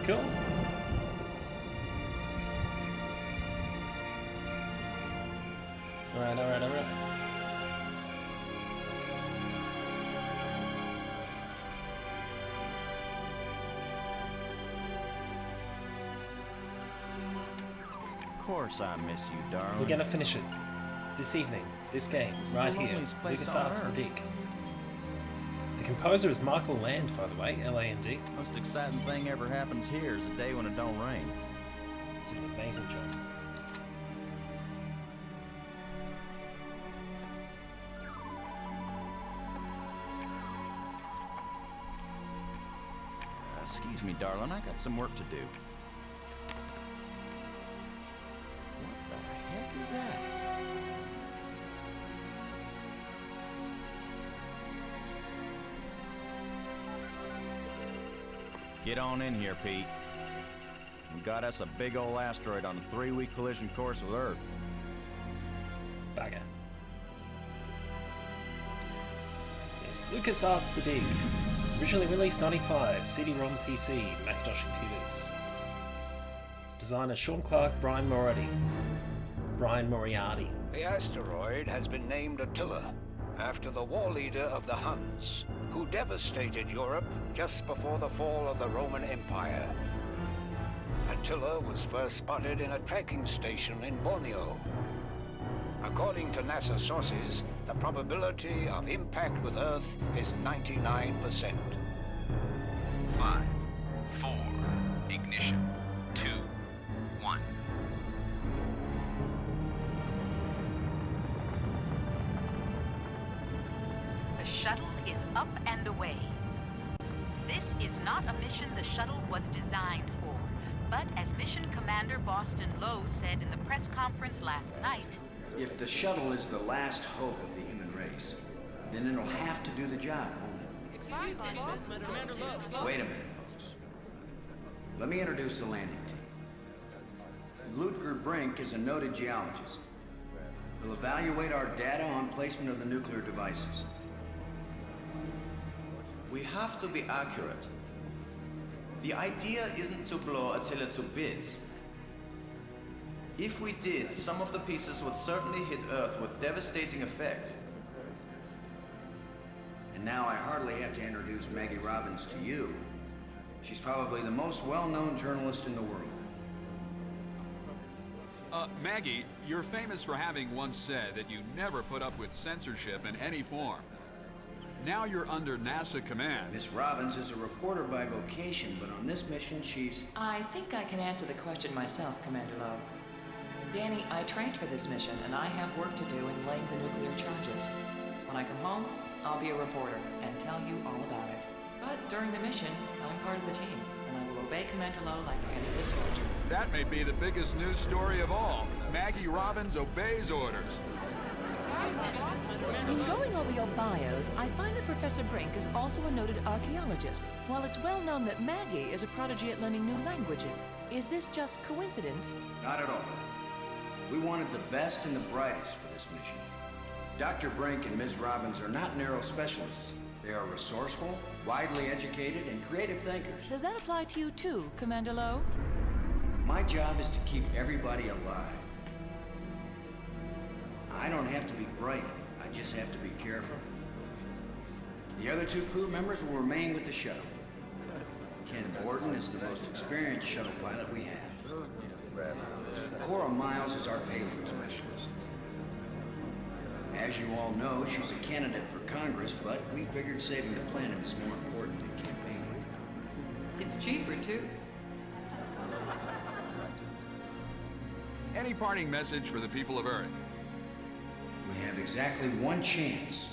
Cool. Alright. Of course I miss you, darling. We're gonna finish it. This evening. This game. This is right the here. loneliest place LucasArts on The Earth. Dig. The composer is Michael Land, by the way. L-A-N-D. Most exciting thing ever happens here is the day when it don't rain. Did an amazing job. Excuse me, darling, I got some work to do. What the heck is that? Get on in here, Pete. We got us a big old asteroid on a 3-week collision course with Earth. Bugger. Yes, LucasArts The Dig. Originally released 95, CD-ROM PC, Macintosh computers. Designer Sean Clark, Brian Moriarty. The asteroid has been named Attila, after the war leader of the Huns, who devastated Europe just before the fall of the Roman Empire. Attila was first spotted in a tracking station in Borneo. According to NASA sources, the probability of impact with Earth is 99%. 5, 4, ignition, 2, 1. The shuttle is up and away. This is not a mission the shuttle was designed for, but as Mission Commander Boston Lowe said in the press conference last night, if the shuttle is the last hope of the human race, then it'll have to do the job, won't it? Wait a minute, folks. Let me introduce the landing team. Ludger Brink is a noted geologist. He'll evaluate our data on placement of the nuclear devices. We have to be accurate. The idea isn't to blow Attila to bits. If we did, some of the pieces would certainly hit Earth with devastating effect. And now I hardly have to introduce Maggie Robbins to you. She's probably the most well-known journalist in the world. Maggie, you're famous for having once said that you never put up with censorship in any form. Now you're under NASA command. Miss Robbins is a reporter by vocation, but on this mission she's... I think I can answer the question myself, Commander Lowe. Danny, I trained for this mission, and I have work to do in laying the nuclear charges. When I come home, I'll be a reporter and tell you all about it. But during the mission, I'm part of the team, and I will obey Commander Lowe like any good soldier. That may be the biggest news story of all. Maggie Robbins obeys orders. In going over your bios, I find that Professor Brink is also a noted archaeologist, while it's well known that Maggie is a prodigy at learning new languages. Is this just coincidence? Not at all. We wanted the best and the brightest for this mission. Dr. Brink and Ms. Robbins are not narrow specialists. They are resourceful, widely educated, and creative thinkers. Does that apply to you too, Commander Lowe? My job is to keep everybody alive. I don't have to be bright, I just have to be careful. The other 2 crew members will remain with the shuttle. Ken Borden is the most experienced shuttle pilot we have. Cora Miles is our payload specialist. As you all know, she's a candidate for Congress, but we figured saving the planet is more important than campaigning. It's cheaper, too. Any parting message for the people of Earth? We have exactly one chance.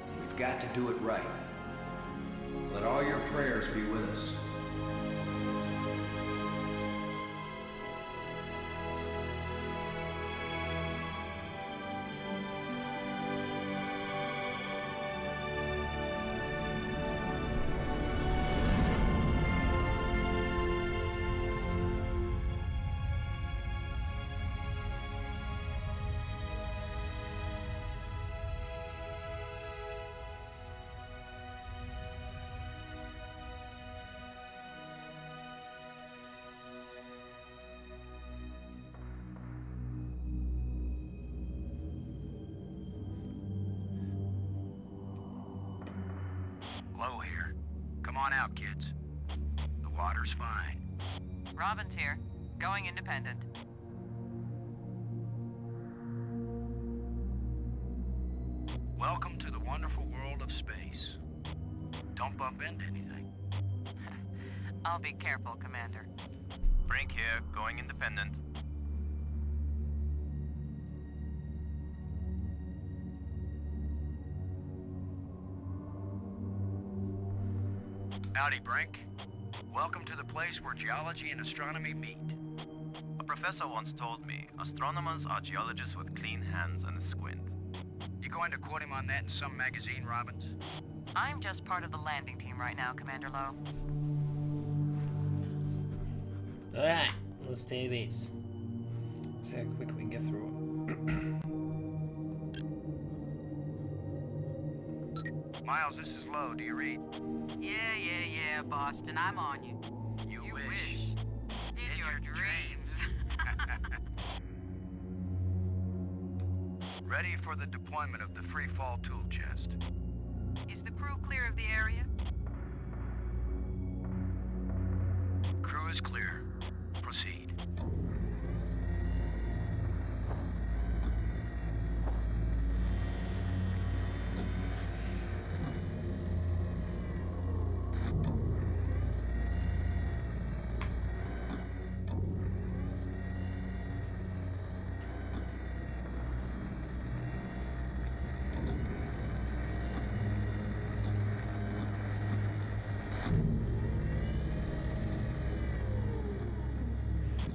And we've got to do it right. Let all your prayers be with us. Low here. Come on out, kids. The water's fine. Robin's here. Going independent. Welcome to the wonderful world of space. Don't bump into anything. I'll be careful, Commander. Brink here, going independent. Howdy, Brink. Welcome to the place where geology and astronomy meet. A professor once told me, astronomers are geologists with clean hands and a squint. You going to quote him on that in some magazine, Robbins? I'm just part of the landing team right now, Commander Lowe. Alright, let's do this. See how quick we can get through it. Miles, this is Lowe. Do you read? Yeah, Boston. I'm on you. You wish. In your dreams. Ready for the deployment of the free fall tool chest. Is the crew clear of the area? Crew is clear. Proceed.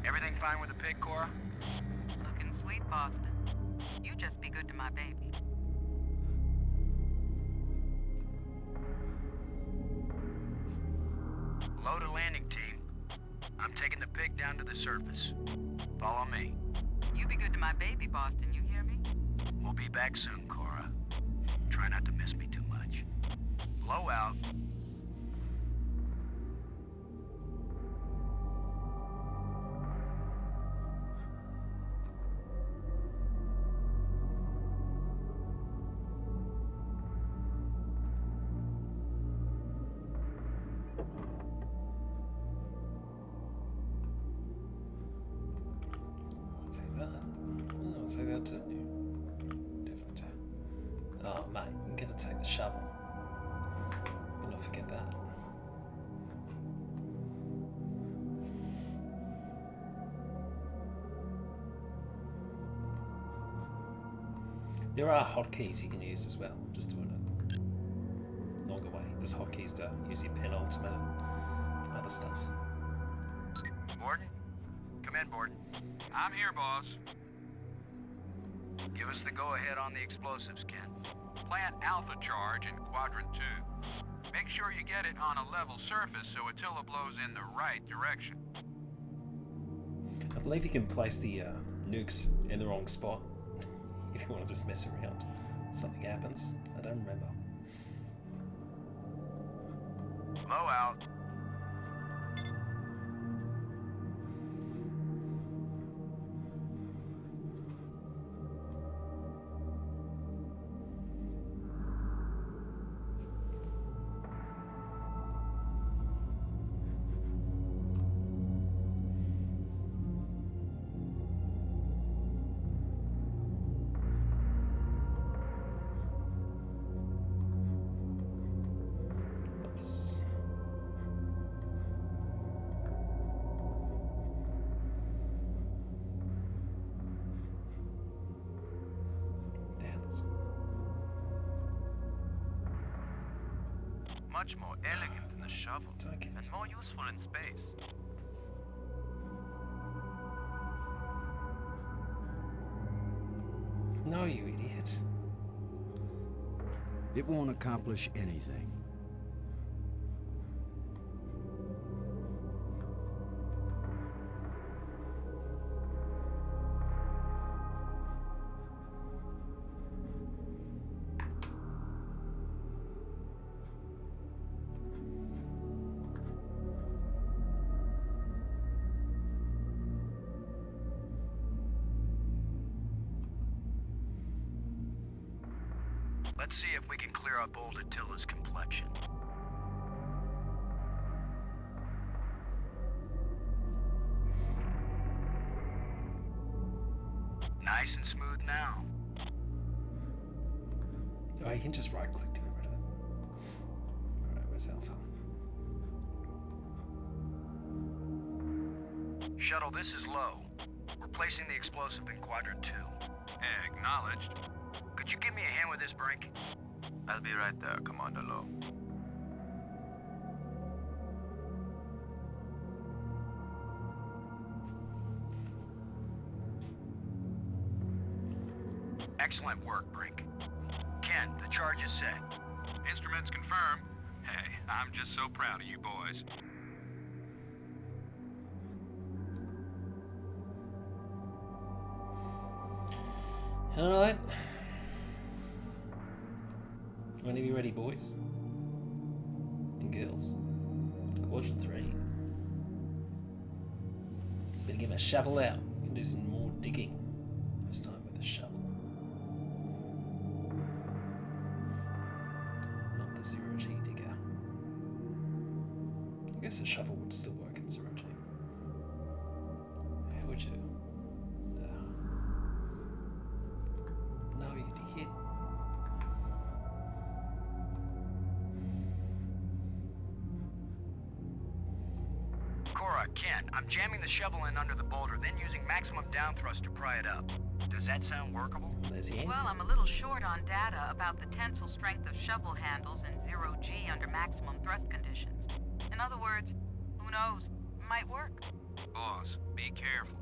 Everything fine with the pig, Cora? Looking sweet, Boston. You just be good to my baby. Load a landing team. I'm taking the pig down to the surface. Follow me. You be good to my baby, Boston. You hear me? We'll be back soon, Cora. Try not to miss me too much. Low out. I'll take that too. Different. Oh, mate, I'm gonna take the shovel. Better not forget that. There are hotkeys you can use as well, just doing it longer way. There's hotkeys to use your penultimate and other stuff. Borden? Come in, Borden. I'm here, boss. Give us the go-ahead on the explosives, Ken. Plant alpha charge in quadrant 2. Make sure you get it on a level surface so Attila blows in the right direction. I believe you can place the nukes in the wrong spot if you want to just mess around. Something happens. I don't remember. Low out. Much more elegant than the shovel, and more useful in space. No, you idiot. It won't accomplish anything. Let's see if we can clear up old Attila's complexion. Oh, you can just right click to get rid of it. Alright, where's Alpha? Shuttle, this is Low. We're placing the explosive in Quadrant 2. Acknowledged. Could you give me a hand with this, Brink? I'll be right there, Commander Lowe. Excellent work, Brink. Ken, the charge is set. Instruments confirmed. Hey, I'm just so proud of you boys. Alright. When are you ready, boys? And girls? Quadrant 3. Better get my shovel out and do some more digging. This time with a shovel. Not the zero-G digger. I guess a shovel would still work in zero-G. How would you? No, you dickhead. Cora, Ken, I'm jamming the shovel in under the boulder, then using maximum down thrust to pry it up. Does that sound workable? There's the answer. Well, I'm a little short on data about the tensile strength of shovel handles in zero-G under maximum thrust conditions. In other words, who knows? It might work. Boss, be careful.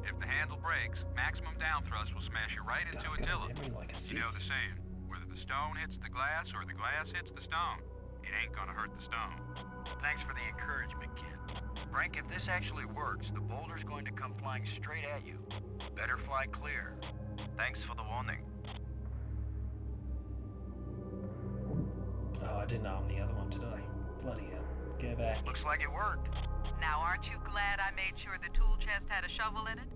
If the handle breaks, maximum down thrust will smash you right into Attila. Like You know the saying, whether the stone hits the glass or the glass hits the stone, it ain't gonna hurt the stone. Thanks for the encouragement, Ken. Brink, if this actually works, the boulder's going to come flying straight at you. Better fly clear. Thanks for the warning. Oh, I didn't know I'm the other one today. Bloody hell. Go back. Looks like it worked. Now, aren't you glad I made sure the tool chest had a shovel in it?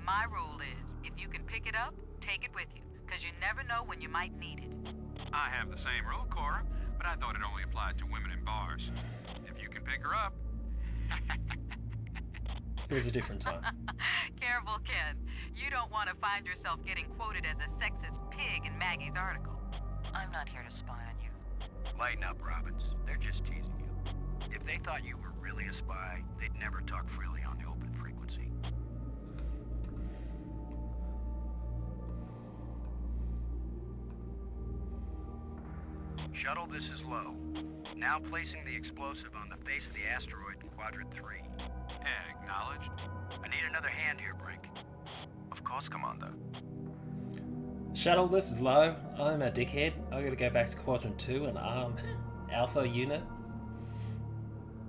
My rule is, if you can pick it up, take it with you, because you never know when you might need it. I have the same rule, Cora, but I thought it only applied to women in bars. If you can pick her up... It was a different time. Careful, Ken. You don't want to find yourself getting quoted as a sexist pig in Maggie's article. I'm not here to spy on you. Lighten up, Robbins. They're just teasing you. If they thought you were really a spy, they'd never talk freely on the open frequency. Shuttle, this is Low. Now placing the explosive on the face of the asteroid in Quadrant 3. Acknowledged. I need another hand here, Brink. Of course, Commander. Shuttle, this is Low. I'm a dickhead. I gotta go back to Quadrant 2 and arm Alpha unit.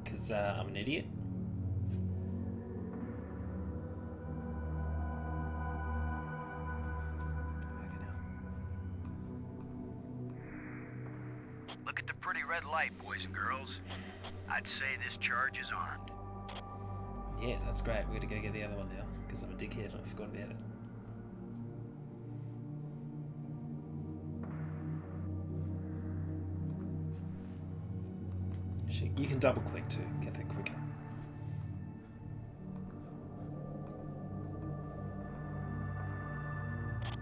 Because I'm an idiot. Look at the pretty red light, boys and girls. I'd say this charge is armed. Yeah, that's great. We gotta go get the other one now. Because I'm a dickhead and I forgot about it. You can double click too, get that quicker.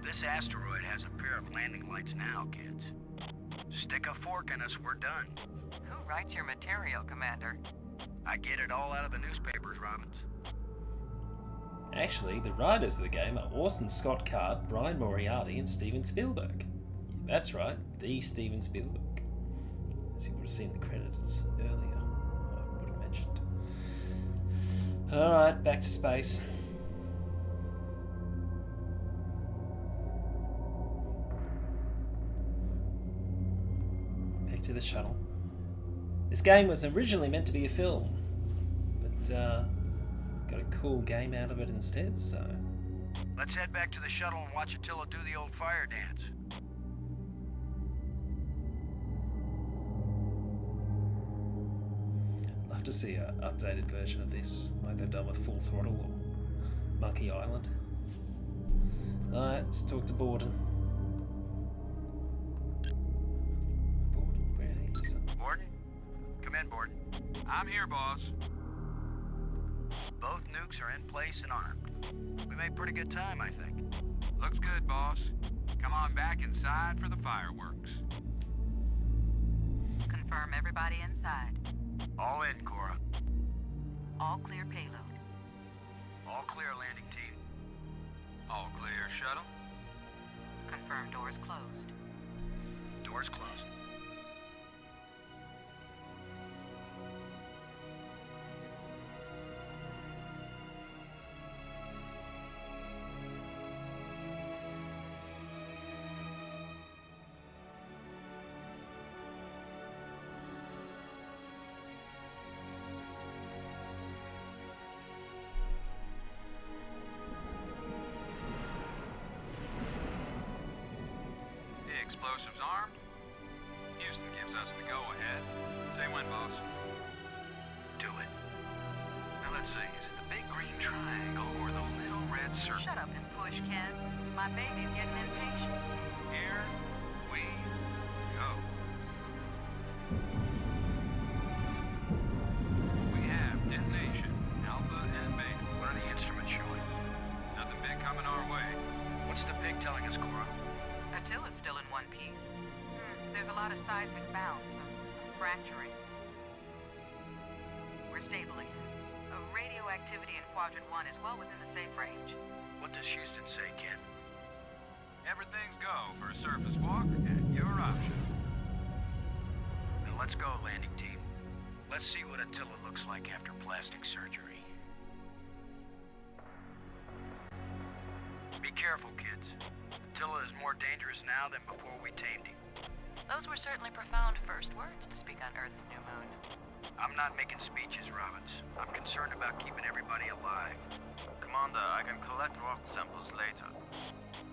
This asteroid has a pair of landing lights now, kids. Stick a fork in us, we're done. Who writes your material, Commander? I get it all out of the newspapers, Robbins. Actually, the writers of the game are Orson Scott Card, Brian Moriarty, and Steven Spielberg. Yeah, that's right, the Steven Spielberg. As you would have seen the credits earlier, I would have mentioned. Alright, back to space. Back to the shuttle. This game was originally meant to be a film, but got a cool game out of it instead, so... Let's head back to the shuttle and watch Attila do the old fire dance. Love to see an updated version of this, like they've done with Full Throttle or Monkey Island. Alright, let's talk to Borden. Borden, where are you? Borden? Come in, Borden. I'm here, boss. Both nukes are in place and armed. We made pretty good time, I think. Looks good, boss. Come on back inside for the fireworks. Confirm everybody inside. All in, Cora. All clear payload. All clear, landing team. All clear, shuttle. Confirm doors closed. Doors closed. Explosives armed. Houston gives us the go-ahead. Say when, boss. Do it. Now let's see, is it the big green triangle or the little red circle? Shut up and push, Ken. My baby's getting impatient. Here we go. We have detonation, Alpha and Beta. What are the instruments showing? Nothing big coming our way. What's the pig telling us, Cora? Attila's still in one piece. There's a lot of seismic bounce, some fracturing. We're stable again. Radioactivity in Quadrant 1 is well within the safe range. What does Houston say, Ken? Everything's go for a surface walk at your option. Then let's go, landing team. Let's see what Attila looks like after plastic surgery. Be careful, kids. Attila is more dangerous now than before we tamed him. Those were certainly profound first words to speak on Earth's new moon. I'm not making speeches, Robbins. I'm concerned about keeping everybody alive. Commander, I can collect rock samples later.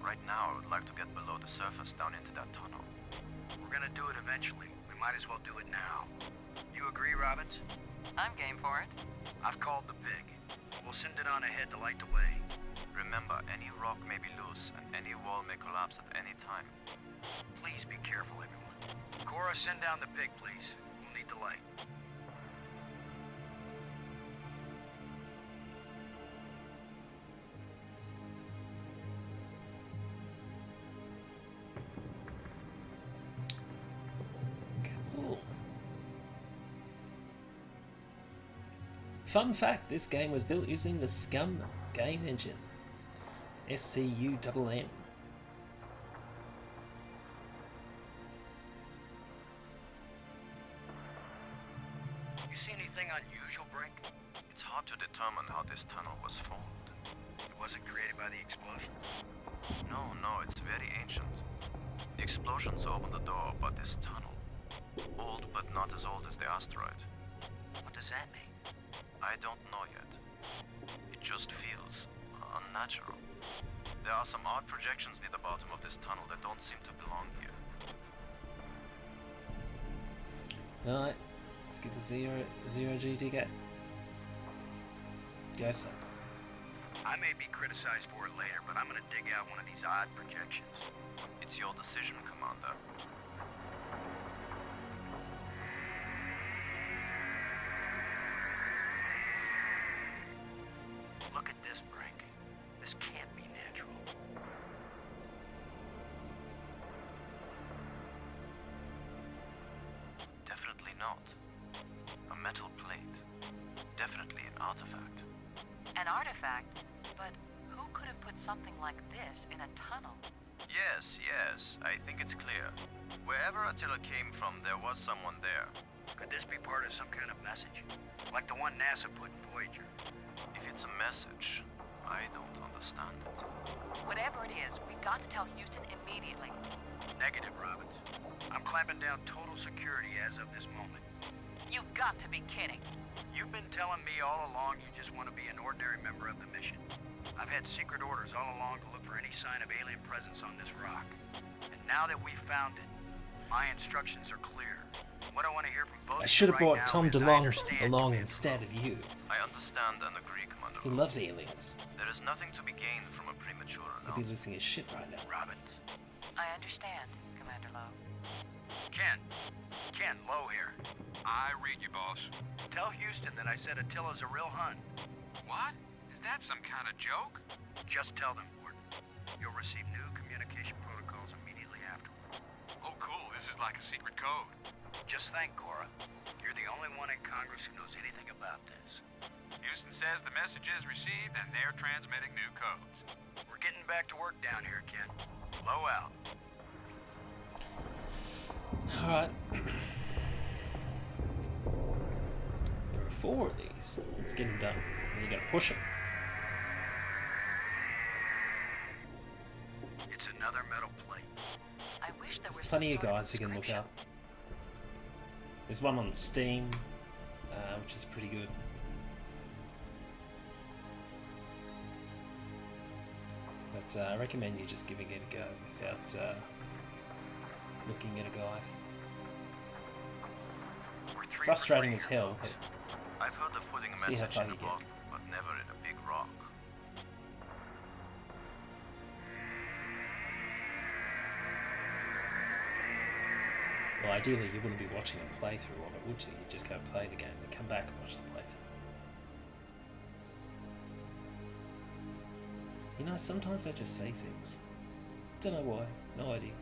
Right now, I would like to get below the surface down into that tunnel. We're gonna do it eventually. We might as well do it now. You agree, Robbins? I'm game for it. I've called the pig. We'll send it on ahead to light the way. Remember, any rock may be loose, and any wall may collapse at any time. Please be careful, everyone. Cora, send down the pig, please. We'll need the light. Cool. Fun fact, this game was built using the SCUMM game engine. SCUMM. You see anything unusual, Brink? It's hard to determine how this tunnel was formed. It wasn't created by the explosion. No, it's very ancient. The explosions opened the door, but this tunnel, old but not as old as the asteroid. What does that mean? I don't know yet. It just feels unnatural. There are some odd projections near the bottom of this tunnel that don't seem to belong here. Alright, let's get the zero G ticket. Go, son. I may be criticized for it later, but I'm gonna dig out one of these odd projections. It's your decision, Commander. Look at this, Brink. This can't be natural. Definitely not. A metal plate. Definitely an artifact. An artifact? But who could have put something like this in a tunnel? Yes, I think it's clear. Wherever Attila came from, there was someone there. Could this be part of some kind of message? Like the one NASA put in Voyager? If it's a message, I don't understand it. Whatever it is, we've got to tell Houston immediately. Negative, Robbins. I'm clamping down total security as of this moment. You've got to be kidding. You've been telling me all along you just want to be an ordinary member of the mission. I've had secret orders all along to look for any sign of alien presence on this rock. And now that we've found it, my instructions are clear. What I want to hear from both I should have right brought now Tom is, I DeLonge understand, along Commander instead of you. I understand and agree, Commander. He loves aliens. There is nothing to be gained from a premature He'd be announcement. losing his shit right now. Robbins. I understand, Commander Lowe. Ken, Lowe here. I read you, boss. Tell Houston that I said Attila's a real Hun. What? Is that some kind of joke? Just tell them, Gordon. You'll receive new communication protocols and like a secret code. Just think, Cora. You're the only one in Congress who knows anything about this. Houston says the message is received and they're transmitting new codes. We're getting back to work down here, Ken. Blow out. Alright. There are 4 of these. Let's get them done. And you gotta push them. It's another metal plate. I wish there There's was plenty of some sort guides you can look description. up. There's one on Steam, which is pretty good. But I recommend you just giving it a go without looking at a guide. We're 3 Frustrating per as year, hell, folks. but I've heard of putting a see how message far in a you get. bottle, but never in a big rock. well, ideally you wouldn't be watching a playthrough of it, would you? You'd just go play the game, then come back and watch the playthrough. You know, sometimes I just say things. Don't know why, no idea.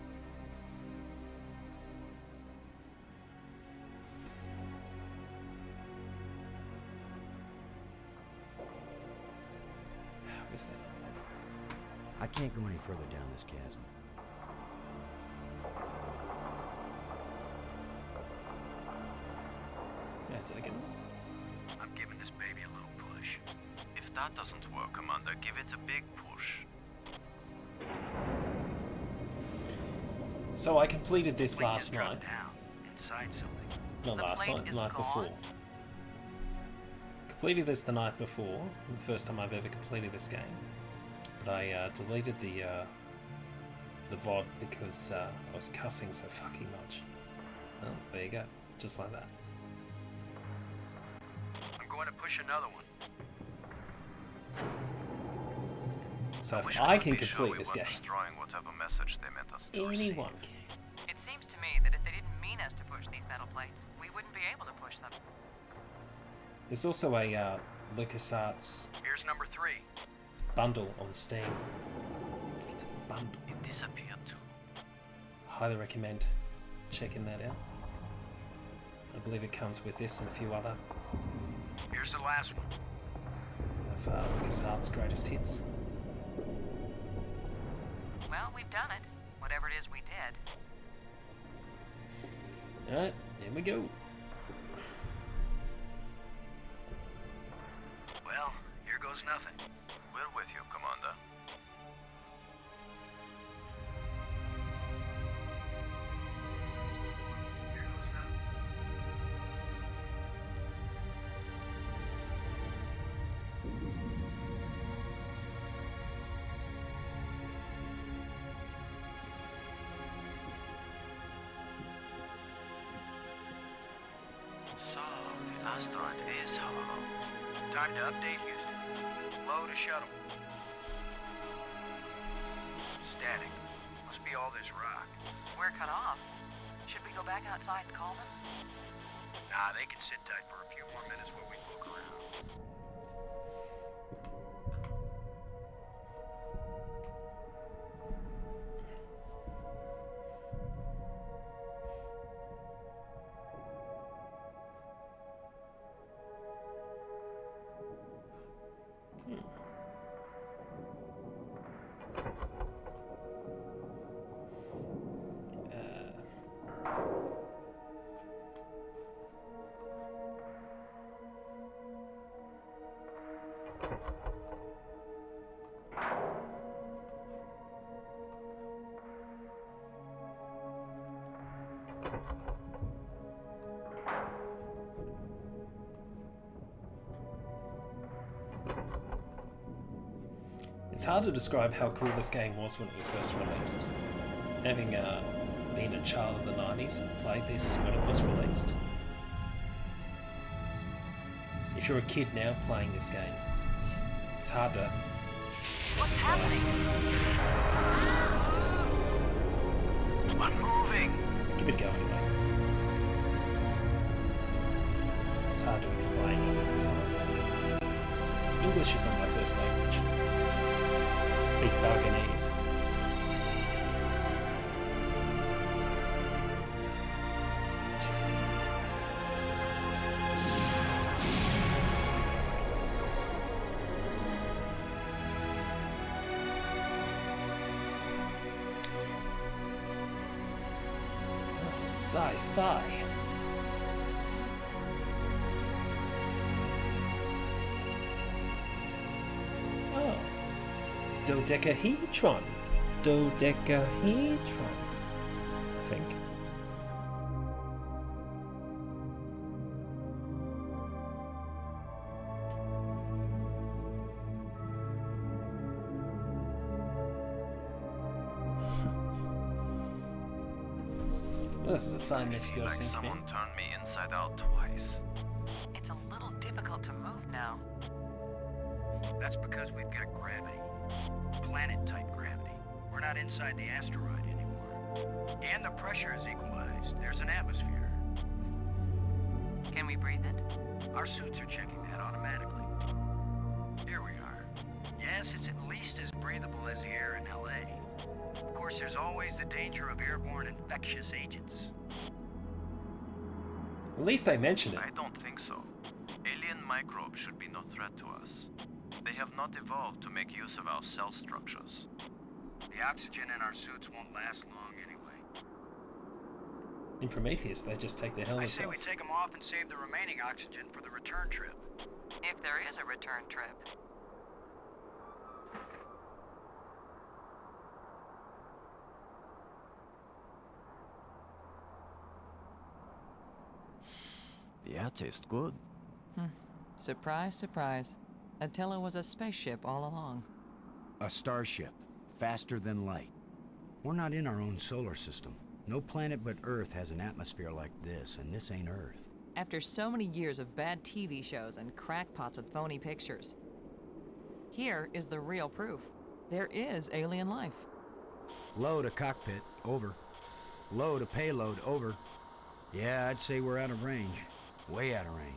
Where's that? I can't go any further down this chasm. That's it again. I'm giving this baby a little push. If that doesn't work, Commander, give it a big push. So I completed this Plate last just dropped night. down inside something. Not The last plate night, the is night before. gone? Completed this the night before, the first time I've ever completed this game. But I deleted the VOD because I was cussing so fucking much. Well, there you go, just like that. I'm going to push another one. So if Wish I could can be sure complete we this weren't game, destroying whatever message they meant us to receive. anyone can. It seems to me that if they didn't mean us to push these metal plates, we wouldn't be able to push them. There's also a LucasArts Here's number 3. bundle on Steam. It's a bundle. It disappeared too. Highly recommend checking that out. I believe it comes with this and a few other Here's the last one. of LucasArts' greatest hits. Well, we've done it. Whatever it is we did. Alright, here we go. Well, here goes nothing. We're with you, Commander. Here goes nothing. So, the asteroid is hollow. Time to update Houston. Low to shuttle. Static. Must be all this rock. We're cut off. Should we go back outside and call them? Nah, they can sit tight for a few more minutes while we poke around. It's hard to describe how cool this game was when it was first released. Having been a child of the 90s and played this when it was released. If you're a kid now playing this game, it's hard to emphasize. I'm moving! Give it a go anyway. It's hard to explain and emphasize. English is not my first language. I speak Burgunese. Sci-fi. Oh. Dodecahedron. Dodecahedron. I think. This is a fine miss you Like someone turned me inside out twice. It's a little difficult to move now. That's because we've got gravity. Planet-type gravity. We're not inside the asteroid anymore. And the pressure is equalized. There's an atmosphere. Can we breathe it? Our suits are checking that automatically. Here we are. Yes, it's at least as breathable as the air in LA. Of course, there's always the danger of airborne infectious agents. At least they mention it. I don't think so. Alien microbes should be no threat to us. They have not evolved to make use of our cell structures. The oxygen in our suits won't last long anyway. In Prometheus, they just take their helmets I say off. we take them off and save the remaining oxygen for the return trip. If there is a return trip. The air tastes good. Surprise, surprise. Attila was a spaceship all along. A starship, faster than light. We're not in our own solar system. No planet but Earth has an atmosphere like this, and this ain't Earth. After so many years of bad TV shows and crackpots with phony pictures, here is the real proof. There is alien life. Low to cockpit, over. Low to payload, over. Yeah, I'd say we're out of range. Way out of range.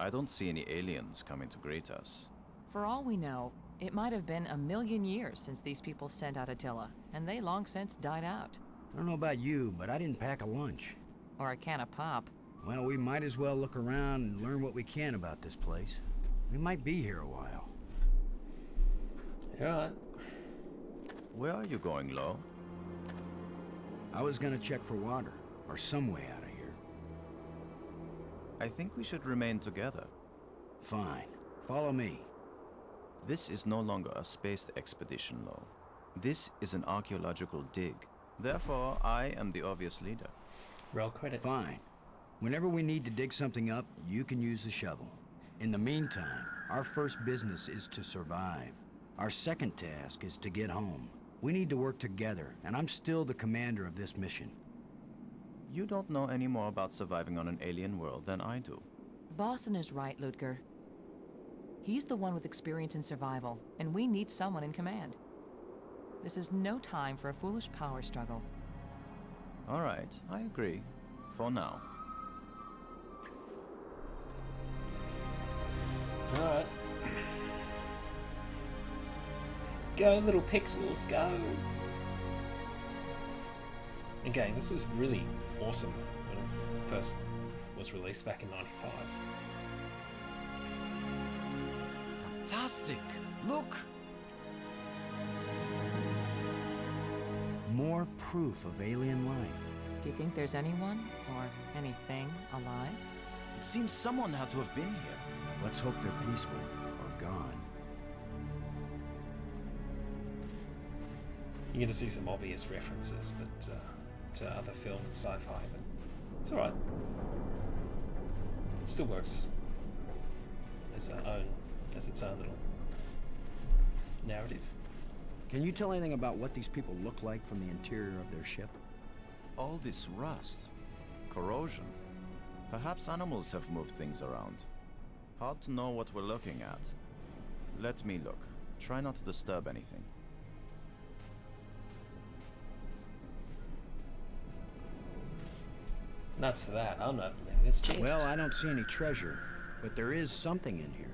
I don't see any aliens coming to greet us. For all we know, it might have been 1,000,000 years since these people sent out Attila, and they long since died out. I don't know about you, but I didn't pack a lunch. Or a can of pop. Well, we might as well look around and learn what we can about this place. We might be here a while. You're right. Where are you going, Lo? I was gonna check for water, or some way out of here. I think we should remain together. Fine. Follow me. This is no longer a space expedition, Lo. This is an archaeological dig. Therefore, I am the obvious leader. Roll credits. Fine. Whenever we need to dig something up, you can use the shovel. In the meantime, our first business is to survive. Our second task is to get home. We need to work together, and I'm still the commander of this mission. You don't know any more about surviving on an alien world than I do. Boston is right, Ludger. He's the one with experience in survival, and we need someone in command. This is no time for a foolish power struggle. All right, I agree. For now. Alright. Go, little pixels, go! Again, this was really awesome when it first was released back in '95. Fantastic! Look! More proof of alien life. Do you think there's anyone, or anything, alive? It seems someone had to have been here. Let's hope they're peaceful, or gone. You're going to see some obvious references, but to other film and sci-fi, but it's alright. It still works as its own little narrative. Can you tell anything about what these people look like from the interior of their ship? All this rust, corrosion. Perhaps animals have moved things around. Hard to know what we're looking at. Let me look. Try not to disturb anything. Nuts to that, I'm not opening this chest. Well, I don't see any treasure, but there is something in here.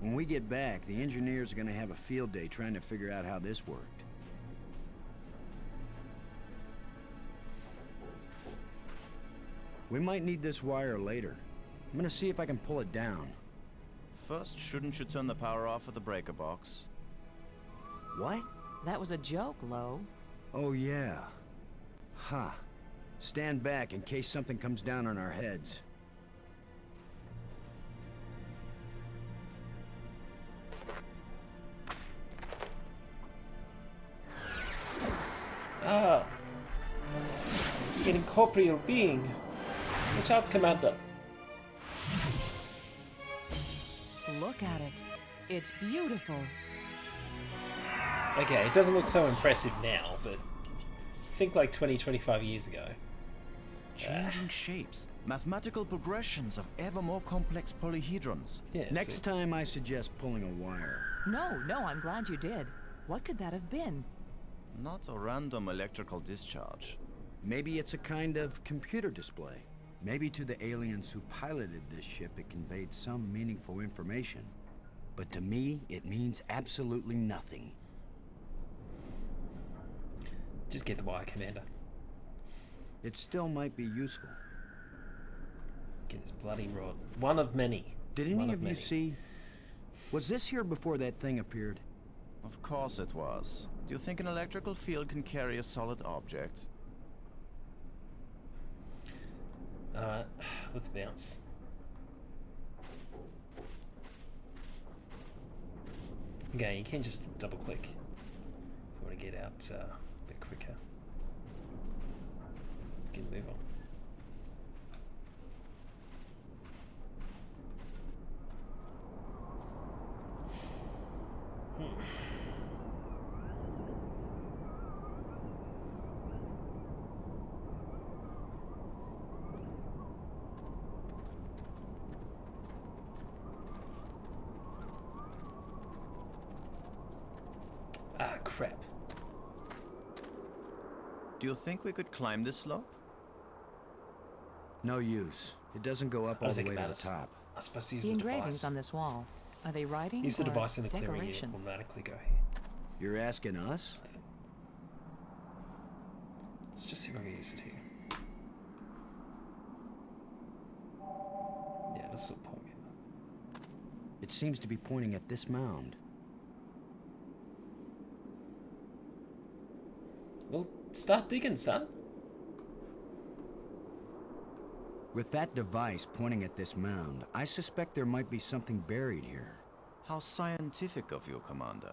When we get back, the engineers are gonna have a field day trying to figure out how this worked. We might need this wire later. I'm gonna see if I can pull it down. First, shouldn't you turn the power off at the breaker box? What? That was a joke, Lo. Oh, yeah. Huh. Stand back in case something comes down on our heads. Ah. An incorporeal being. Watch out, Commander. Look at it. It's beautiful. Okay, it doesn't look so impressive now, but think like 20, 25 years ago. Changing shapes, mathematical progressions of ever more complex polyhedrons. Yeah, Next time I suggest pulling a wire. No, I'm glad you did. What could that have been? Not a random electrical discharge. Maybe it's a kind of computer display. Maybe to the aliens who piloted this ship it conveyed some meaningful information. But to me, it means absolutely nothing. Just get the wire, Commander. It still might be useful. Get this bloody rod. One of many. Did any of you see? Was this here before that thing appeared? Of course it was. Do you think an electrical field can carry a solid object? Alright, let's bounce. Okay, you can just double click if you want to get out a bit quicker. Get a move on. Ah, crap. Do you think we could climb this slope? No use. It doesn't go up all the way to the top. I'm supposed to use The the engravings device. on this wall. Are they writing Use the or device in the clearing unit. decoration? Will automatically go here. You're asking us? Let's just see if I can use it here. Yeah, that's still point me. It seems to be pointing at this mound. Well, start digging, son. With that device pointing at this mound, I suspect there might be something buried here. How scientific of you, Commander.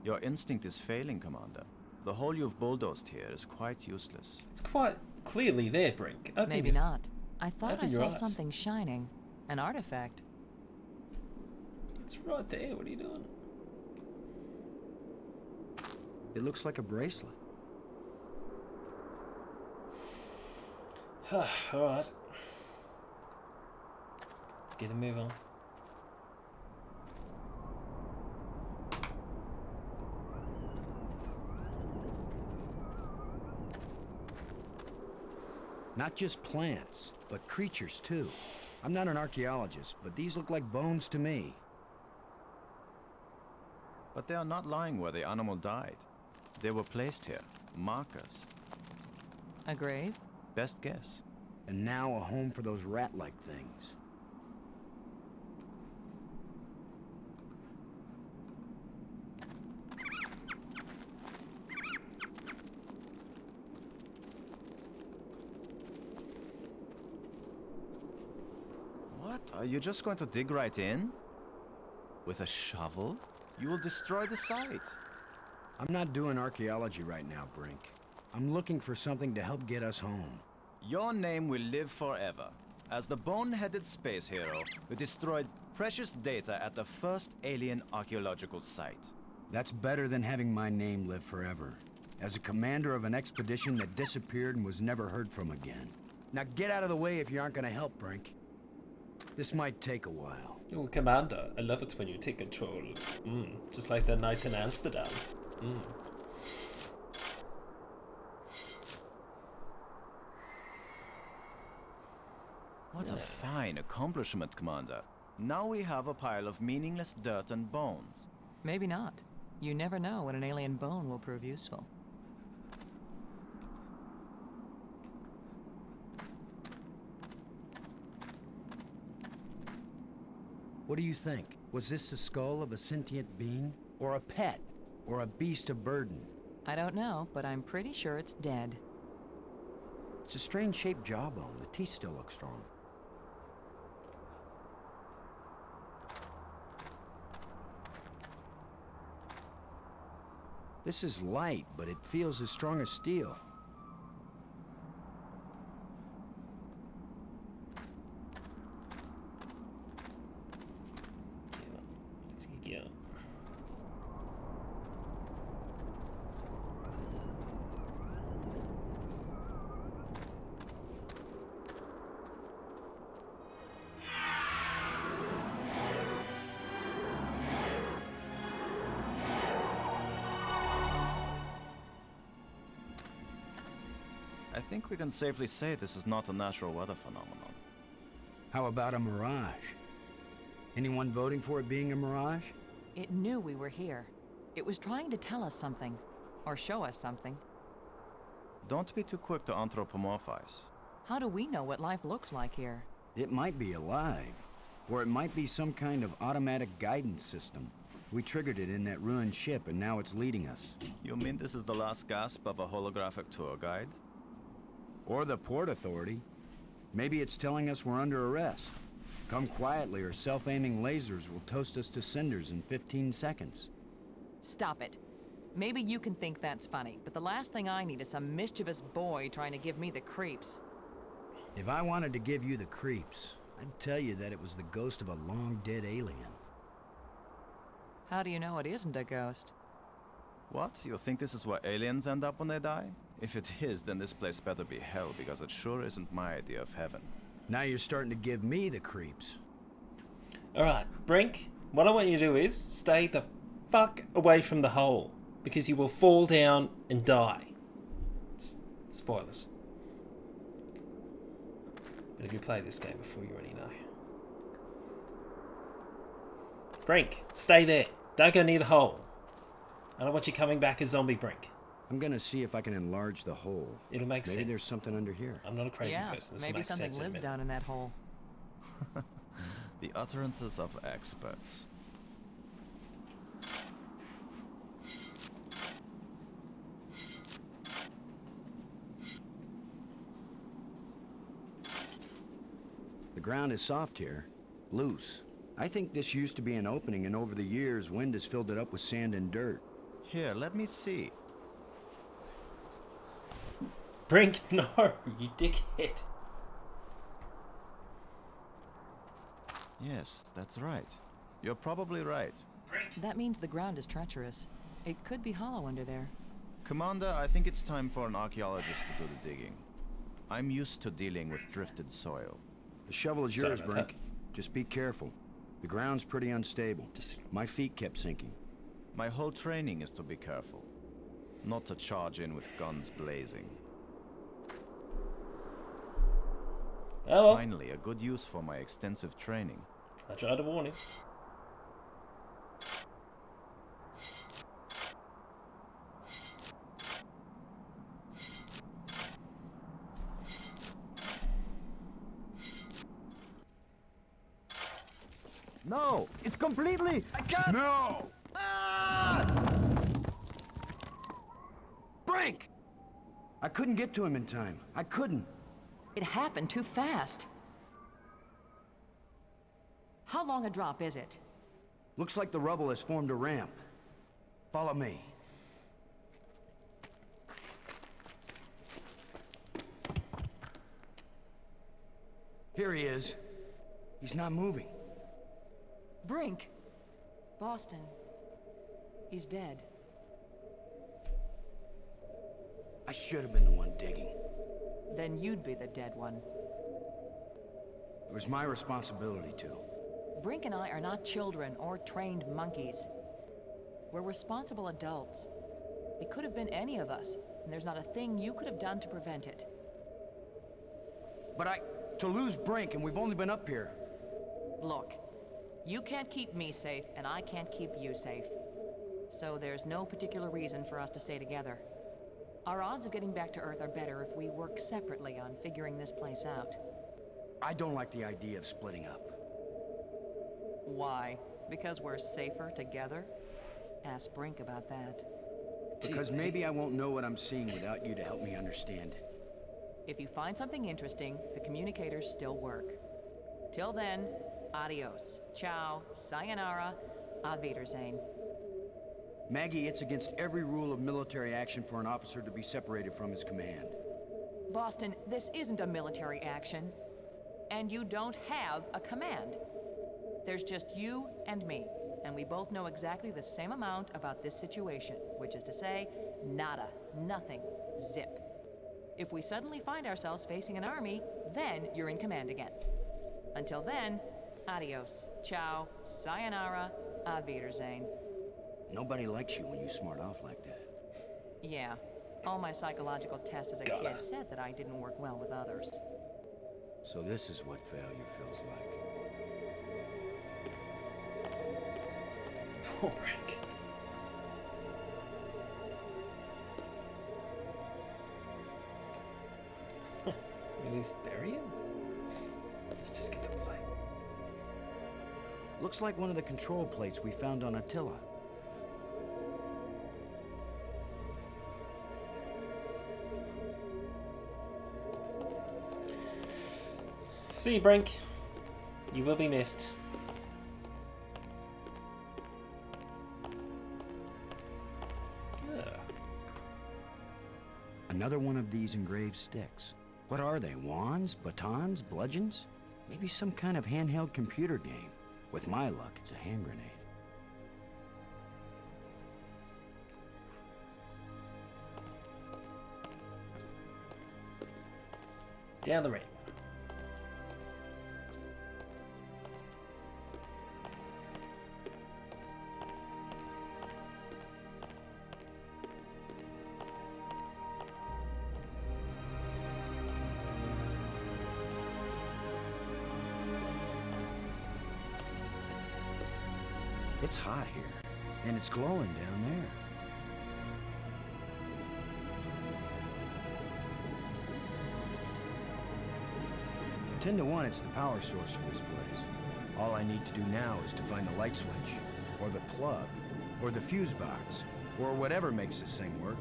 Your instinct is failing, Commander. The hole you've bulldozed here is quite useless. It's quite clearly there, Brink. Maybe not. I thought I open your saw eyes. something shining. An artifact. It's right there. What are you doing? It looks like a bracelet. Alright. Let's get a move on. Not just plants, but creatures too. I'm not an archaeologist, but these look like bones to me. But they are not lying where the animal died. They were placed here. Markers. A grave? Best guess. And now a home for those rat-like things. What? Are you just going to dig right in? With a shovel? You will destroy the site. I'm not doing archaeology right now, Brink. I'm looking for something to help get us home. Your name will live forever. As the bone-headed space hero who destroyed precious data at the first alien archaeological site. That's better than having my name live forever. As a commander of an expedition that disappeared and was never heard from again. Now get out of the way if you aren't gonna help, Brink. This might take a while. Oh, Commander, I love it when you take control. Just like that night in Amsterdam. What a fine accomplishment, Commander. Now we have a pile of meaningless dirt and bones. Maybe not. You never know when an alien bone will prove useful. What do you think? Was this the skull of a sentient being? Or a pet? Or a beast of burden? I don't know, but I'm pretty sure it's dead. It's a strange-shaped jawbone. The teeth still look strong. This is light, but it feels as strong as steel. Let's get going. I think we can safely say this is not a natural weather phenomenon. How about a mirage? Anyone voting for it being a mirage? It knew we were here. It was trying to tell us something. Or show us something. Don't be too quick to anthropomorphize. How do we know what life looks like here? It might be alive. Or it might be some kind of automatic guidance system. We triggered it in that ruined ship, and now it's leading us. You mean this is the last gasp of a holographic tour guide? Or the Port Authority. Maybe it's telling us we're under arrest. Come quietly, or self-aiming lasers will toast us to cinders in 15 seconds. Stop it. Maybe you can think that's funny, but the last thing I need is some mischievous boy trying to give me the creeps. If I wanted to give you the creeps, I'd tell you that it was the ghost of a long-dead alien. How do you know it isn't a ghost? What? You think this is where aliens end up when they die? If it is, then this place better be hell, because it sure isn't my idea of heaven. Now you're starting to give me the creeps. Alright, Brink, what I want you to do is stay the fuck away from the hole, because you will fall down and die. Spoilers. But if you played this game before, you already know. Brink, stay there. Don't go near the hole. I don't want you coming back as zombie Brink. I'm gonna see if I can enlarge the hole. It'll make sense. Maybe there's something under here. I'm not a crazy person. This will maybe make something sense in a lives minute. down in that hole. The utterances of experts. The ground is soft here. Loose. I think this used to be an opening, and over the years, wind has filled it up with sand and dirt. Here, let me see. Brink, no, you dickhead. Yes, that's right. You're probably right. That means the ground is treacherous. It could be hollow under there. Commander, I think it's time for an archaeologist to do the digging. I'm used to dealing with drifted soil. The shovel is Sorry yours, about Brink. Just be careful. The ground's pretty unstable. My feet kept sinking. My whole training is to be careful. Not to charge in with guns blazing. Oh, Finally, a good use for my extensive training. I tried to warn him. No! It's completely... I can't... No! Brink! I couldn't get to him in time. I couldn't. It happened too fast. How long a drop is it? Looks like the rubble has formed a ramp. Follow me. Here he is. He's not moving. Brink! Boston. He's dead. I should have been the one digging. Then you'd be the dead one. It was my responsibility to. Brink and I are not children or trained monkeys. We're responsible adults. It could have been any of us, and there's not a thing you could have done to prevent it. But to lose Brink, and we've only been up here. Look, you can't keep me safe, and I can't keep you safe. So there's no particular reason for us to stay together. Our odds of getting back to Earth are better if we work separately on figuring this place out. I don't like the idea of splitting up. Why? Because we're safer together? Ask Brink about that. Because maybe I won't know what I'm seeing without you to help me understand it. If you find something interesting, the communicators still work. Till then, adios, ciao, sayonara, auf Wiedersehen. Maggie, it's against every rule of military action for an officer to be separated from his command. Boston, this isn't a military action. And you don't have a command. There's just you and me, and we both know exactly the same amount about this situation, which is to say, nada, nothing, zip. If we suddenly find ourselves facing an army, then you're in command again. Until then, adios, ciao, sayonara, auf Wiedersehen. Nobody likes you when you smart off like that. Yeah, all my psychological tests as a kid said that I didn't work well with others. So this is what failure feels like. Oh, Frank. Really bury him? Let's just get the plate. Looks like one of the control plates we found on Attila. See you, Brink. You will be missed. Another one of these engraved sticks. What are they? Wands? Batons? Bludgeons? Maybe some kind of handheld computer game. With my luck, it's a hand grenade. Down the ramp. It's hot here, and it's glowing down there. Ten to 1, it's the power source for this place. All I need to do now is to find the light switch, or the plug, or the fuse box, or whatever makes this thing work.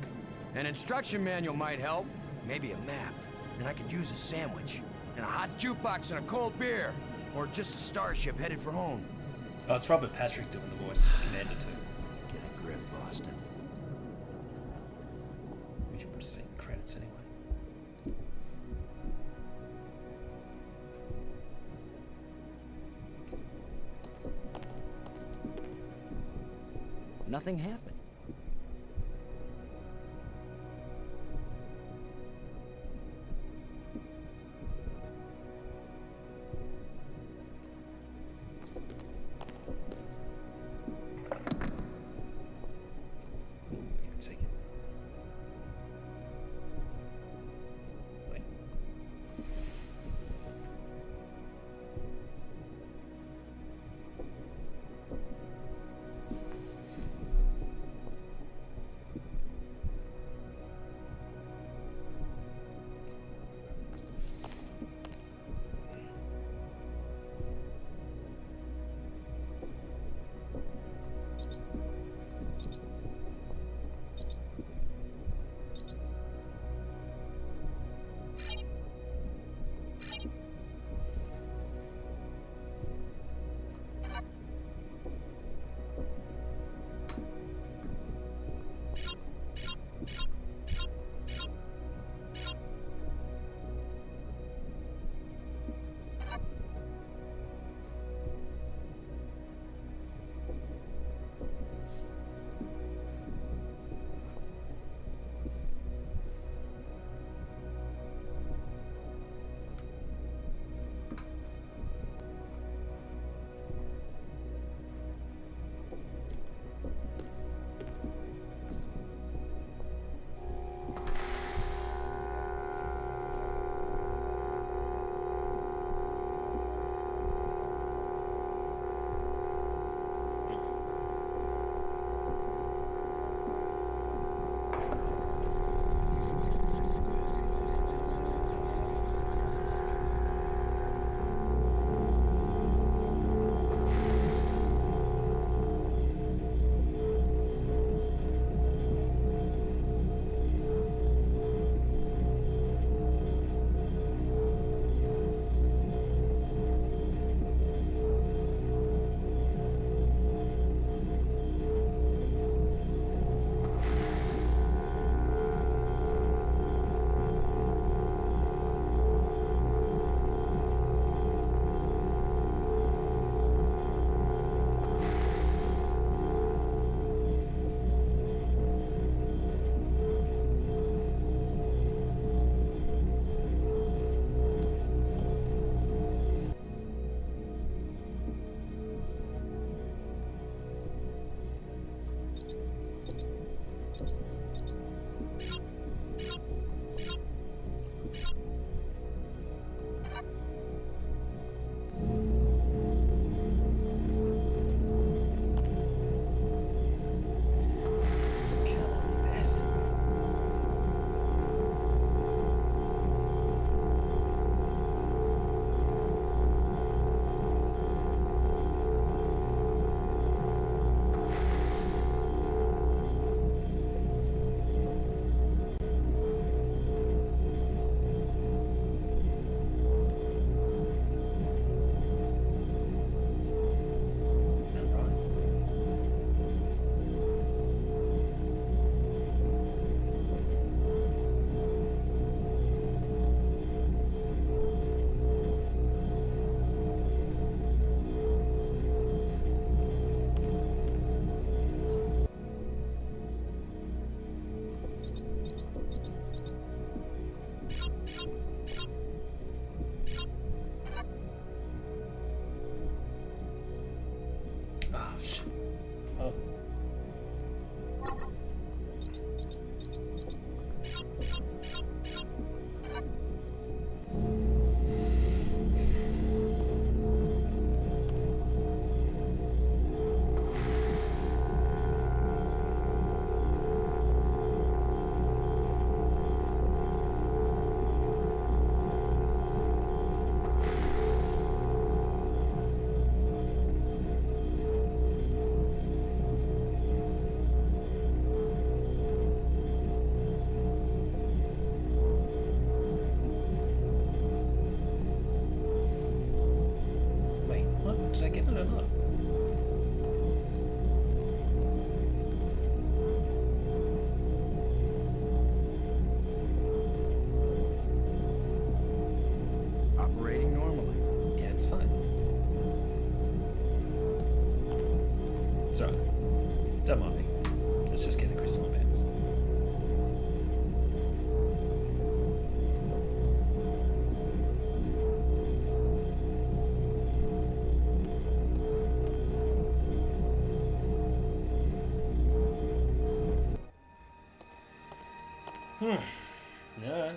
An instruction manual might help. Maybe a map, and I could use a sandwich, and a hot jukebox and a cold beer, or just a starship headed for home. Oh, it's Robert Patrick doing the voice of Commander 2. Get a grip, Boston. We should have seen the credits anyway. Nothing happened. Oh. Did I get it or not? Operating normally. Yeah, it's fine. It's alright. Don't mind me. Let's just get the crystal bands. Alright.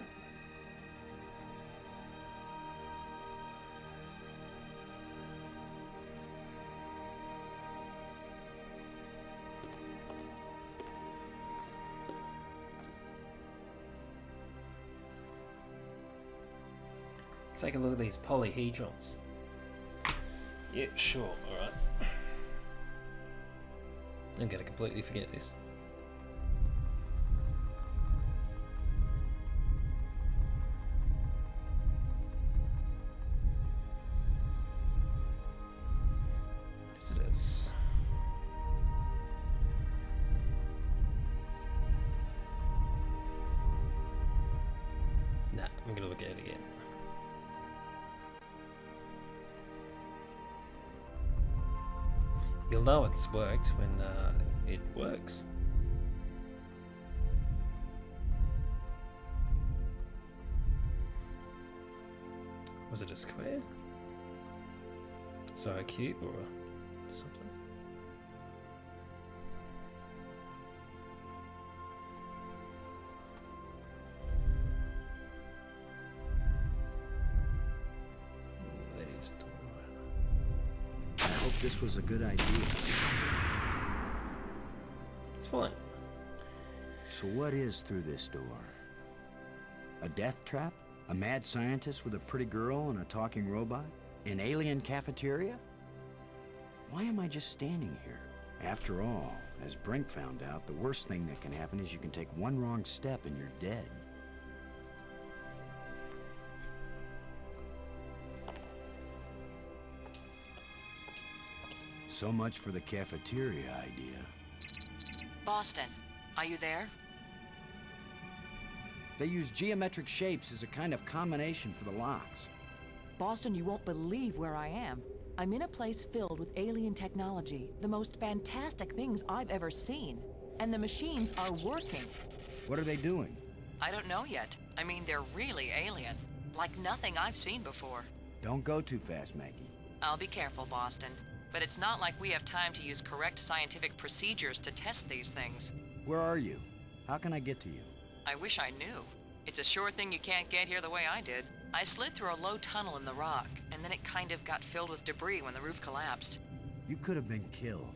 Let's take a look at these polyhedrons. Yeah, sure, alright. I'm gonna completely forget this. Residence. Nah, I'm gonna look at it again. You'll know it's worked when it works. Was it a square? So a cube or something? That is tall. I hope this was a good idea. It's fine. So what is through this door? A death trap? A mad scientist with a pretty girl and a talking robot? An alien cafeteria? Why am I just standing here? After all, as Brink found out, the worst thing that can happen is you can take one wrong step and you're dead. So much for the cafeteria idea. Boston, are you there? They use geometric shapes as a kind of combination for the locks. Boston, you won't believe where I am. I'm in a place filled with alien technology, the most fantastic things I've ever seen. And the machines are working. What are they doing? I don't know yet. I mean, they're really alien. Like nothing I've seen before. Don't go too fast, Maggie. I'll be careful, Boston. But it's not like we have time to use correct scientific procedures to test these things. Where are you? How can I get to you? I wish I knew. It's a sure thing you can't get here the way I did. I slid through a low tunnel in the rock, and then it kind of got filled with debris when the roof collapsed. You could have been killed.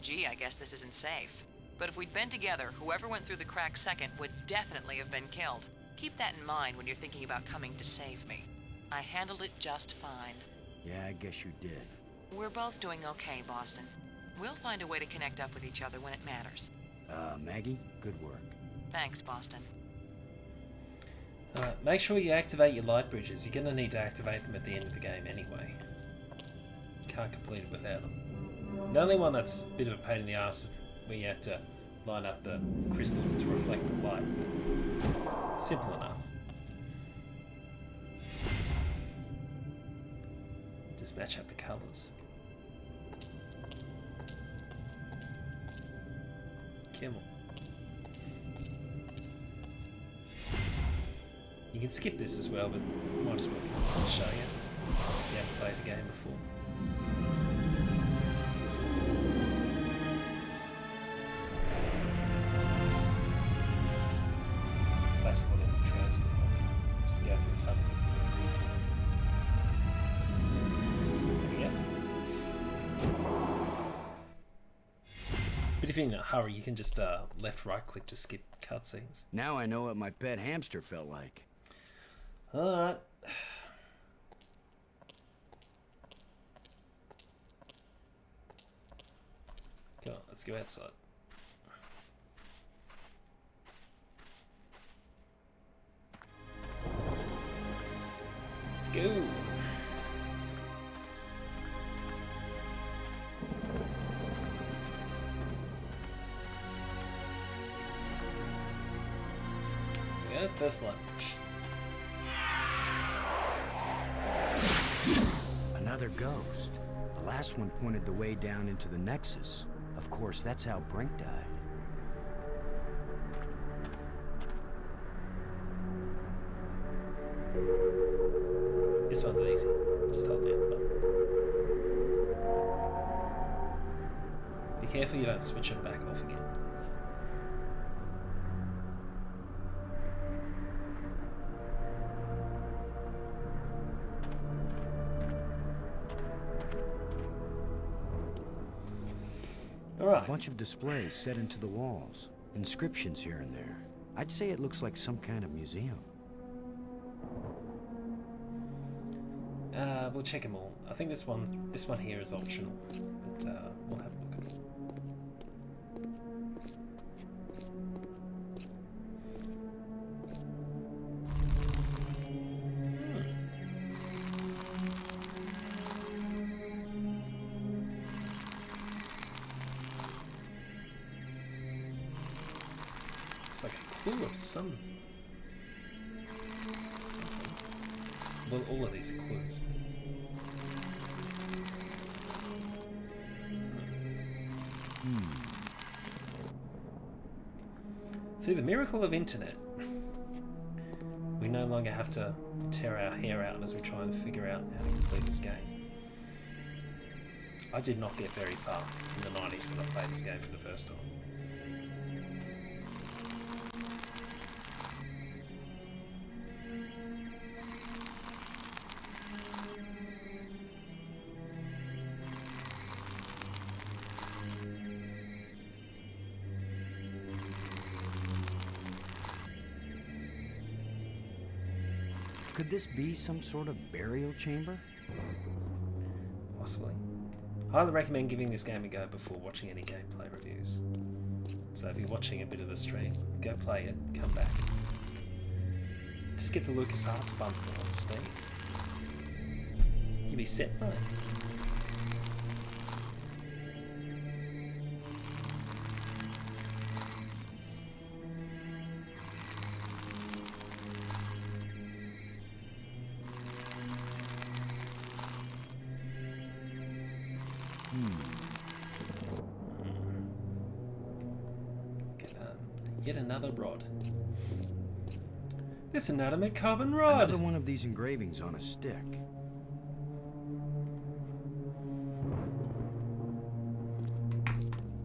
Gee, I guess this isn't safe. But if we'd been together, whoever went through the crack second would definitely have been killed. Keep that in mind when you're thinking about coming to save me. I handled it just fine. Yeah, I guess you did. We're both doing okay, Boston. We'll find a way to connect up with each other when it matters. Maggie, good work. Thanks, Boston. Make sure you activate your light bridges. You're going to need to activate them at the end of the game anyway. You can't complete it without them. The only one that's a bit of a pain in the ass is where you have to line up the crystals to reflect the light. Simple enough. Just match up the colours. Kimmel. You can skip this as well, but might as well show you if you haven't played the game before. go through the tab. There we go. But if you're in a hurry, you can just left-right click to skip cutscenes. Now I know what my pet hamster felt like. Alright. Come on, let's go outside. Let's go. Yeah, first language. Another ghost. The last one pointed the way down into the Nexus. Of course, that's how Brink died. This one's easy. Just hold down the button. Be careful you don't switch them back off again. A bunch of displays set into the walls. Inscriptions here and there. I'd say it looks like some kind of museum. We'll check them all. I think this one here is optional, but we'll have a look at it. It's like a clue of something. Well, all of these are clues. Through the miracle of internet, we no longer have to tear our hair out as we try and figure out how to complete this game. I did not get very far in the 90s when I played this game for the first time. Could this be some sort of burial chamber? Possibly. I highly recommend giving this game a go before watching any gameplay reviews. So if you're watching a bit of the stream, go play it, come back. Just get the LucasArts bundle on Steam. You'll be set, mate. Yet another rod. This inanimate carbon rod! Another one of these engravings on a stick.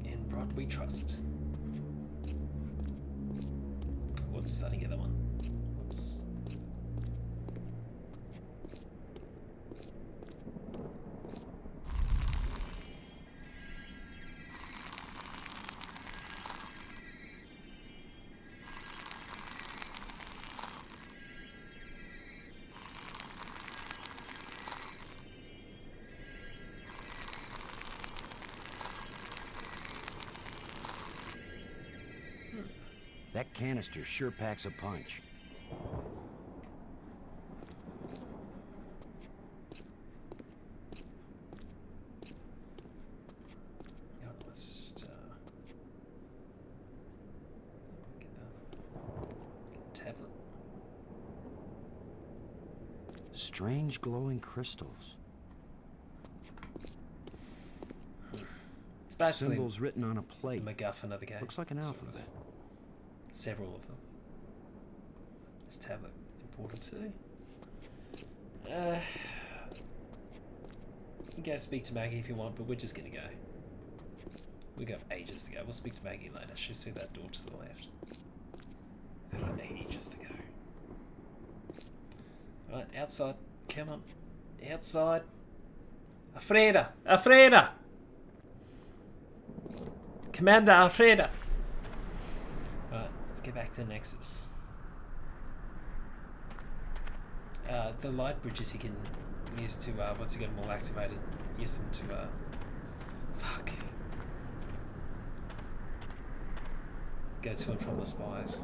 In rod we trust. Whoops, I didn't get that one. Whoops. That canister sure packs a punch. Let's just get a tablet. Strange glowing crystals. It's basically symbols written on a plate. The MacGuffin of the game. Looks like an alphabet. Several of them. This tablet important too. You can go speak to Maggie if you want, but we're just gonna go. We got ages to go. We'll speak to Maggie later. She's through that door to the left. We've got ages to go. Right, outside. Come on. Outside. Alfreda! Alfreda! Commander Alfreda! Right, let's get back to the Nexus. The light bridges you can use to, once you get them all activated, use them to, fuck. Go to and from the spies.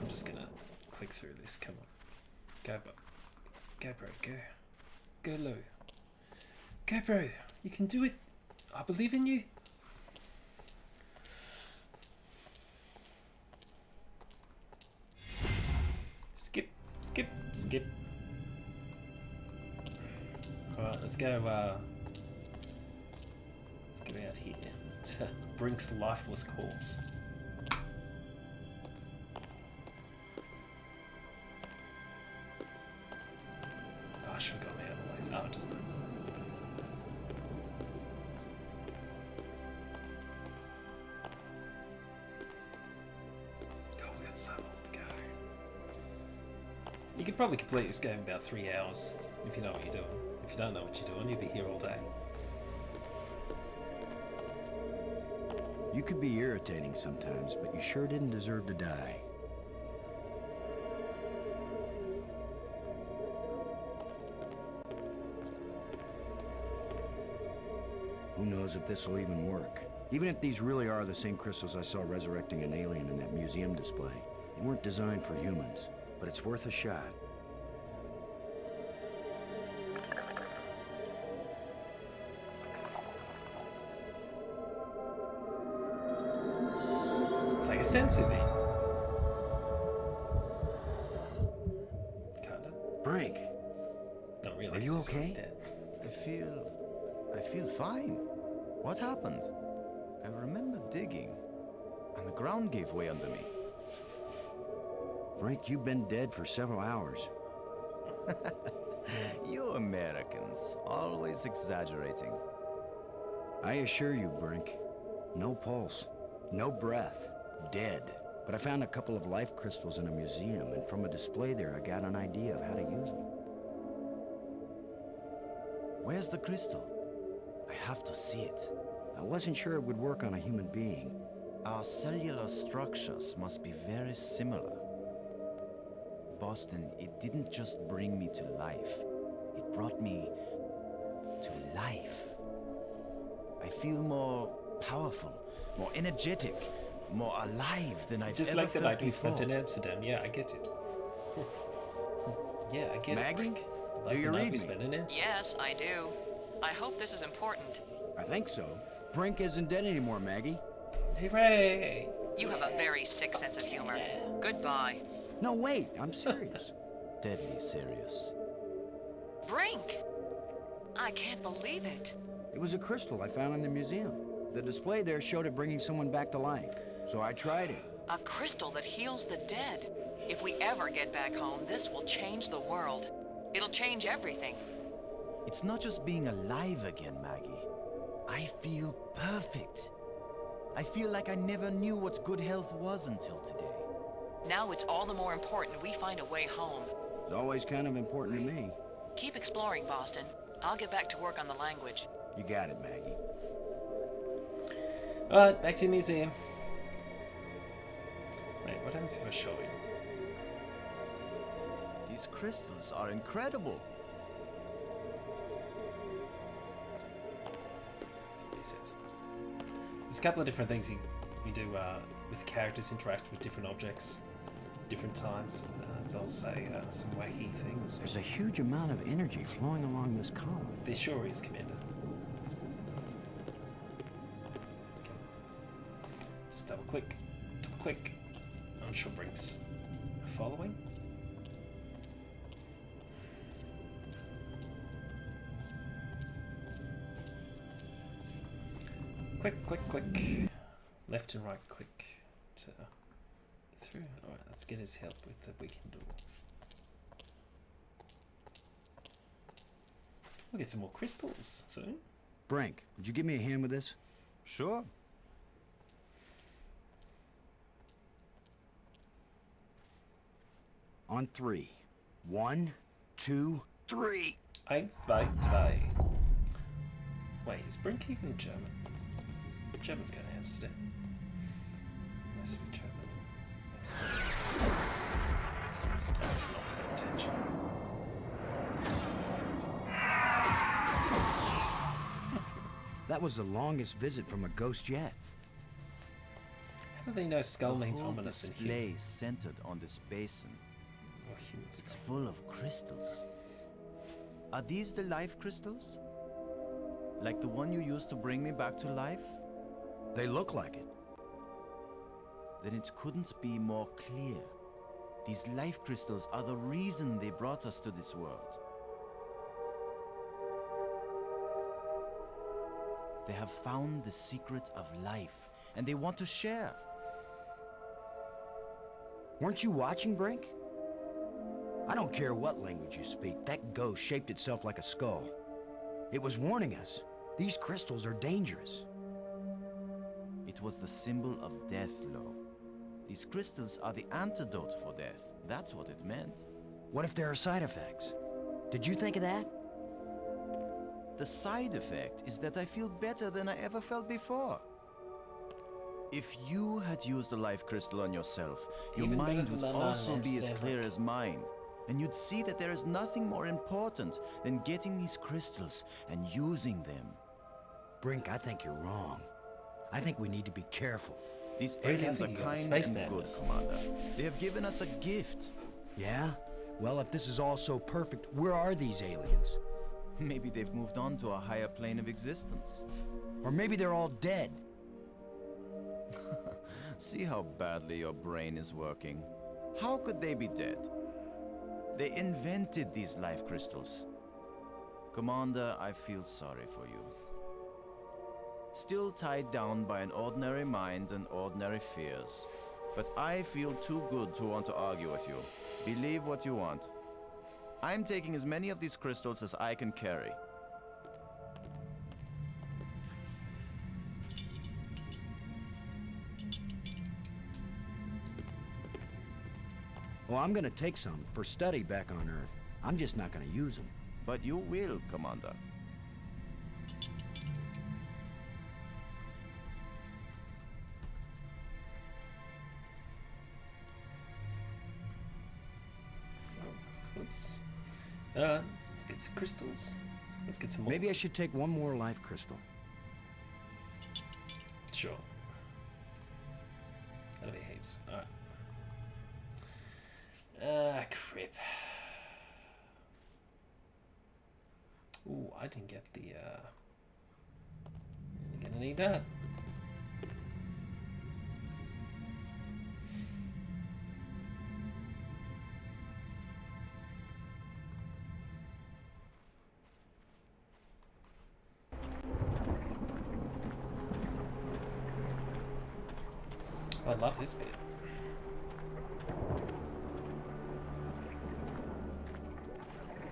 I'm just gonna click through this, come on. Go, bro, go. Go, Lou. Go, bro, you can do it. I believe in you. Skip. Alright, let's go out here to Brink's lifeless corpse. Oh, I should have got me out of the way. Oh, it doesn't matter. Oh, we got so long to go. You could probably complete this game in about 3 hours if you know what you're doing. If you don't know what you're doing, you'll be here all day. You could be irritating sometimes, but you sure didn't deserve to die. Who knows if this will even work? Even if these really are the same crystals I saw resurrecting an alien in that museum display, they weren't designed for humans, but it's worth a shot. It's like a sensor beam. Kinda. Brink! Not really. Are you okay? Dead. I feel fine. What happened? I remember digging, and the ground gave way under me. Brink, you've been dead for several hours. You Americans, always exaggerating. I assure you, Brink. No pulse, no breath, dead. But I found a couple of life crystals in a museum, and from a display there, I got an idea of how to use them. Where's the crystal? I have to see it. I wasn't sure it would work on a human being. Our cellular structures must be very similar. Boston, it didn't just bring me to life. It brought me to life. I feel more powerful, more energetic, more alive than I've Just ever like the felt night we before. spent in Amsterdam. Yeah, I get it. Yeah, I get Maggie? it. Maggie? Like Do you the night read we me? spent in Amsterdam. Yes, I do. I hope this is important. I think so. Brink isn't dead anymore, Maggie. Hooray! You have a very sick sense of humor. Goodbye. No, wait, I'm serious. Deadly serious. Brink! I can't believe it. It was a crystal I found in the museum. The display there showed it bringing someone back to life, so I tried it. A crystal that heals the dead. If we ever get back home, this will change the world. It'll change everything. It's not just being alive again, Maggie. I feel perfect. I feel like I never knew what good health was until today. Now it's all the more important we find a way home. It's always kind of important to me. Keep exploring, Boston. I'll get back to work on the language. You got it, Maggie. Alright, back to the museum. Wait, what happens if I show you? These crystals are incredible. That's what he says. There's a couple of different things you do with the characters interact with different objects, different times, and they'll say some wacky things. There's a huge amount of energy flowing along this column. There sure is, Commander. Okay. Just double click. I'm sure Brink's following. Click. Left and right click to get through. Alright, let's get his help with the weekend door. We'll get some more crystals soon. Brink, would you give me a hand with this? Sure. On 3. 1, 2, 3. 1, 2, 3. Wait, is Brink even German? German's going to Amsterdam. Must be German. I was not paying attention. That was the longest visit from a ghost yet. How do they know skull means The whole ominous and display human? centered on this basin. Or human It's skull. full of crystals. Are these the life crystals? Like the one you used to bring me back to life? They look like it. Then it couldn't be more clear. These life crystals are the reason they brought us to this world. They have found the secret of life, and they want to share. Weren't you watching, Brink? I don't care what language you speak, that ghost shaped itself like a skull. It was warning us. These crystals are dangerous. It was the symbol of death, Lo. These crystals are the antidote for death. That's what it meant. What if there are side effects? Did you think of that? The side effect is that I feel better than I ever felt before. If you had used a life crystal on yourself, your Even mind better would than also be as Amsterdam. clear as mine. And you'd see that there is nothing more important than getting these crystals and using them. Brink, I think you're wrong. I think we need to be careful. These Brink, I aliens are think you got kind space and good, madness. Commander. They have given us a gift. Yeah? Well, if this is all so perfect, where are these aliens? Maybe they've moved on to a higher plane of existence. Or maybe they're all dead. See how badly your brain is working. How could they be dead? They invented these life crystals. Commander, I feel sorry for you. Still tied down by an ordinary mind and ordinary fears. But I feel too good to want to argue with you. Believe what you want. I'm taking as many of these crystals as I can carry. Well, I'm gonna take some for study back on Earth. I'm just not gonna use them. But you will, Commander. Oops. Alright, get some crystals. Let's get some more. Maybe I should take one more life crystal. Sure. That'll be heaps. Alright. Ah, crap. Ooh, I didn't get the, You're gonna need that. I love this bit.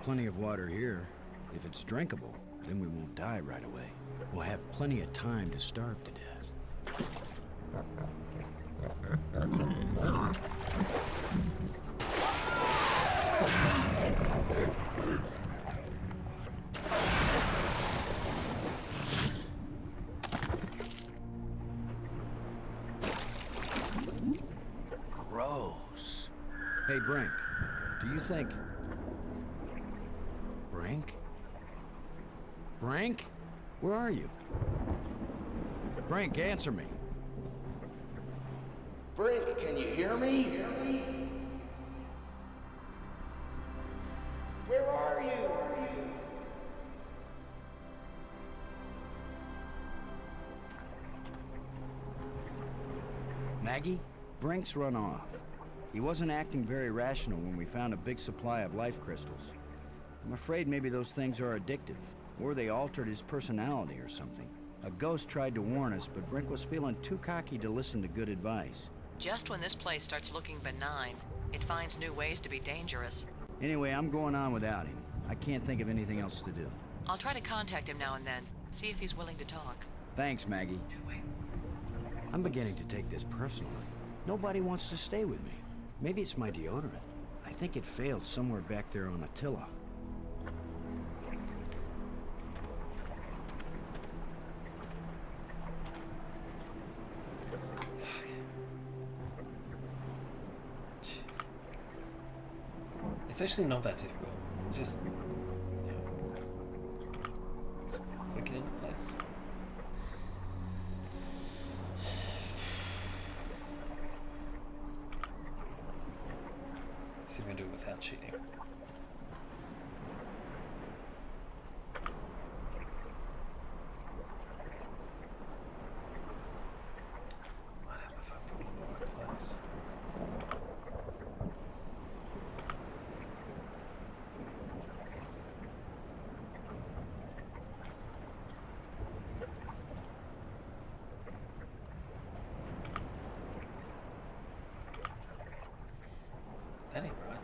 Plenty of water here. If it's drinkable, then we won't die right away. We'll have plenty of time to starve to death. Gross. Hey, Brink, do you think... Brink? Brink? Where are you? Brink, answer me. Brink, can you hear me? Where are you? Maggie? Brink's run off. He wasn't acting very rational when we found a big supply of life crystals. I'm afraid maybe those things are addictive, or they altered his personality or something. A ghost tried to warn us, but Brink was feeling too cocky to listen to good advice. Just when this place starts looking benign, it finds new ways to be dangerous. Anyway, I'm going on without him. I can't think of anything else to do. I'll try to contact him now and then, see if he's willing to talk. Thanks, Maggie. I'm beginning to take this personally. Nobody wants to stay with me. Maybe it's my deodorant. I think it failed somewhere back there on Attila. It's actually not that difficult. Just, just click it into place. See if we can do it without cheating. Might happen if I put it in the right place. That ain't right.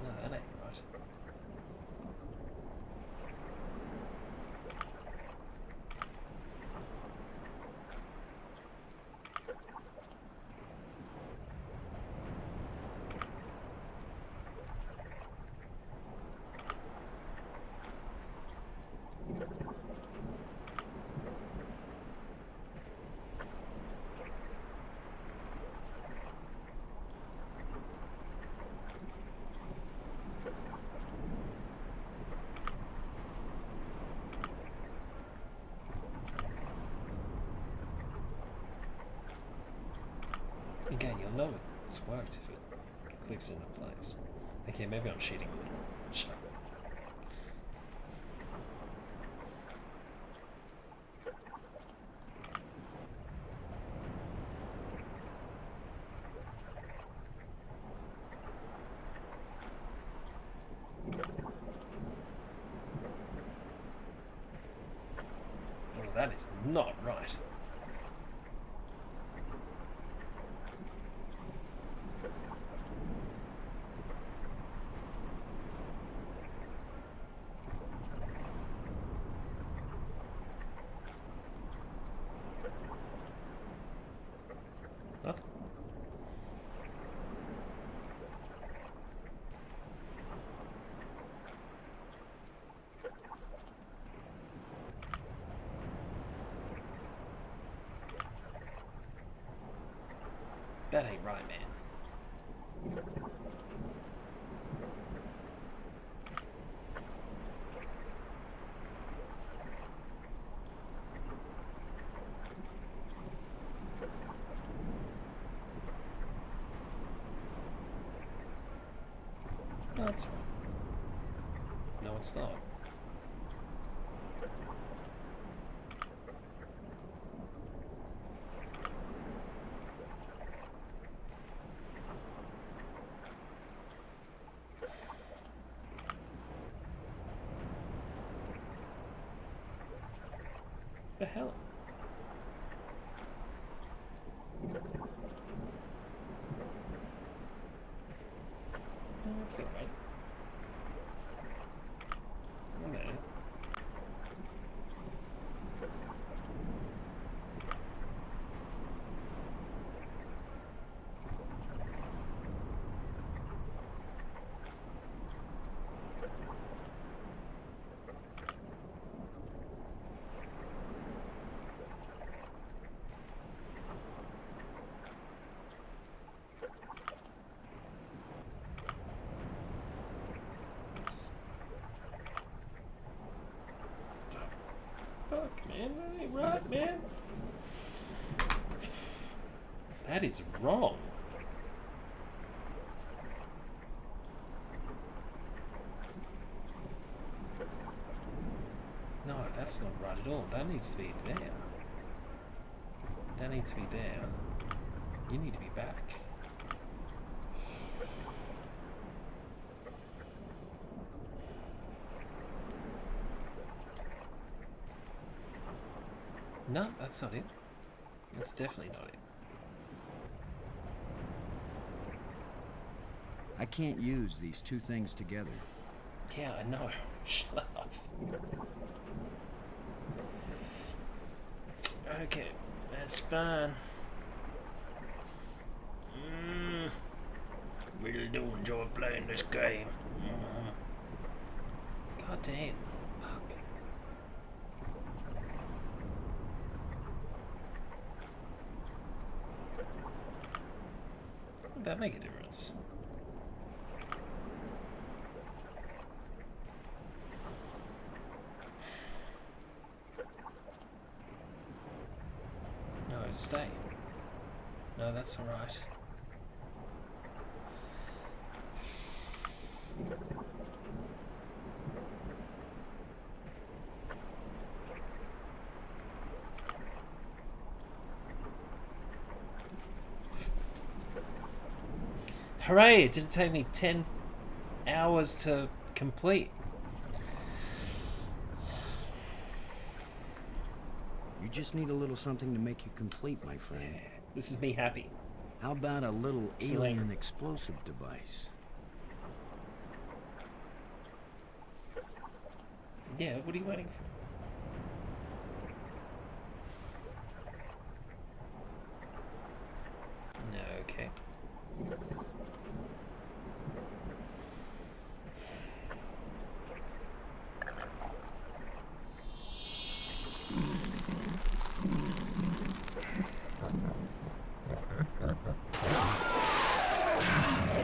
No, that ain't right. Again, you'll know it's worked if it clicks into place. Okay, maybe I'm cheating a little. Shut up. Oh, that is not right. Nothing. That ain't right, man. No, that's right. No, it's not. The hell? No, that's alright. Okay. Oops. Fuck, man, that ain't right, man. That is wrong. No, that's not right at all. That needs to be there. That needs to be there. You need to be back. No, that's not it. That's definitely not it. I can't use these two things together. Yeah, I know. Shut up. Okay, that's fine. Really do enjoy playing this game. God damn. Fuck. Would that make a difference? No, stay. No, that's alright. Hooray! It didn't take me 10 hours to complete. You just need a little something to make you complete, my friend. This is me happy. How about a little Sling. alien explosive device? Yeah, what are you waiting for? No, okay.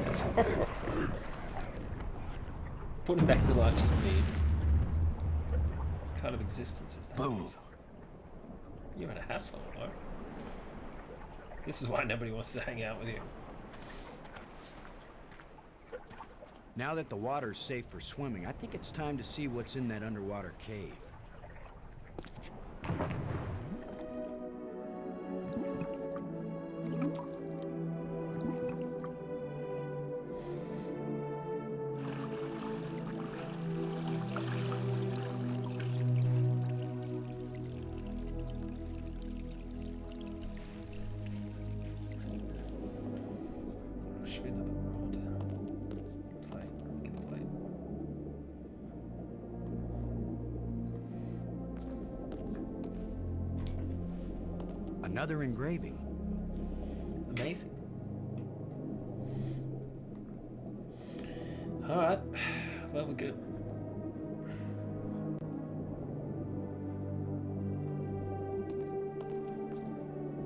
That's put him back to life just to be. What kind of existence is that? Boom. You're in a hassle, though. This is why nobody wants to hang out with you. Now that the water's safe for swimming, I think it's time to see what's in that underwater cave. Should be another rod. Plate. Get the plate. Another engraving. Amazing. Alright. Well, we're good.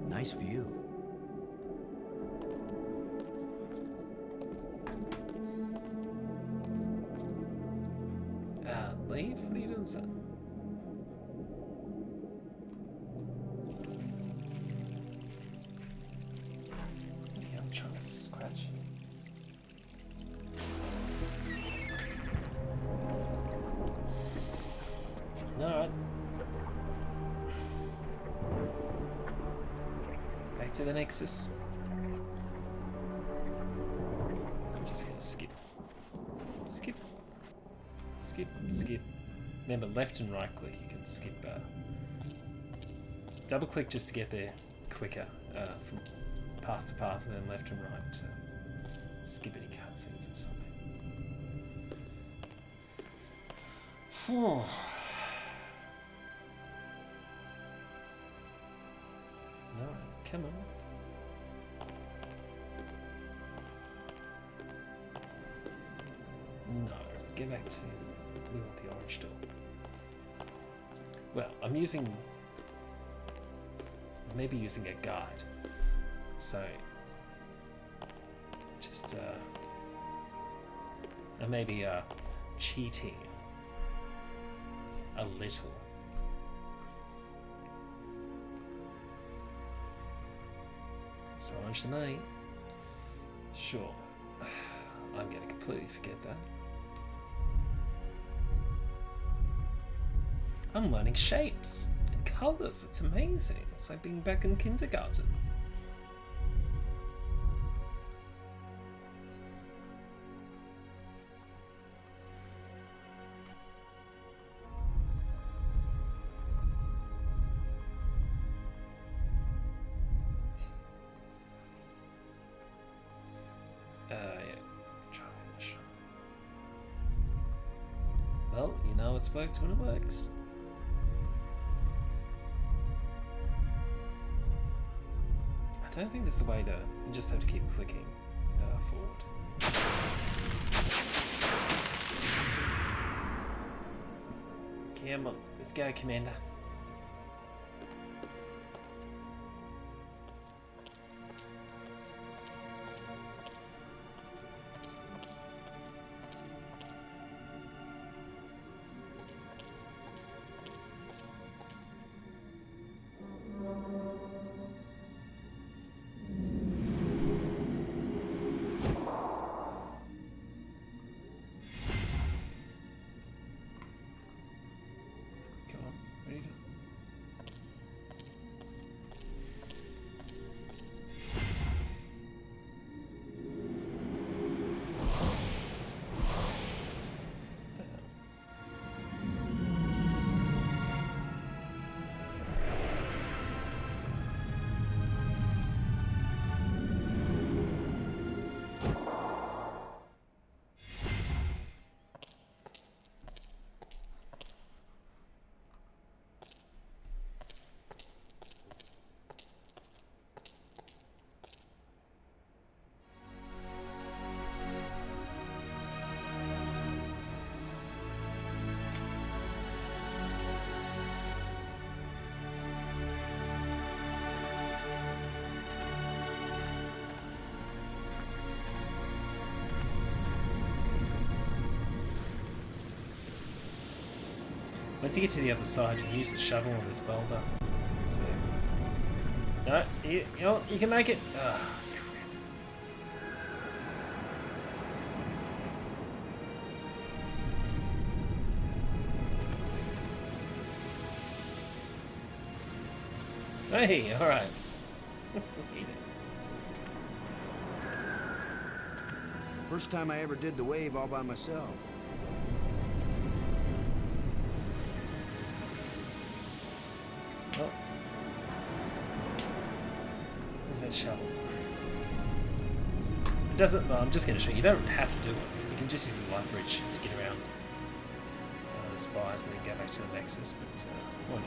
Nice view. Leave? What are you doing, son? Yeah, I'm trying to scratch. Alright. Back to the Nexus. I'm just gonna skip. Skip. Skip, skip. Remember, left and right click, you can skip. Double click just to get there quicker from path to path, and then left and right to skip any cutscenes or something. Whew. No, come on. No, get back to... We want the orange door. Well, I'm using... maybe using a guide. So... just, and maybe, cheating. A little. So orange to me. Sure. I'm gonna completely forget that. I'm learning shapes and colours. It's amazing. It's like being back in kindergarten. just worked when it works. I don't think there's a way to... You just have to keep clicking forward. Come on, let's go, Commander. Once you get to the other side, you use the shovel on this welder. So, no, you can make it. Oh, crap. Hey, all right. First time I ever did the wave all by myself. Oh. Where's that shovel? It doesn't. No, I'm just going to show you. You don't have to do it. You can just use the light bridge to get around the spires and then go back to the Nexus. But why not?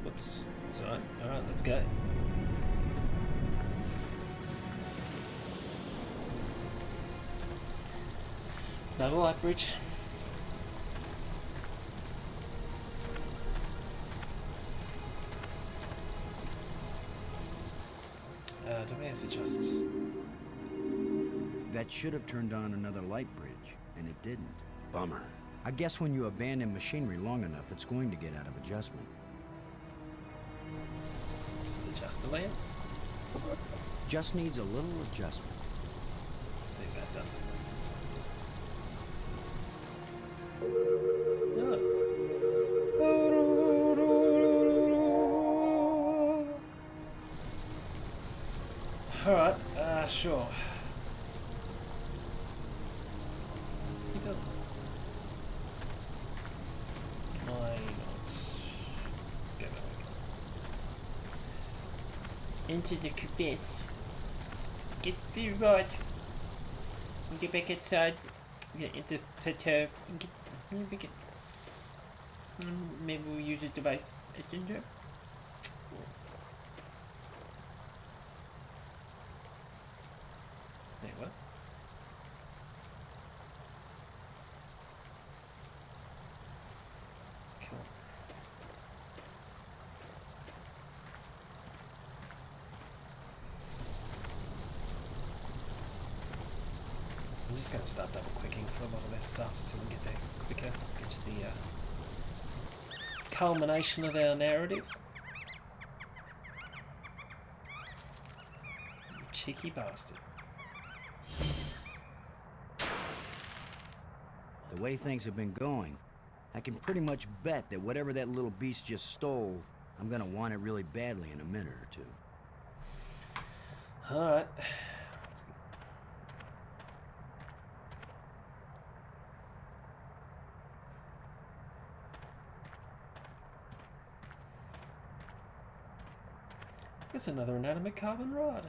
Whoops. It's alright. Alright, let's go. Another light bridge. Do we have to just... That should have turned on another light bridge, and it didn't. Bummer. I guess when you abandon machinery long enough, it's going to get out of adjustment. Just adjust the lamps. Just needs a little adjustment. Let's see if that does it. Alright, sure. Can I not go back? Into the crevice. Get the rod. And get back outside. Get into plateau. And get. Maybe we'll use a device messenger. Wait, what? Cool. I'm just going to start double clicking for a lot of this stuff so we can get there quicker, get to the culmination of our narrative. You cheeky bastard. The way things have been going, I can pretty much bet that whatever that little beast just stole, I'm gonna want it really badly in a minute or two. Alright. There's another inanimate carbon rod. Alright,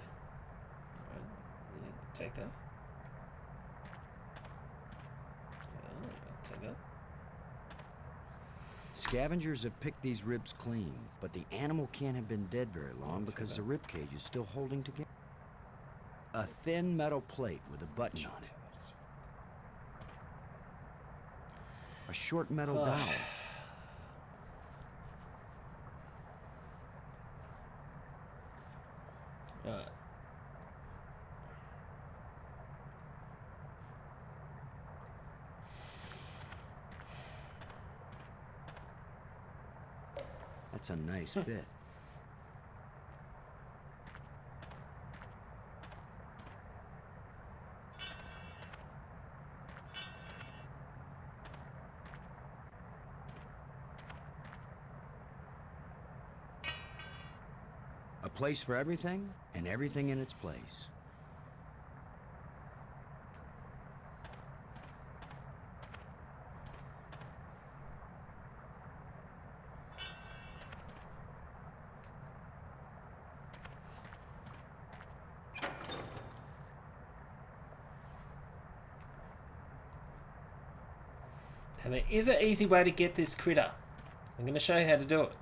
yeah, take that. Take that. Scavengers have picked these ribs clean, but the animal can't have been dead very long because the rib cage is still holding together. A thin metal plate with a button on it. A short metal dowel. That's a nice fit. A place for everything, and everything in its place. And there is an easy way to get this critter. I'm going to show you how to do it.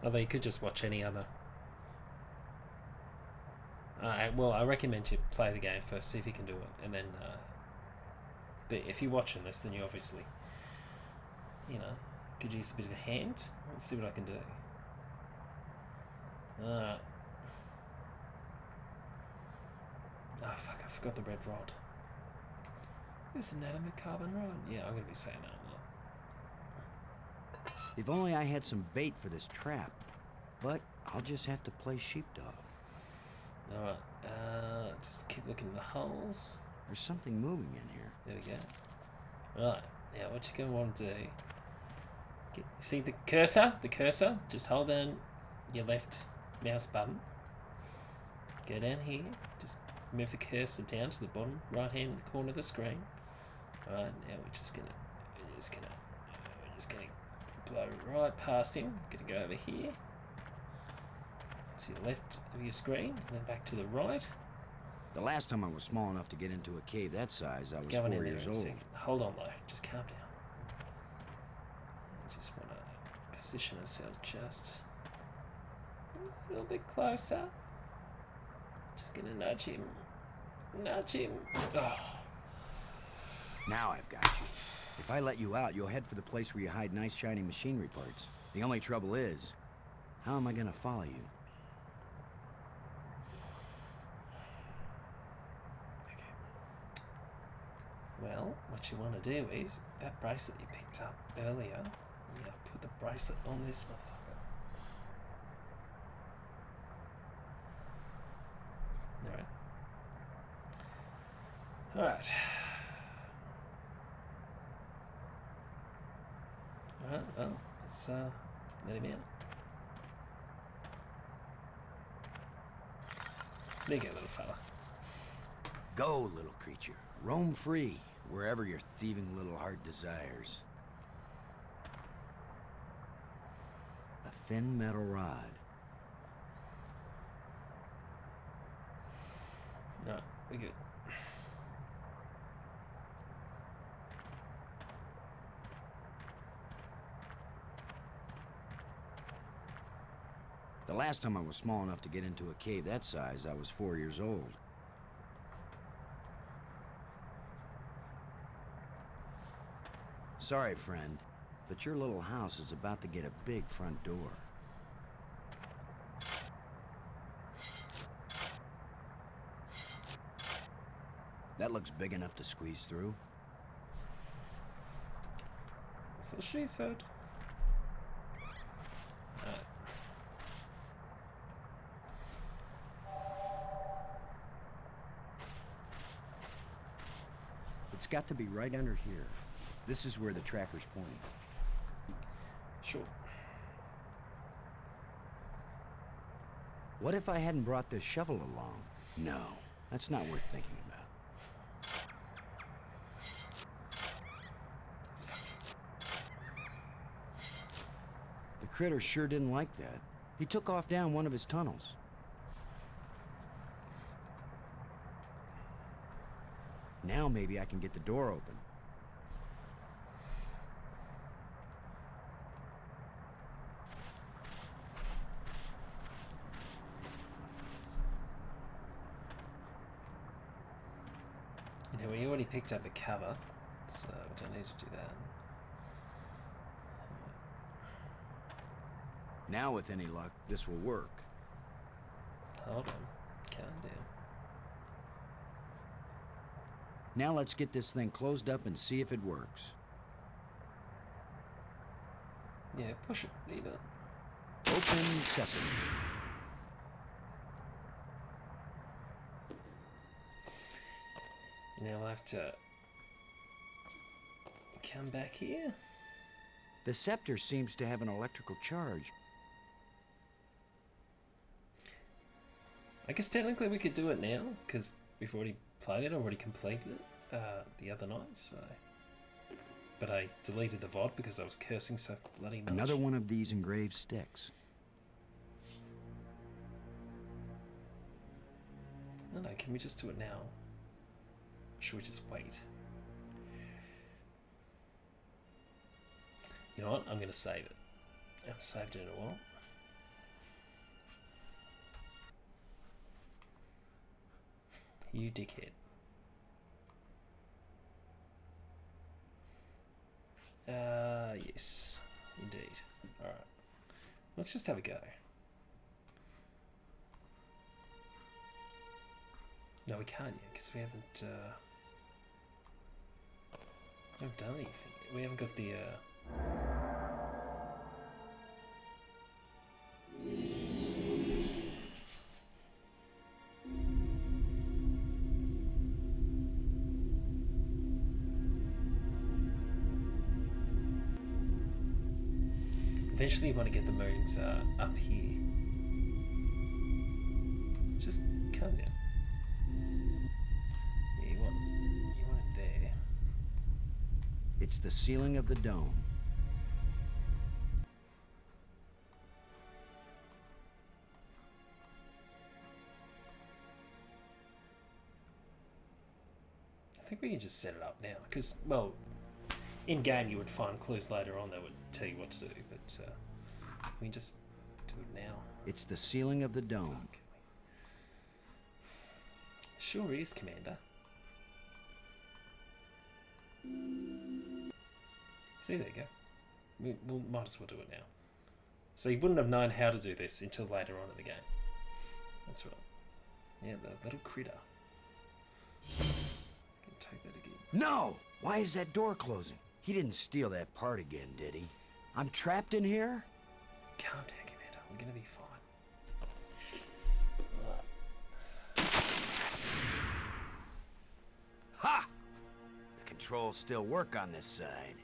Although you could just watch any other. Well, I recommend you play the game first, see if you can do it, and then. But if you're watching this, then you obviously, you know, could use a bit of a hand. Let's see what I can do. Oh fuck! I forgot the red rod. There's an inanimate carbon rod. Yeah, I'm gonna be saying that a lot. If only I had some bait for this trap. But I'll just have to play sheepdog. Alright, just keep looking in the holes. There's something moving in here. There we go. Right, now what you're going to want to do... see the cursor? The cursor? Just hold down your left mouse button. Go down here. Just move the cursor down to the bottom right hand corner of the screen. Alright, now we're just gonna blow right past him. Gonna go over here to the left of your screen, and then back to the right. The last time I was small enough to get into a cave that size, I was Going 4 in years there in a old. second. Hold on though, just calm down. I just want to position ourselves just a little bit closer. Just gonna nudge him. Nudge him. Oh. Now I've got you. If I let you out, you'll head for the place where you hide nice shiny machinery parts. The only trouble is, how am I gonna follow you? Okay. Well, what you want to do is, that bracelet you picked up earlier, you gotta put the bracelet on this motherfucker. Alright. Alright, well, let's let him out. There you go, little fella. Go, little creature. Roam free, wherever your thieving little heart desires. A thin metal rod. No, we're good. The last time I was small enough to get into a cave that size, I was 4 years old. Sorry, friend, but your little house is about to get a big front door. That looks big enough to squeeze through. That's what she said. It's got to be right under here. This is where the tracker's pointing. Sure. What if I hadn't brought this shovel along? No, that's not worth thinking about. The critter sure didn't like that. He took off down one of his tunnels. Now maybe I can get the door open. You know, we already picked up a cover, so we don't need to do that. Now, with any luck, this will work. Hold on. Calm down. Now let's get this thing closed up and see if it works. Yeah, push it. Need it. Open sesame. Now we'll have to come back here. The scepter seems to have an electrical charge. I guess technically we could do it now, because we've already played it, already completed it the other night, so... But I deleted the VOD because I was cursing so bloody much. Another one of these engraved sticks. No, can we just do it now? Or should we just wait? You know what? I'm going to save it. I haven't saved it in a while. You dickhead. Yes, indeed. Alright. Let's just have a go. No, we can't yet, because we haven't done anything. We haven't got the, Eventually you want to get the moons up here. Just calm down. Yeah, you want it there. It's the ceiling of the dome. I think we can just set it up now, because, well, in game you would find clues later on that would tell you what to do, but we can just do it now. It's the ceiling of the dome. Sure is, Commander. See, there you go. We might as well do it now. So you wouldn't have known how to do this until later on in the game. That's right. Yeah, the little critter. Can take that again. No! Why is that door closing? He didn't steal that part again, did he? I'm trapped in here? Calm down, Commander. We're gonna be fine. Ha! The controls still work on this side.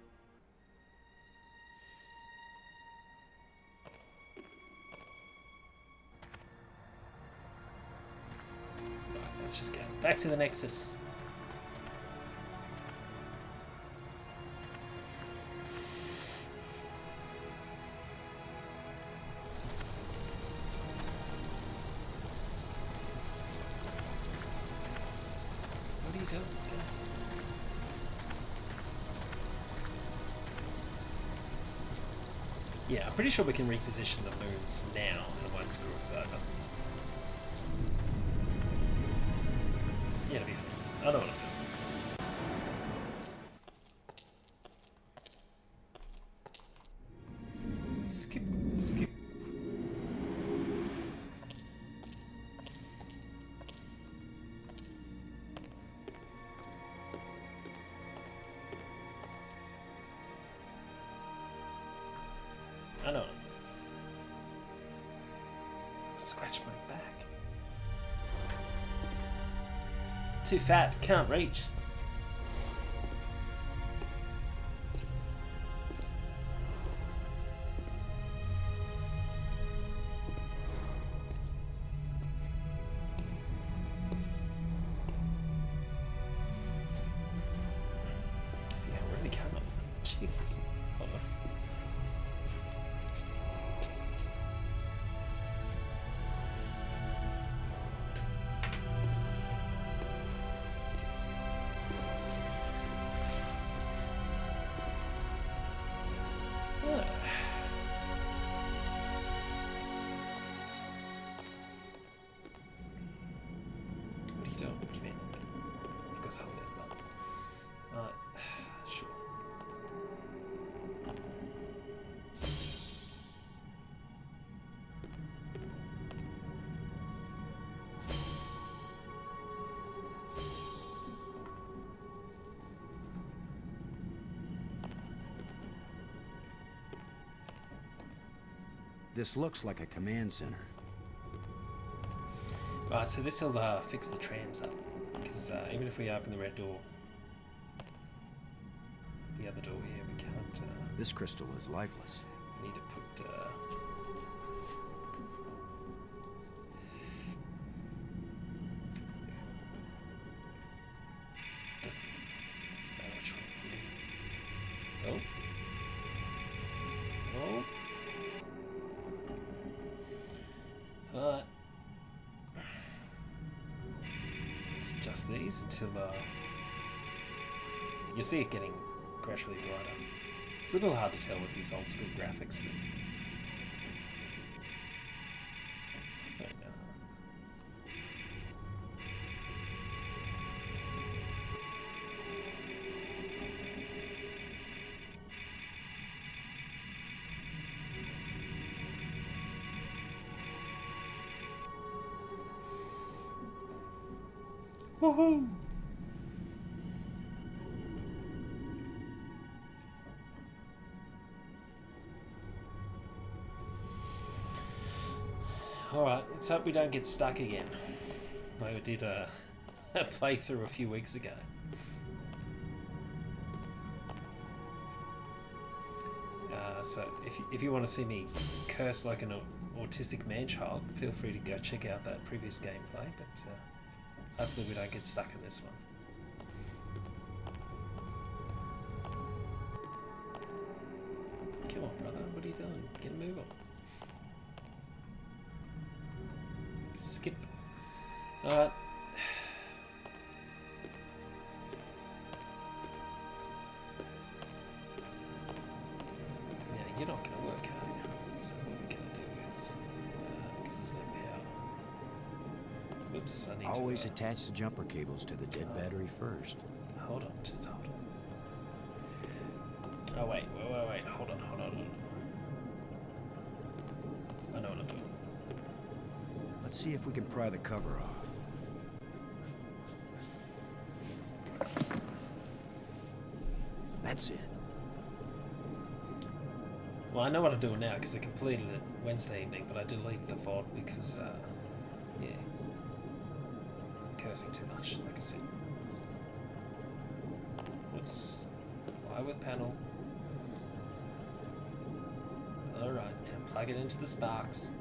Right, let's just go back to the Nexus. What are you doing, guys? Yeah, I'm pretty sure we can reposition the moons now and it won't screw us over. Yeah, it'll be fine. I know what I'm doing. Skip, skip. I know what I'm doing. Scratch my back. Too fat, can't reach. Yeah, really can't. Jesus. Hold on. doing? Command. Of course, hold that button. Alright, sure. This looks like a command center. Right, so this will fix the trams up. Because even if we open the red door, the other door here, we can't... This crystal is lifeless. We need to put... doesn't matter which one we put in. Oh. Oh. Let's adjust these until you see it getting gradually brighter. It's a little hard to tell with these old school graphics, but woohoo! Alright, let's hope we don't get stuck again. Like we did a playthrough a few weeks ago. So if you want to see me curse like an autistic man-child, feel free to go check out that previous gameplay, but hopefully we don't get stuck in this one. Come on, brother, what are you doing? Get a move on. Skip. Alright. Now, you're not going to work, are you? So what we're going to do is, because there's no power. Whoops, I need Always to... attach the jumper cables to the dead battery first. Hold on, just hold on. Oh, wait, hold on. I know what I'm doing. Let's see if we can pry the cover off. That's it. Well, I know what I'm doing now because I completed it Wednesday evening, but I deleted the VOD because, yeah, I'm cursing too much, like I said. Whoops. Fly with panel. Alright, now plug it into the sparks.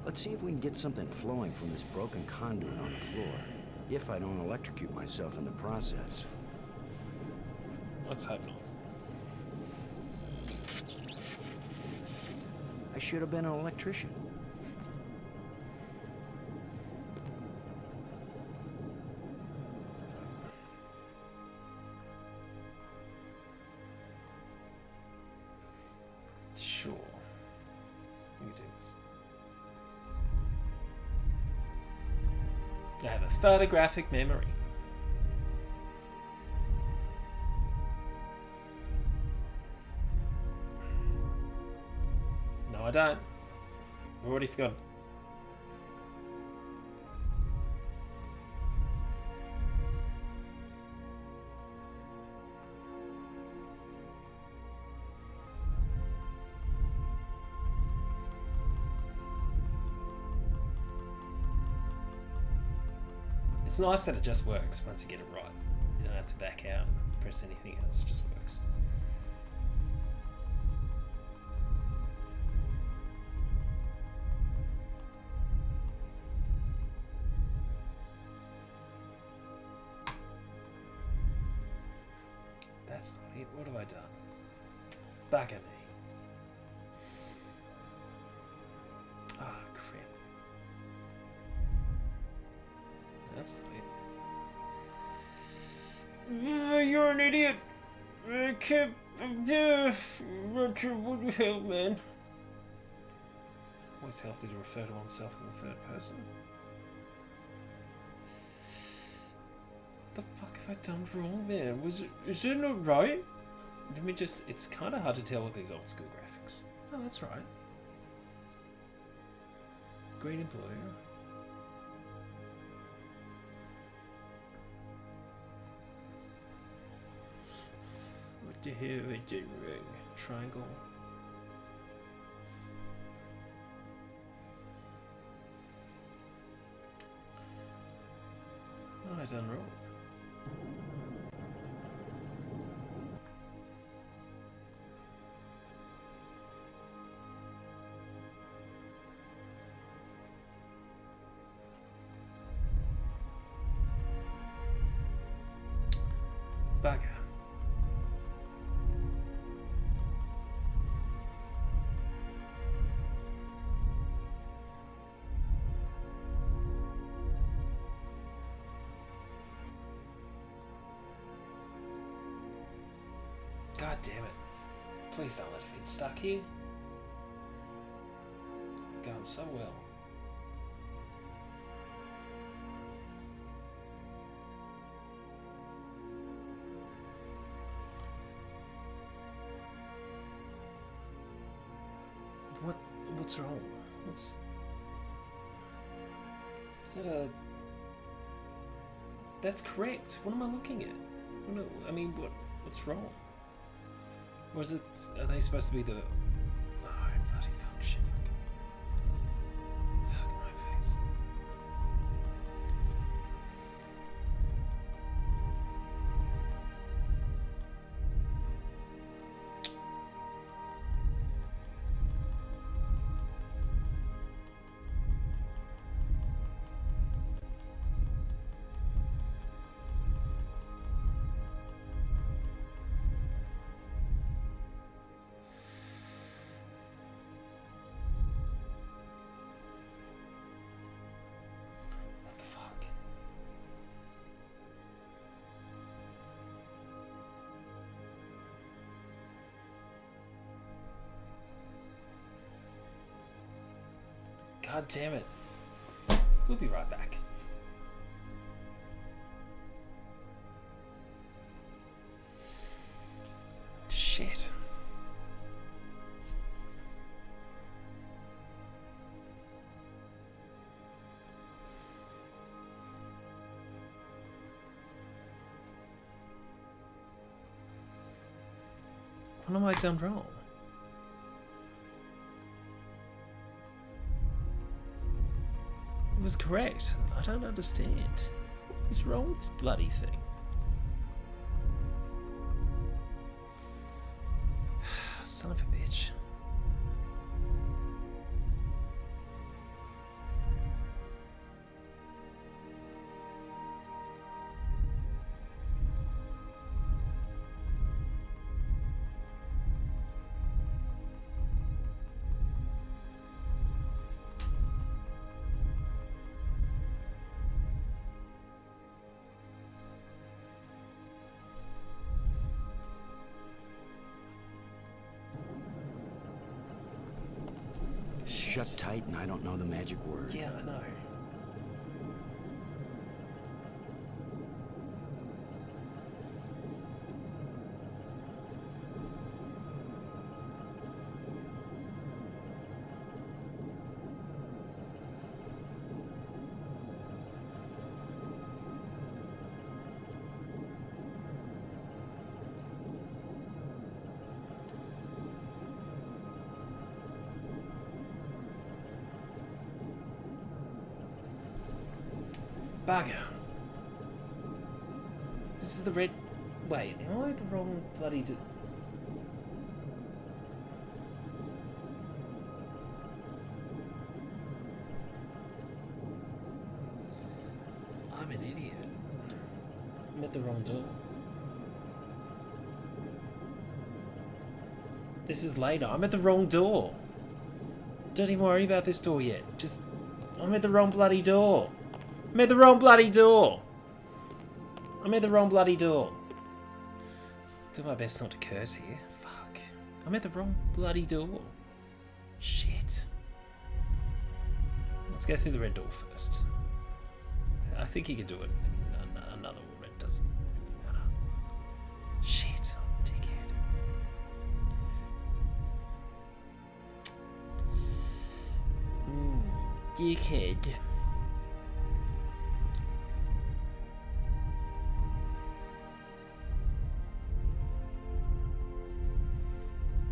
Let's see if we can get something flowing from this broken conduit on the floor. If I don't electrocute myself in the process. Let's hope not. I should have been an electrician. Sure. We can do this. I have a photographic memory. No, I don't. I've already forgotten. It's nice that it just works once you get it right. You don't have to back out and press anything else, it just works. That's not it. What have I done? Back at me. Ah, crap. That's not it. You're an idiot. I can't. Roger, what the hell, man? Always healthy to refer to oneself in the third person. have I done wrong there? Is it not right? Let me just... It's kind of hard to tell with these old school graphics. Oh, that's right. Green and blue. What the hell is that ring? Triangle. What have I done wrong? Bugger. God damn it. Please don't let us get stuck here. Going so well. What's wrong? Is that a... That's correct. What am I looking at? I mean, what's wrong? Or is it... Are they supposed to be the... Oh, bloody fuck, shit. Fuck my face. God damn it. We'll be right back. Shit. What am I done wrong? It was correct. I don't understand. What is wrong with this bloody thing? Son of a bitch. Shut tight and I don't know the magic word. Yeah, I know. Bugger. This is the red... Wait, am I the wrong bloody... I'm an idiot. I'm at the wrong door. This is later. I'm at the wrong door. Don't even worry about this door yet. Just... I'm at the wrong bloody door. I'm at the wrong bloody door. I'm at the wrong bloody door. Do my best not to curse here. Fuck. I'm at the wrong bloody door. Shit. Let's go through the red door first. I think he can do it in another order. It doesn't Dickhead.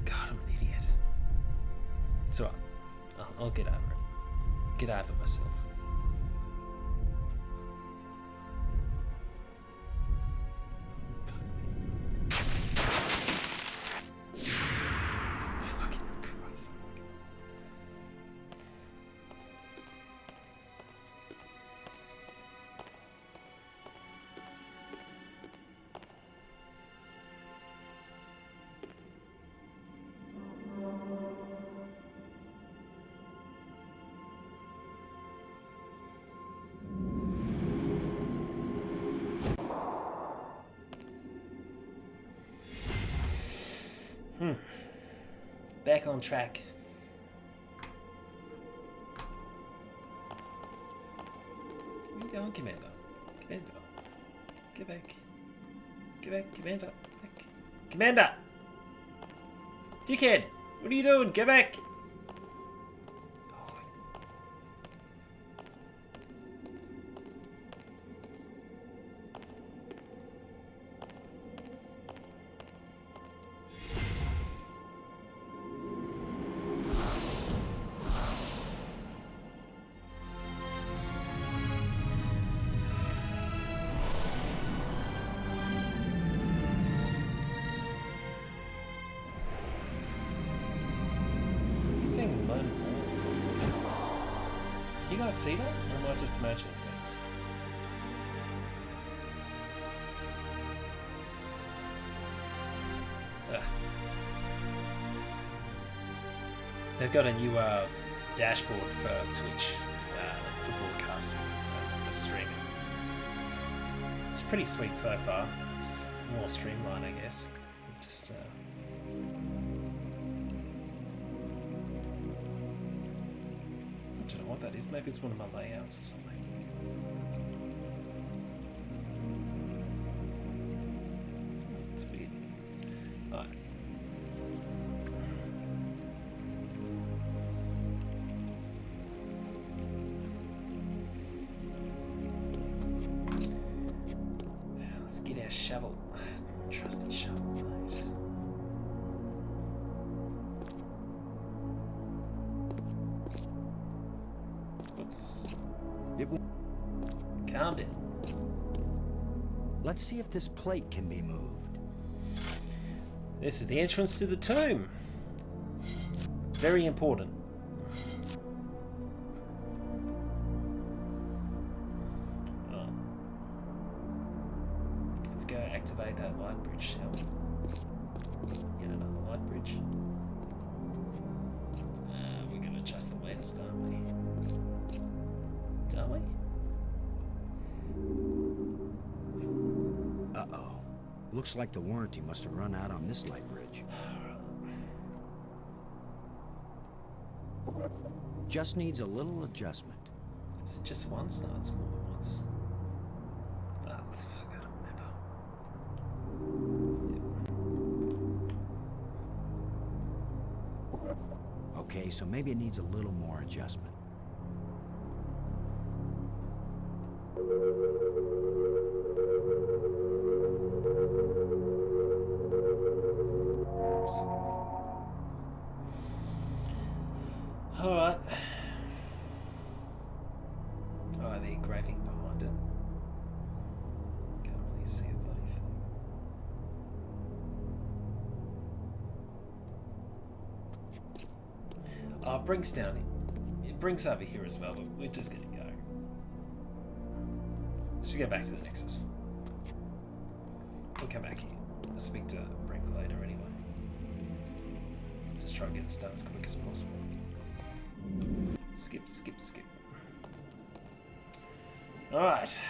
God, I'm an idiot. It's alright. I'll get over it. Get over myself. Fucking Christ. Back on track. What are you doing, Commander? Commander. Get back. Get back, Commander. Back. Commander! Dickhead! What are you doing? Get back! You guys see that? Or am I just imagining things? They've got a new dashboard for Twitch for broadcasting, for streaming. It's pretty sweet so far. It's more streamlined, I guess. Just I don't know what that is. Maybe it's one of my layouts or something. It's weird. Alright. Let's get our shovel. Trusty shovel, mate. Oops. Calm down. Let's see if this plate can be moved. This is the entrance to the tomb. Very important. Oh. Let's go activate that light bridge, shall we? Yet another light bridge. We're gonna adjust the latest, don't we? Don't we? Uh-oh. Looks like the warranty must have run out on this light bridge. Just needs a little adjustment. Is it just once? No, it's more than once. Ah, fuck, I don't remember. Okay, so maybe it needs a little more adjustment. Alright. Oh, the engraving behind it. Can't really see a bloody thing. Oh, it brings down. It brings over here as well, but we're just gonna go. Let's just go back to the Nexus. We'll come back here. I'll speak to Brink later anyway. Just try and get this done as quick as possible. Skip, skip, skip. Alright.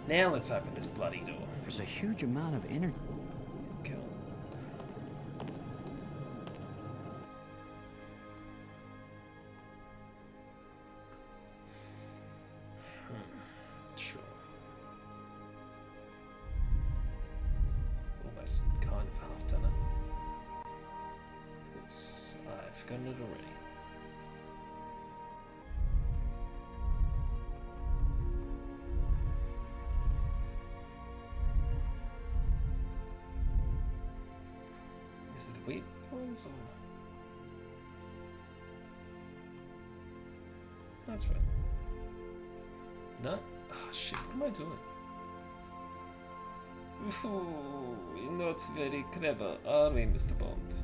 Now let's open this bloody door. There's a huge amount of energy. Cool. Sure. Almost kind of half done it. forgotten it already. Is it the weird ones or? That's right. No? Oh shit, what am I doing? Ooh, you're not very clever, are we, Mr. Bond?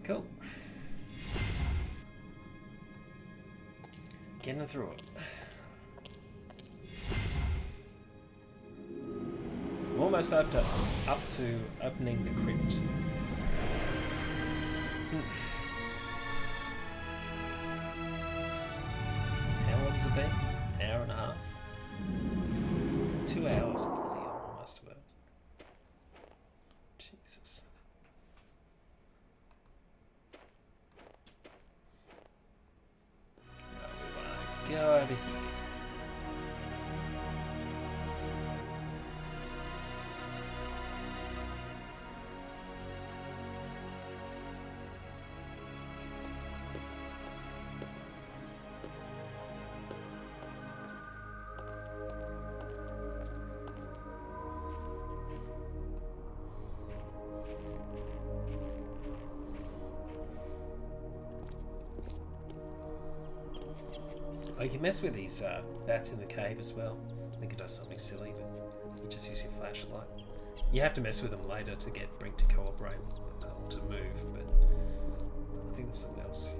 Cool. Getting through it. I'm almost up to opening the crypt. How long has it been? An hour and a half? 2 hours, bloody hell, almost about. Jesus. Go over here. Oh, you can mess with these bats in the cave as well. I think it does something silly, but you just use your flashlight. You have to mess with them later to get Brink to cooperate to move, but I think there's something else.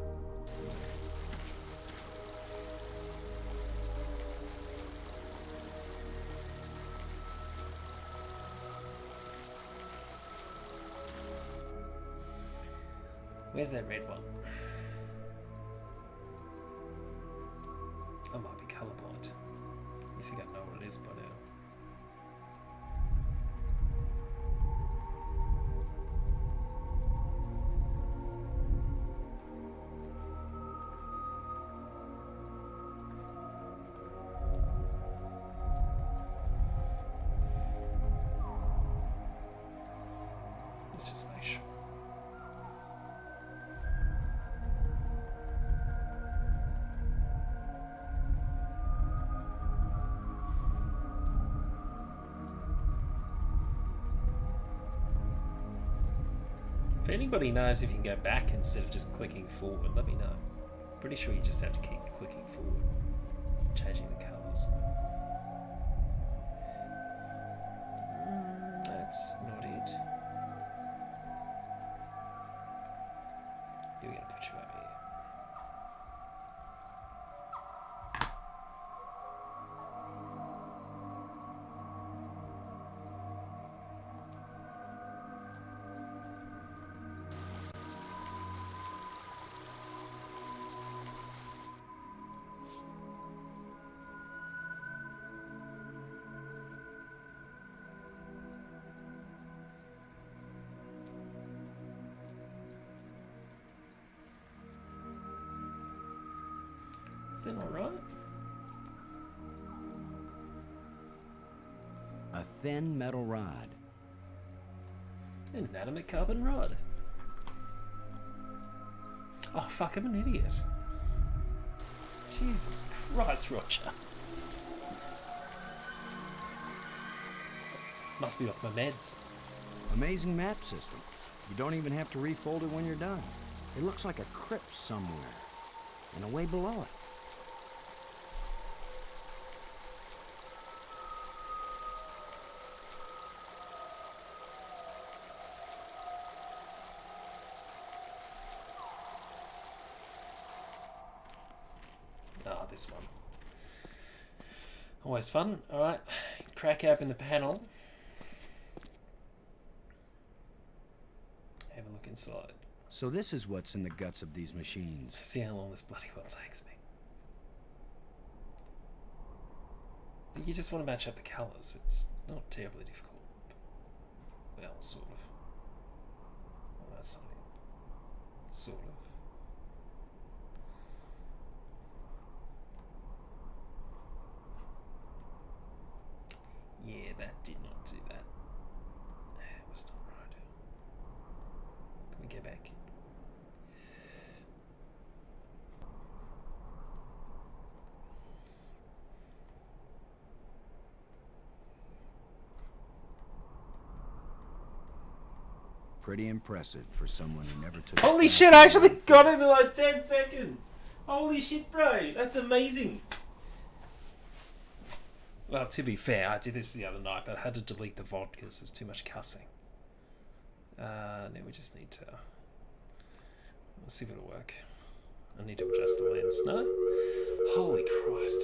Where's that red one? I might be colourblind. You think I know what it is by now? Let's just make sure. If anybody knows if you can go back instead of just clicking forward, let me know. Pretty sure you just have to keep clicking forward, changing the colours. That's not it. We're going to put you over here. Is that all right? A thin metal rod. An inanimate carbon rod. Oh fuck, I'm an idiot. Jesus Christ, Roger. Must be off my meds. Amazing map system. You don't even have to refold it when you're done. It looks like a crypt somewhere. And a way below it. Ah, this one. Always fun. Alright, crack open the panel. Have a look inside. So this is what's in the guts of these machines. See how long this bloody well takes me. You just want to match up the colours. It's not terribly difficult. Well, sort of. Well, that's not it. Sort of. Yeah, that did not do that. It was not right. Can we get back? Pretty impressive for someone who never took... Holy shit, I actually got it in like 10 seconds! Holy shit, bro! That's amazing! Well, to be fair, I did this the other night, but I had to delete the VOD because there's too much cussing. Now we just need to... Let's see if it'll work. I need to adjust the lens. No? Holy Christ.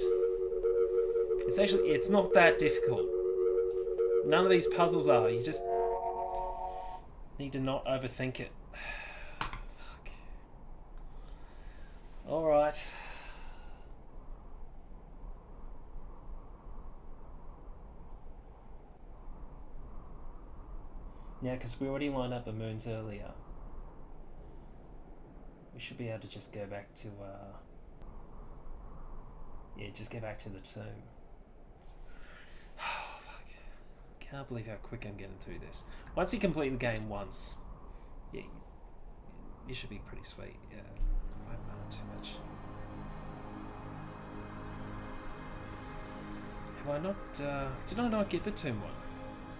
It's not that difficult. None of these puzzles are. You just need to not overthink it. Fuck. Alright. Yeah, because we already lined up the moons earlier. We should be able to just go back to, yeah, just go back to the tomb. Oh, fuck. Can't believe how quick I'm getting through this. Once you complete the game once, yeah, you should be pretty sweet, yeah. I don't know too much. Have I not, did I not get the tomb one?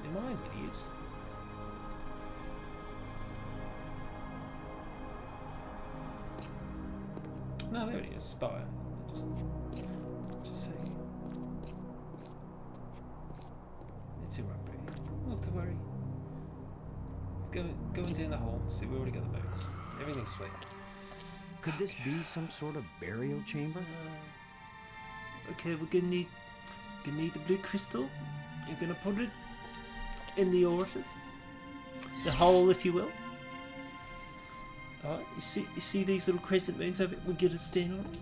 Am I an idiot? No, there it is. Spire. Just say. It's all right, bro. Not to worry. Let's go into the hall. See, we already got the boats. Everything's sweet. Could this be some sort of burial chamber? Okay, we're gonna need the blue crystal. You're gonna put it in the orifice, the hole, if you will. Alright, you see these little crescent moons over it? We're gonna stand on it.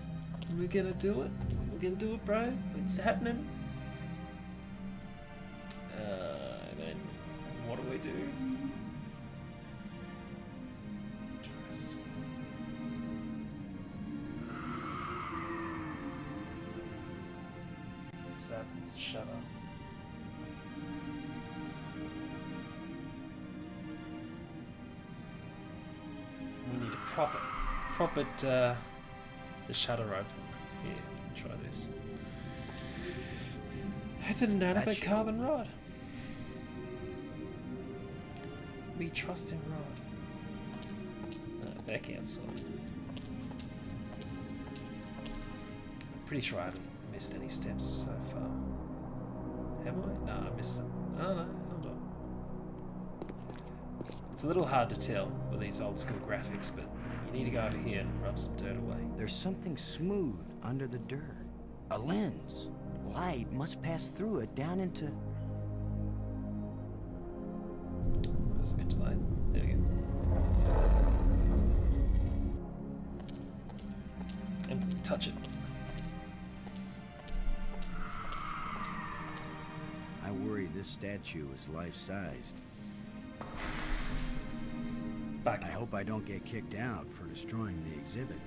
And we're gonna do it. We're gonna do it, bro. It's happening. And then what do we do? Dress. So that means shut up. We need to prop it, the shutter open. Here, try this. It's an inanimate carbon rod. We trust in rod. Back outside. I'm pretty sure I haven't missed any steps so far. Have I? No, I missed some. Oh no, hold on. It's a little hard to tell with these old school graphics, but you need to go over here and rub some dirt away. There's something smooth under the dirt. A lens. Light must pass through it down into... That's a bit delayed. There we go. And touch it. I worry this statue is life-sized. Back. I hope I don't get kicked out for destroying the exhibit.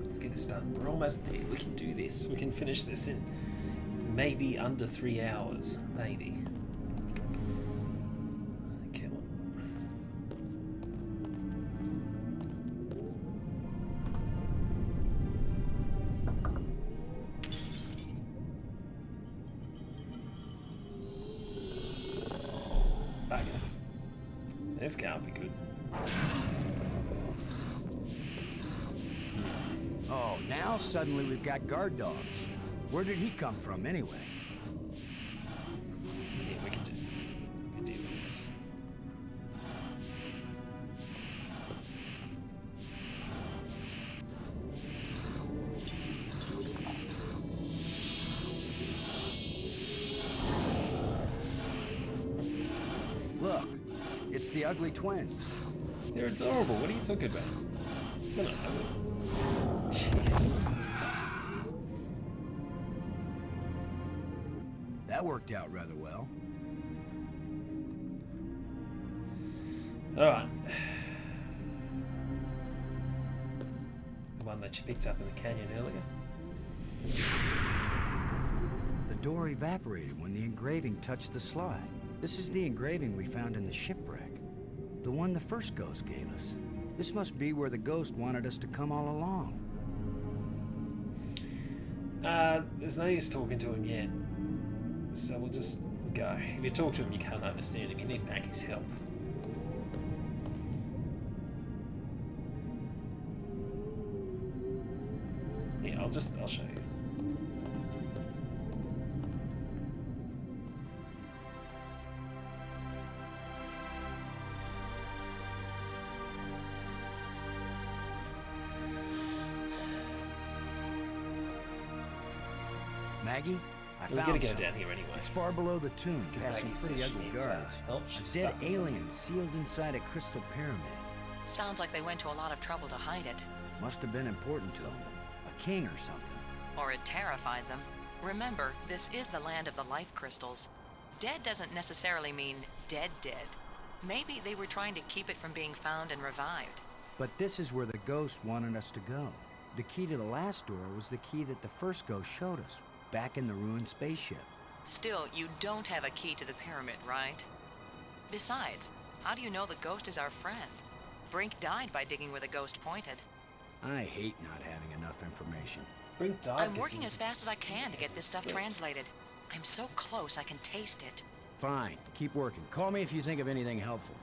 Let's get this done. We're almost there. We can do this. We can finish this in maybe under 3 hours. Maybe. Come on. Back up. This can't be good. Oh, now suddenly we've got guard dogs. Where did he come from, anyway? Yeah, we can deal with this. Look, it's the ugly twins. They're adorable. What are you talking about? They're not ugly. Jesus. That worked out rather well. Alright. The one that you picked up in the canyon earlier. The door evaporated when the engraving touched the slide. This is the engraving we found in the shipwreck. The one the first ghost gave us. This must be where the ghost wanted us to come all along. There's no use talking to him yet. So we'll just go. If you talk to him, you can't understand him. You need Maggie's help. Yeah, I'll show you. Maggie, I We're found gonna go something. down here anyway. It's far below the tomb, Because past some Maggie pretty says she ugly needs, guards. help. A She's dead stuck or something. alien sealed inside a crystal pyramid. Sounds like they went to a lot of trouble to hide it. Must have been important to him. A king or something. Or it terrified them. Remember, this is the land of the life crystals. Dead doesn't necessarily mean dead. Maybe they were trying to keep it from being found and revived. But this is where the ghost wanted us to go. The key to the last door was the key that the first ghost showed us, back in the ruined spaceship. Still, you don't have a key to the pyramid, right? Besides, how do you know the ghost is our friend? Brink died by digging where the ghost pointed. I hate not having enough information. Brink died. I'm working as fast as I can to get this stuff translated. I'm so close I can taste it. Fine, keep working. Call me if you think of anything helpful.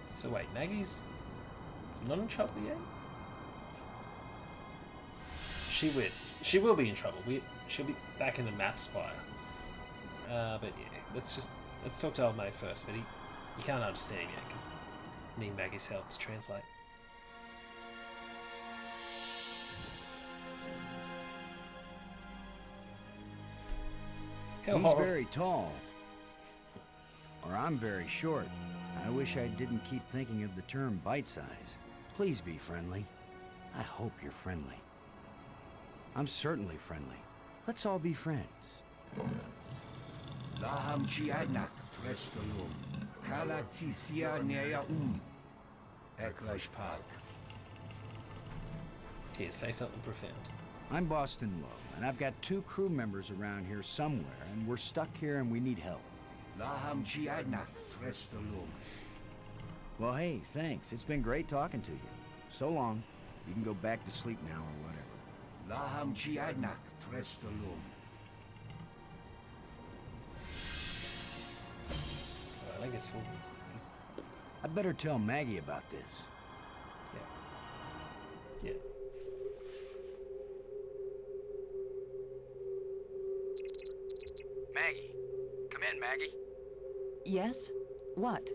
So wait, Maggie's not in trouble yet? She will be in trouble. She'll be back in the map spire. But yeah, let's talk to old mate first. But you can't understand yet because I need Maggie's help to translate. He's very tall. Or I'm very short. I wish I didn't keep thinking of the term bite size. Please be friendly. I hope you're friendly. I'm certainly friendly. Let's all be friends. Laham Chianak Trestalum. Kalatisia Nea Eklash Park. Here, say something profound. I'm Boston Lowe, and I've got 2 crew members around here somewhere, and we're stuck here and we need help. Laham Chianak Trestalum. Well, hey, thanks. It's been great talking to you. So long. You can go back to sleep now or whatever. Laham Chianak Trestalum. I guess we'll... I'd better tell Maggie about this. Yeah. Maggie. Come in, Maggie. Yes? What?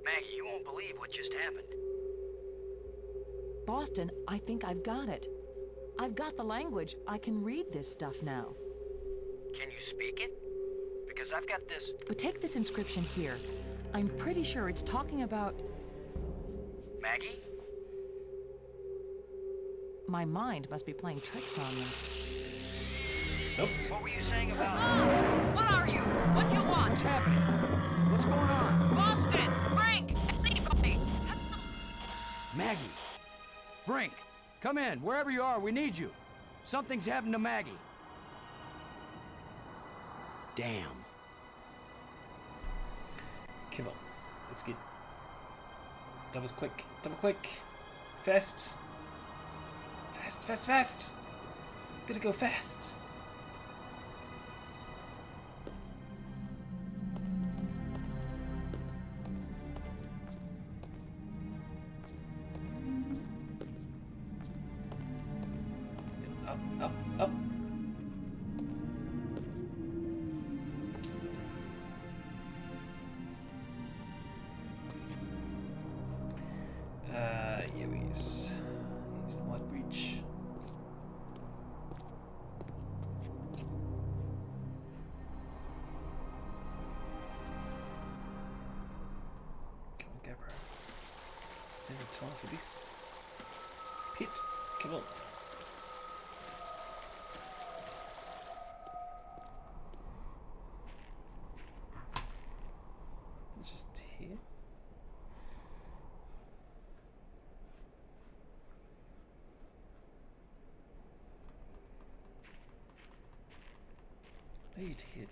Maggie, you won't believe what just happened. Boston, I think I've got it. I've got the language. I can read this stuff now. Can you speak it? Because I've got this... But take this inscription here. I'm pretty sure it's talking about... Maggie? My mind must be playing tricks on me. Nope. What were you saying about... What are you? What do you want? What's happening? What's going on? Boston! Brink! Anybody! Maggie! Brink! Come in. Wherever you are, we need you. Something's happened to Maggie. Damn. Come on. Let's get... Double click. Double click. Fast. Fast, fast, fast. Gotta go fast. time for this. Pit, come on. It's just here. No, you did.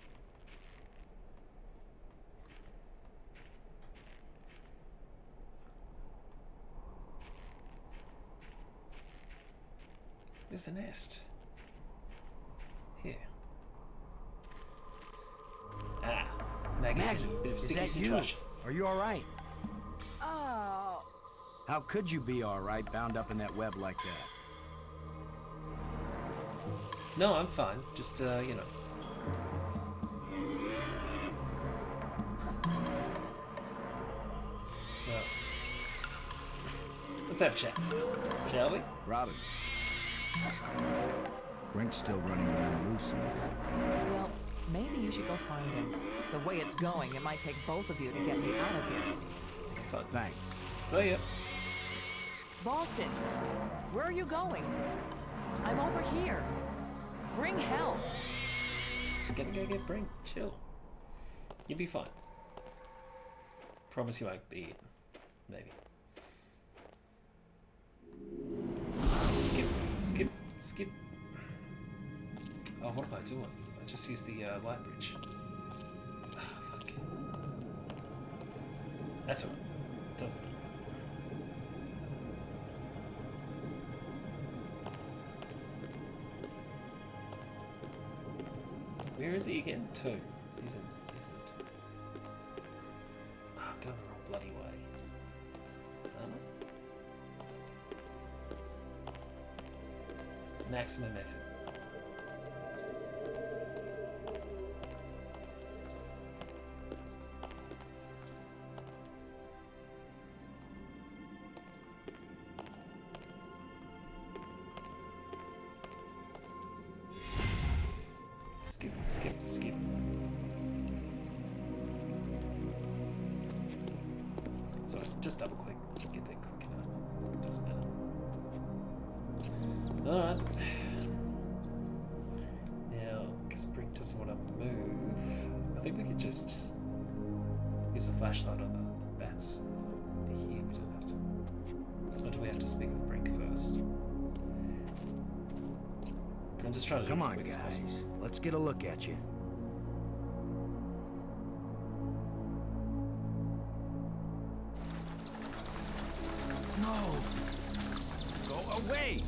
Where's the nest? Here. Ah, Maggie's in a bit of is sticky that situation. you? Are you all right? Oh. How could you be all right bound up in that web like that? No, I'm fine. Just, you know. Well, let's have a chat, shall we? Robbins. Brink's still running around loose in the world. Well, maybe you should go find him. The way it's going, it might take both of you to get me out of here. Fun. Thanks. See ya. Boston, where are you going? I'm over here. Bring help. Gonna go get Brink. Chill. You'll be fine. Promise you won't be eaten. Maybe. Skip. Skip. Skip. Oh, what am I doing? I just used the light bridge. Ah, fuck. That's alright. Doesn't matter. Where is he again? 2. He's in 2. Oh, I'm going the wrong bloody way. Maximum effort. Skip, skip, skip. So just double click, get there quick enough. Doesn't matter. Alright. Now, because Brink doesn't want to move, I think we could just use the flashlight on the bats. Here, we don't have to. Or do we have to speak with Brink first? I'm just trying to do Come it as on, quick as possible. guys. Let's get a look at you. No! Go away!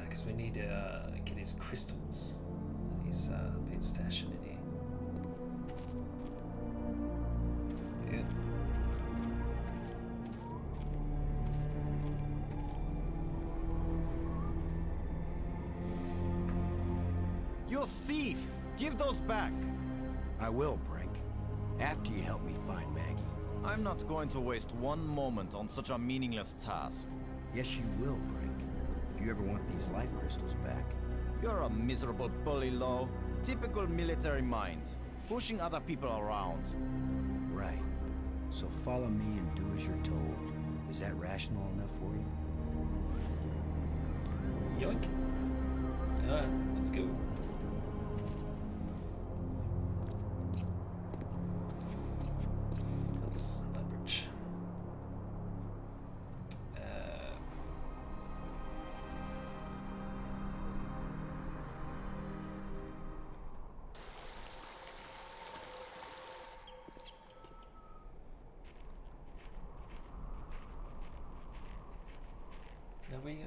Because we need to get his crystals that he's been stashing in here. Yeah. You thief! Give those back! I will, Brink. After you help me find Maggie. I'm not going to waste one moment on such a meaningless task. Yes, you will, Brink. If you ever want these life crystals back. You're a miserable bully, Lo. Typical military mind. Pushing other people around. Right. So follow me and do as you're told. Is that rational enough for you? Yoink. Alright, let's go. Let's leverage. There we go.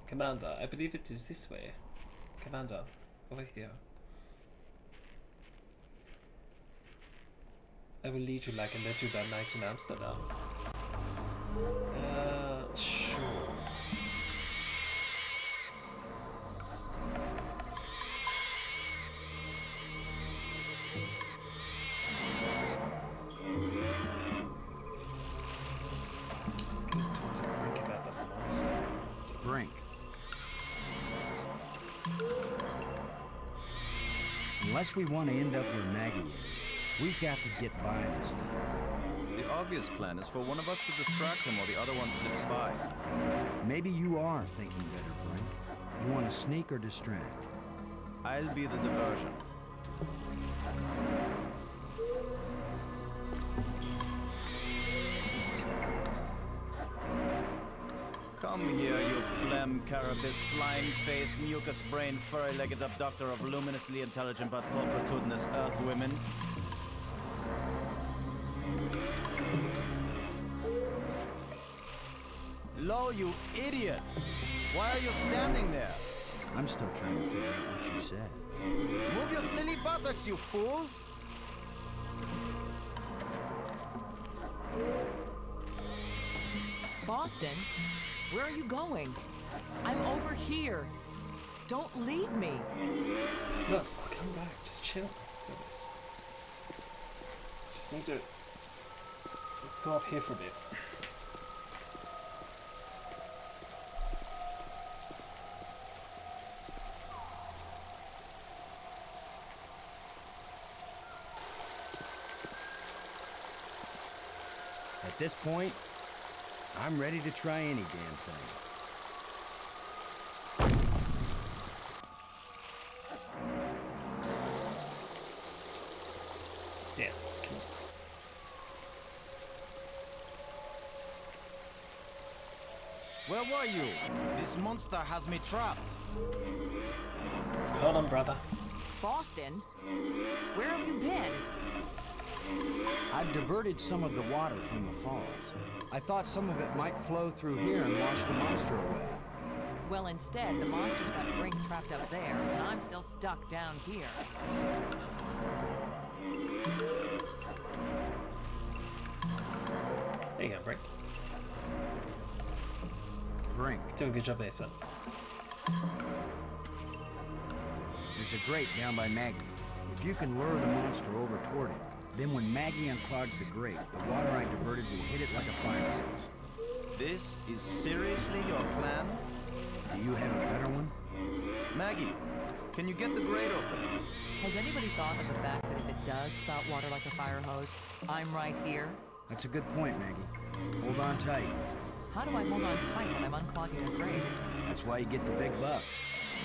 Commander, I believe it is this way. Commander, over here. I will lead you like I led you that night in Amsterdam. Sure. Gonna talk to Brink about that monster. Brink. Unless we want to end up where Maggie is, we've got to get by this thing. The obvious plan is for one of us to distract him while the other one slips by. Maybe you are thinking better, Brink. You want to sneak or distract? I'll be the diversion. Come here, you phlegm, carapace, slime-faced, mucus-brained, furry-legged abductor of luminously intelligent but pulchritudinous earth women. Lo, you idiot! Why are you standing there? I'm still trying to figure out what you said. Move your silly buttocks, you fool! Boston, where are you going? I'm over here. Don't leave me. Look, I'll come back. Just chill with this. Just need to go up here for a bit. At this point, I'm ready to try any damn thing. Damn, come on. Where were you? This monster has me trapped. Hold on, brother. Boston, where have you been? I've diverted some of the water from the falls. I thought some of it might flow through here and wash the monster away. Well, instead, the monster's got Brink trapped up there, and I'm still stuck down here. There you go, Brink. Brink. Doing a good job there, son. There's a grate down by Maggie. If you can lure the monster over toward it, then when Maggie unclogs the grate, the water I diverted will hit it like a fire hose. This is seriously your plan? Do you have a better one? Maggie, can you get the grate open? Has anybody thought of the fact that if it does spout water like a fire hose, I'm right here? That's a good point, Maggie. Hold on tight. How do I hold on tight when I'm unclogging a grate? That's why you get the big bucks.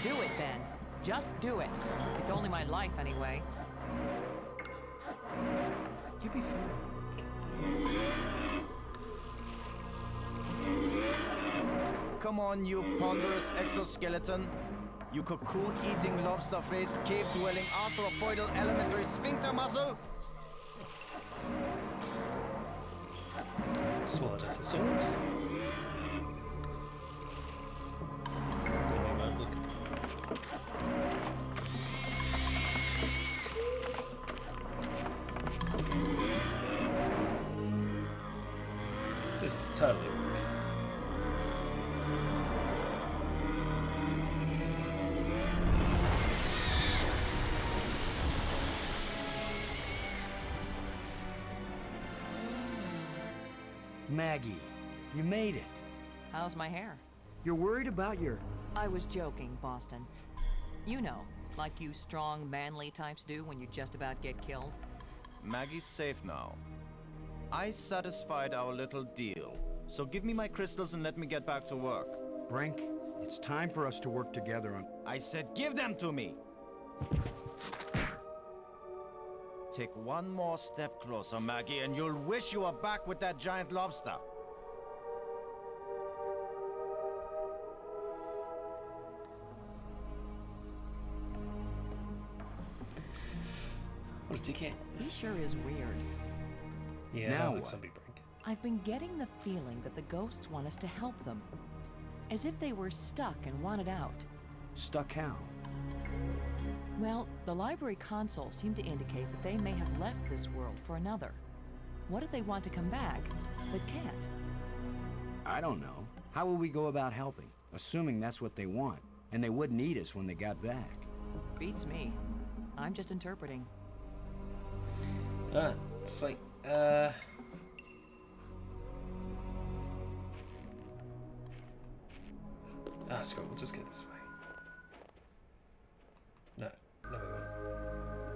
Do it, then. Just do it. It's only my life, anyway. You'll be fine. Come on, you ponderous exoskeleton. You cocoon-eating lobster face, cave-dwelling arthropoidal elementary sphincter muscle. Swallowed a thesaurus. This totally work. Maggie, you made it. How's my hair? You're worried about your... I was joking, Boston. You know, like you strong, manly types do when you just about get killed. Maggie's safe now. I satisfied our little deal. So give me my crystals and let me get back to work. Brink, it's time for us to work together on... I said give them to me! Take one more step closer, Maggie, and you'll wish you were back with that giant lobster. What a dickhead. He sure is weird. Yeah, now that looks what? zombie Brink. I've been getting the feeling that the ghosts want us to help them. As if they were stuck and wanted out. Stuck how? Well, the library console seemed to indicate that they may have left this world for another. What if they want to come back, but can't? I don't know. How will we go about helping? Assuming that's what they want, and they wouldn't eat us when they got back. Beats me. I'm just interpreting. Sweet. Screw it, we'll just go this way. No, we won't.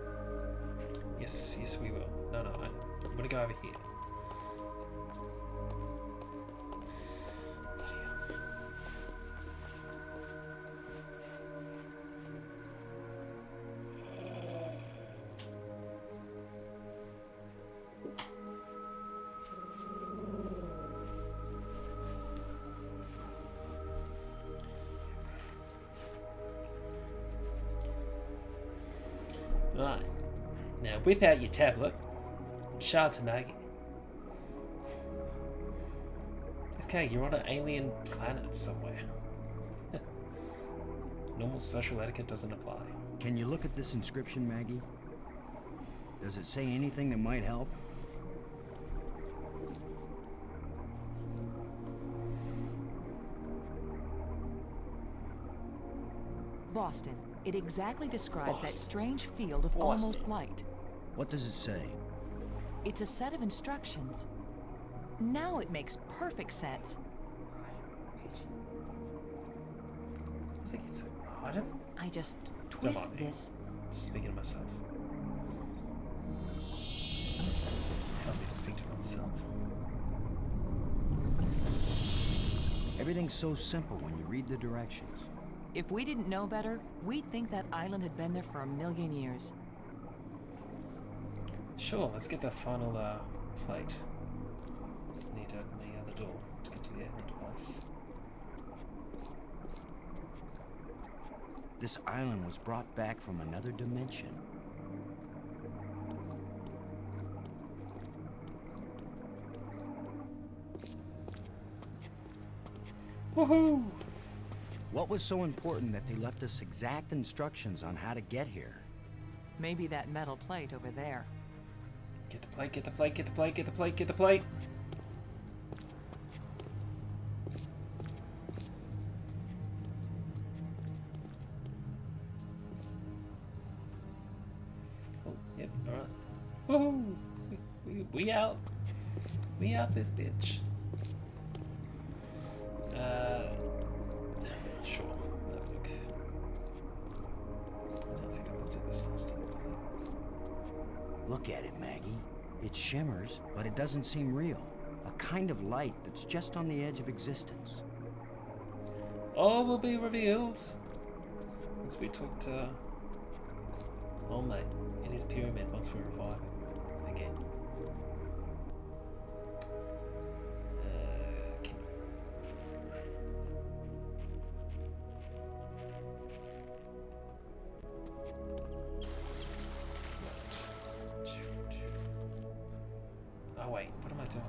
Right. Now whip out your tablet. Show it to Maggie. Okay, you're on an alien planet somewhere. Normal social etiquette doesn't apply. Can you look at this inscription, Maggie? Does it say anything that might help? Boston. It exactly describes that Boston. strange field of Boston. almost light. What does it say? It's a set of instructions. Now it makes perfect sense. I think it's. I don't. I just Don't twist mind me. this. Just speaking to myself. Healthy to speak to oneself. Everything's so simple when you read the directions. If we didn't know better, we'd think that island had been there for 1,000,000 years. Sure, let's get that final plate. Need to open the other door to get to the other device. This island was brought back from another dimension. Woohoo! What was so important that they left us exact instructions on how to get here? Maybe that metal plate over there. Get the plate, get the plate, get the plate, get the plate, get the plate! Oh, yep, alright. Woohoo! We out! We out this bitch. Sure. Look. I don't think I looked at this last time. Look at it, Maggie. It shimmers, but it doesn't seem real. A kind of light that's just on the edge of existence. All will be revealed once we talk to old mate in his pyramid once we revive him again. Oh wait, what am I doing?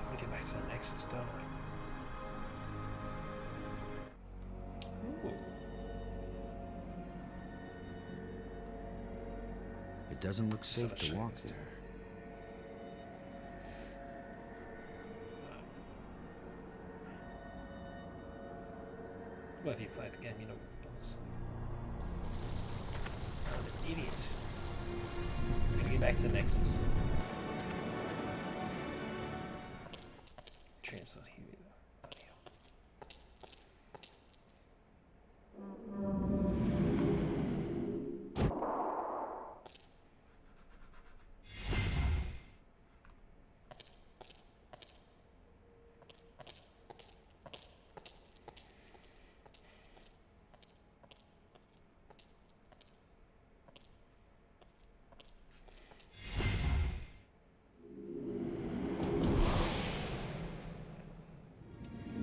I gotta get back to that Nexus, don't I? Ooh. It doesn't look safe Such to a walk waste. there. Well, if you played the game, you know, honestly. I'm an idiot. I'm gonna get back to Nexus. Train's not here either. Bloody hell.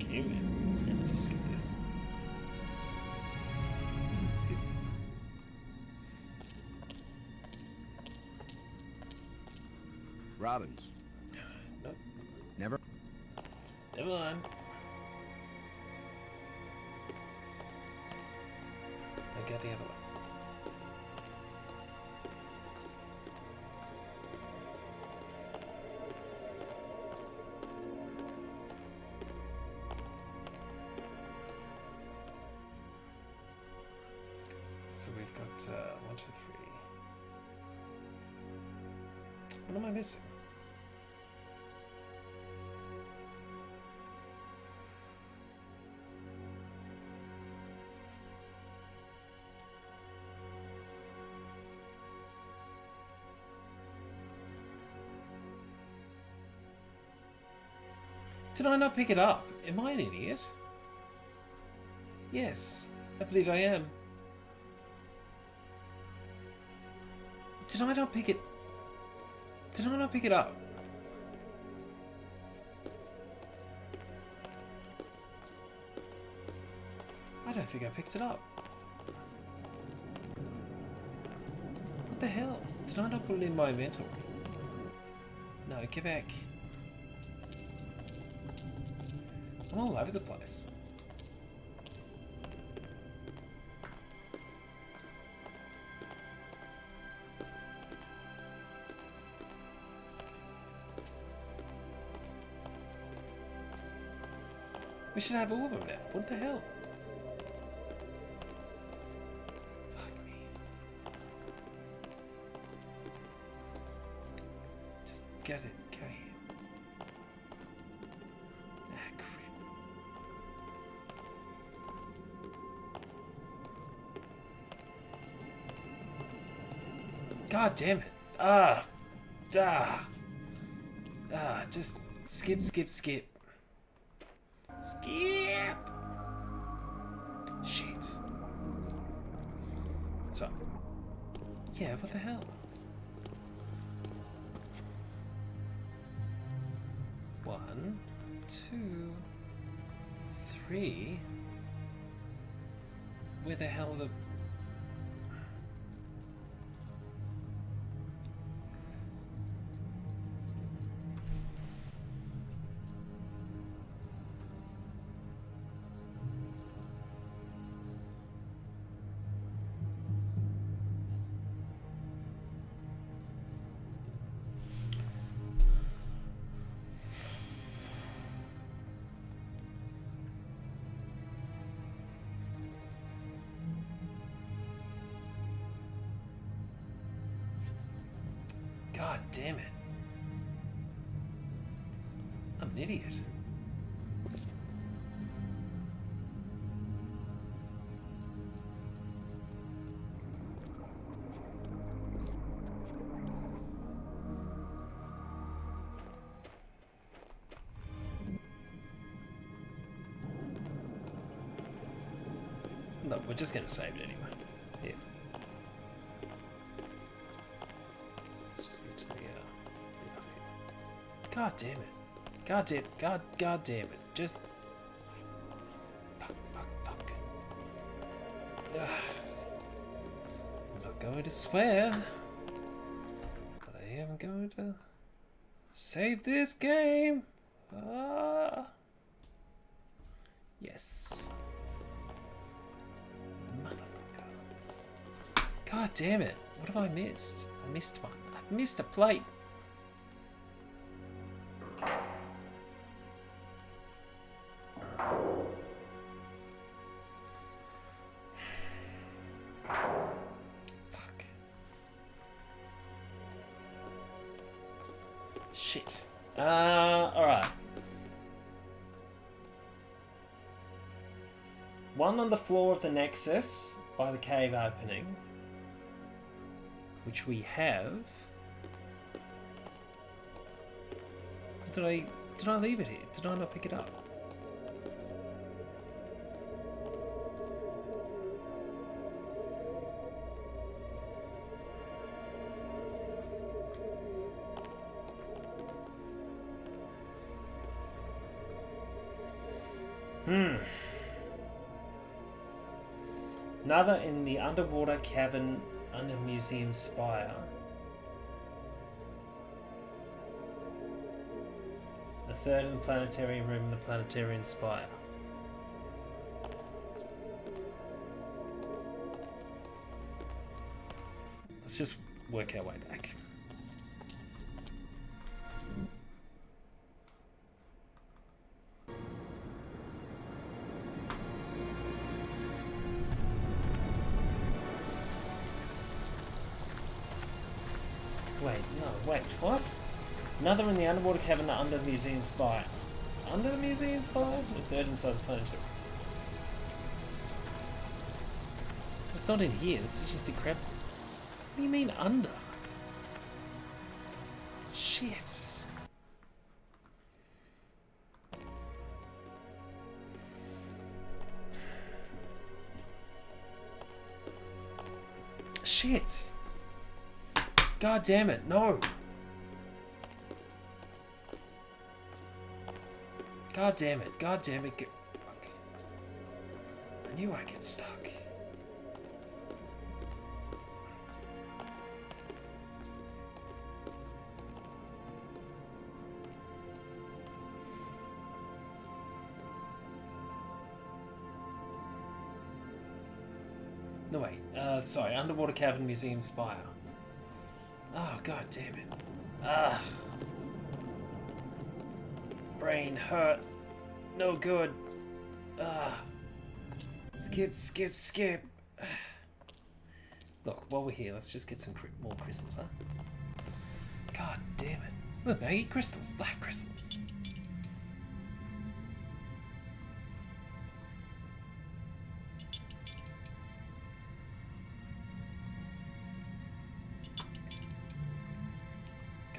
Let me just skip this. Skip. Robbins. Nope. Never. Never mind. I'll go the other way. So we've got 1, 2, 3. What am I missing? Did I not pick it up? Am I an idiot? Yes, I believe I am. Did I not pick it? Did I not pick it up? I don't think I picked it up. What the hell? Did I not put it in my inventory? No, get back. I'm all over the place. We should have all of them now. What the hell? Fuck me. Just get it. Go here. Ah, crap. God damn it. Just skip. Skip. Shit. That's right. Yeah, what the hell? 1, 2, 3. Where the hell are the... God damn it. I'm an idiot. No, we're just gonna save it anyway. Here. Let's just get to the God damn it. God damn it. Just... Fuck. Ugh. I'm not going to swear, but I am going to save this game. Yes. Motherfucker. God damn it. What have I missed? I missed one. I missed a plate. Shit. Alright. One on the floor of the Nexus by the cave opening, which we have. Did I leave it here? Did I not pick it up? Another in the underwater cavern under museum spire. A third in the planetary room in the planetarian spire. Let's just work our way back. Wait, what? Another in the underwater cavern under the museum spire. Under the museum spire? The third inside the planetary. It's not in here, this is just incredible. What do you mean under? Shit. Shit. God damn it, no. God damn it. God damn it. Fuck. I knew I'd get stuck. No, wait. Sorry. Underwater Cabin Museum Spire. Oh, god damn it. Ah. Brain hurt. No good. Ah. Skip, skip, skip. Look, while we're here, let's just get some more crystals, huh? God damn it. Look, Maggie, crystals. Black crystals.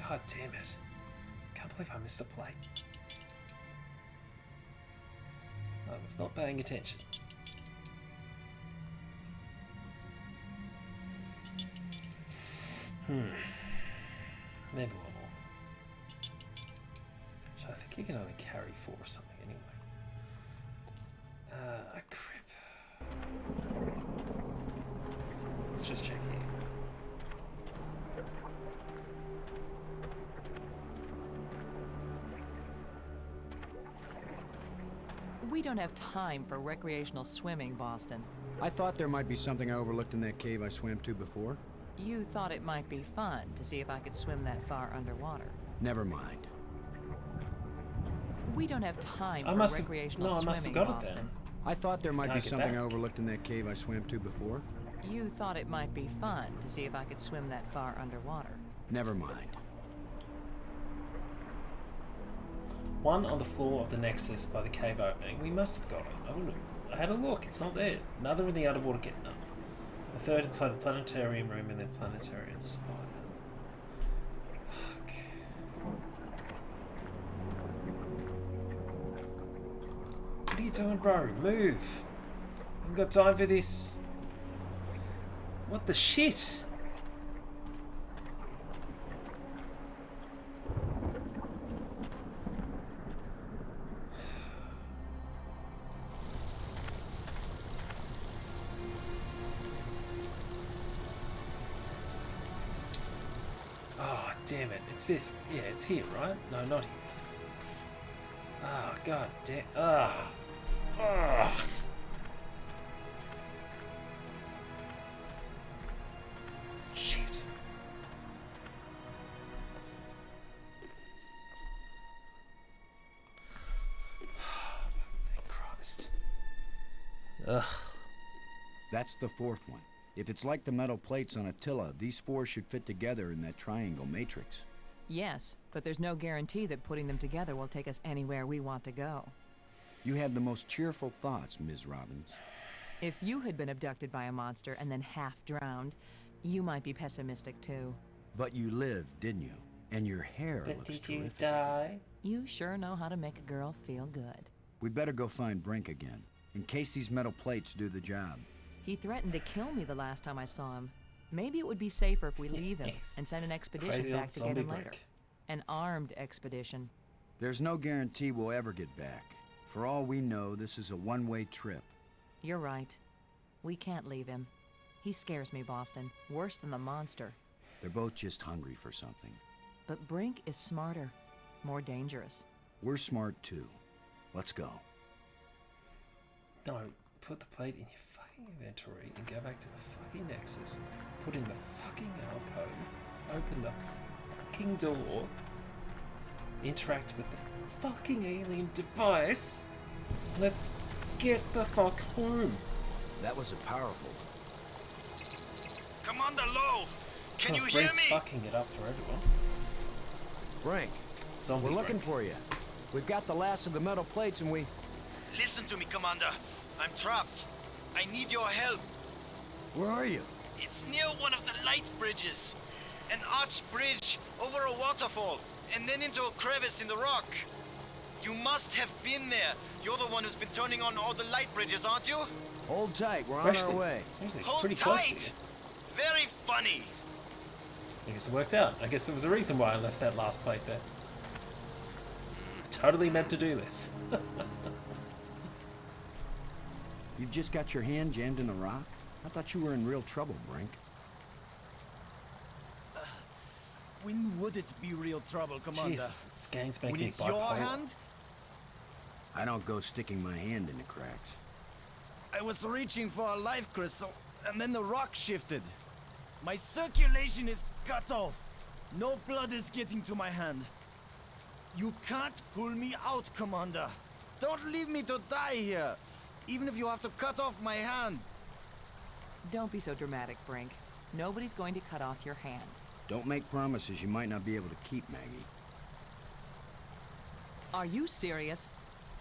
God damn it. Can't believe I missed a plate. I was not paying attention. Maybe one more. So I think you can only carry 4 or something anyway. Crap. Let's just check here. We don't have time for recreational swimming, Boston. I thought there might be something I overlooked in that cave I swam to before. You thought it might be fun to see if I could swim that far underwater. Never mind. We don't have time for recreational swimming, Boston. I thought there might be something back. I overlooked in that cave I swam to before. You thought it might be fun to see if I could swim that far underwater. Never mind. One on the floor of the Nexus by the cave opening. We must have got it. I had a look. It's not there. Another in the underwater kit. No. A third inside the planetarium room and then planetarium spider. Fuck. What are you doing, bro? Move. I haven't got time for this. What the shit? Damn it, it's this. Yeah, it's here, right? No, not here. Ah, oh, god damn. Ah. Ah. Shit. Thank Christ. Ugh. That's the 4th one. If it's like the metal plates on Attila, these 4 should fit together in that triangle matrix. Yes, but there's no guarantee that putting them together will take us anywhere we want to go. You have the most cheerful thoughts, Ms. Robbins. If you had been abducted by a monster and then half drowned, you might be pessimistic too. But you lived, didn't you? And your hair looks terrific. terrific. Did you die? You sure know how to make a girl feel good. We better go find Brink again, in case these metal plates do the job. He threatened to kill me the last time I saw him. Maybe it would be safer if we leave him and send an expedition back to get him later. An armed expedition. There's no guarantee we'll ever get back. For all we know, this is a one-way trip. You're right. We can't leave him. He scares me, Boston. Worse than the monster. They're both just hungry for something. But Brink is smarter. More dangerous. We're smart, too. Let's go. No, put the plate in your fucking inventory and go back to the fucking Nexus. Put in the fucking alcove. Open the fucking door. Interact with the fucking alien device. Let's get the fuck home. That was a powerful. Commander Lowe, can you hear me? Fucking it up for everyone. Brink, Zombie we're looking Brink. for you. We've got the last of the metal plates and we... Listen to me, Commander. I'm trapped. I need your help. Where are you? It's near one of the light bridges. An arched bridge over a waterfall, and then into a crevice in the rock. You must have been there. You're the one who's been turning on all the light bridges, aren't you? Hold tight, we're on our way. Hold pretty close to tight! Very funny. I guess it worked out. I guess there was a reason why I left that last plate there. I totally meant to do this. You've just got your hand jammed in a rock? I thought you were in real trouble, Brink. When would it be real trouble, Commander? Jesus, this game's making When me it's your bipolar. hand? I don't go sticking my hand in the cracks. I was reaching for a life crystal, and then the rock shifted. My circulation is cut off. No blood is getting to my hand. You can't pull me out, Commander. Don't leave me to die here, even if you have to cut off my hand. Don't be so dramatic, Brink. Nobody's going to cut off your hand. Don't make promises you might not be able to keep, Maggie. Are you serious?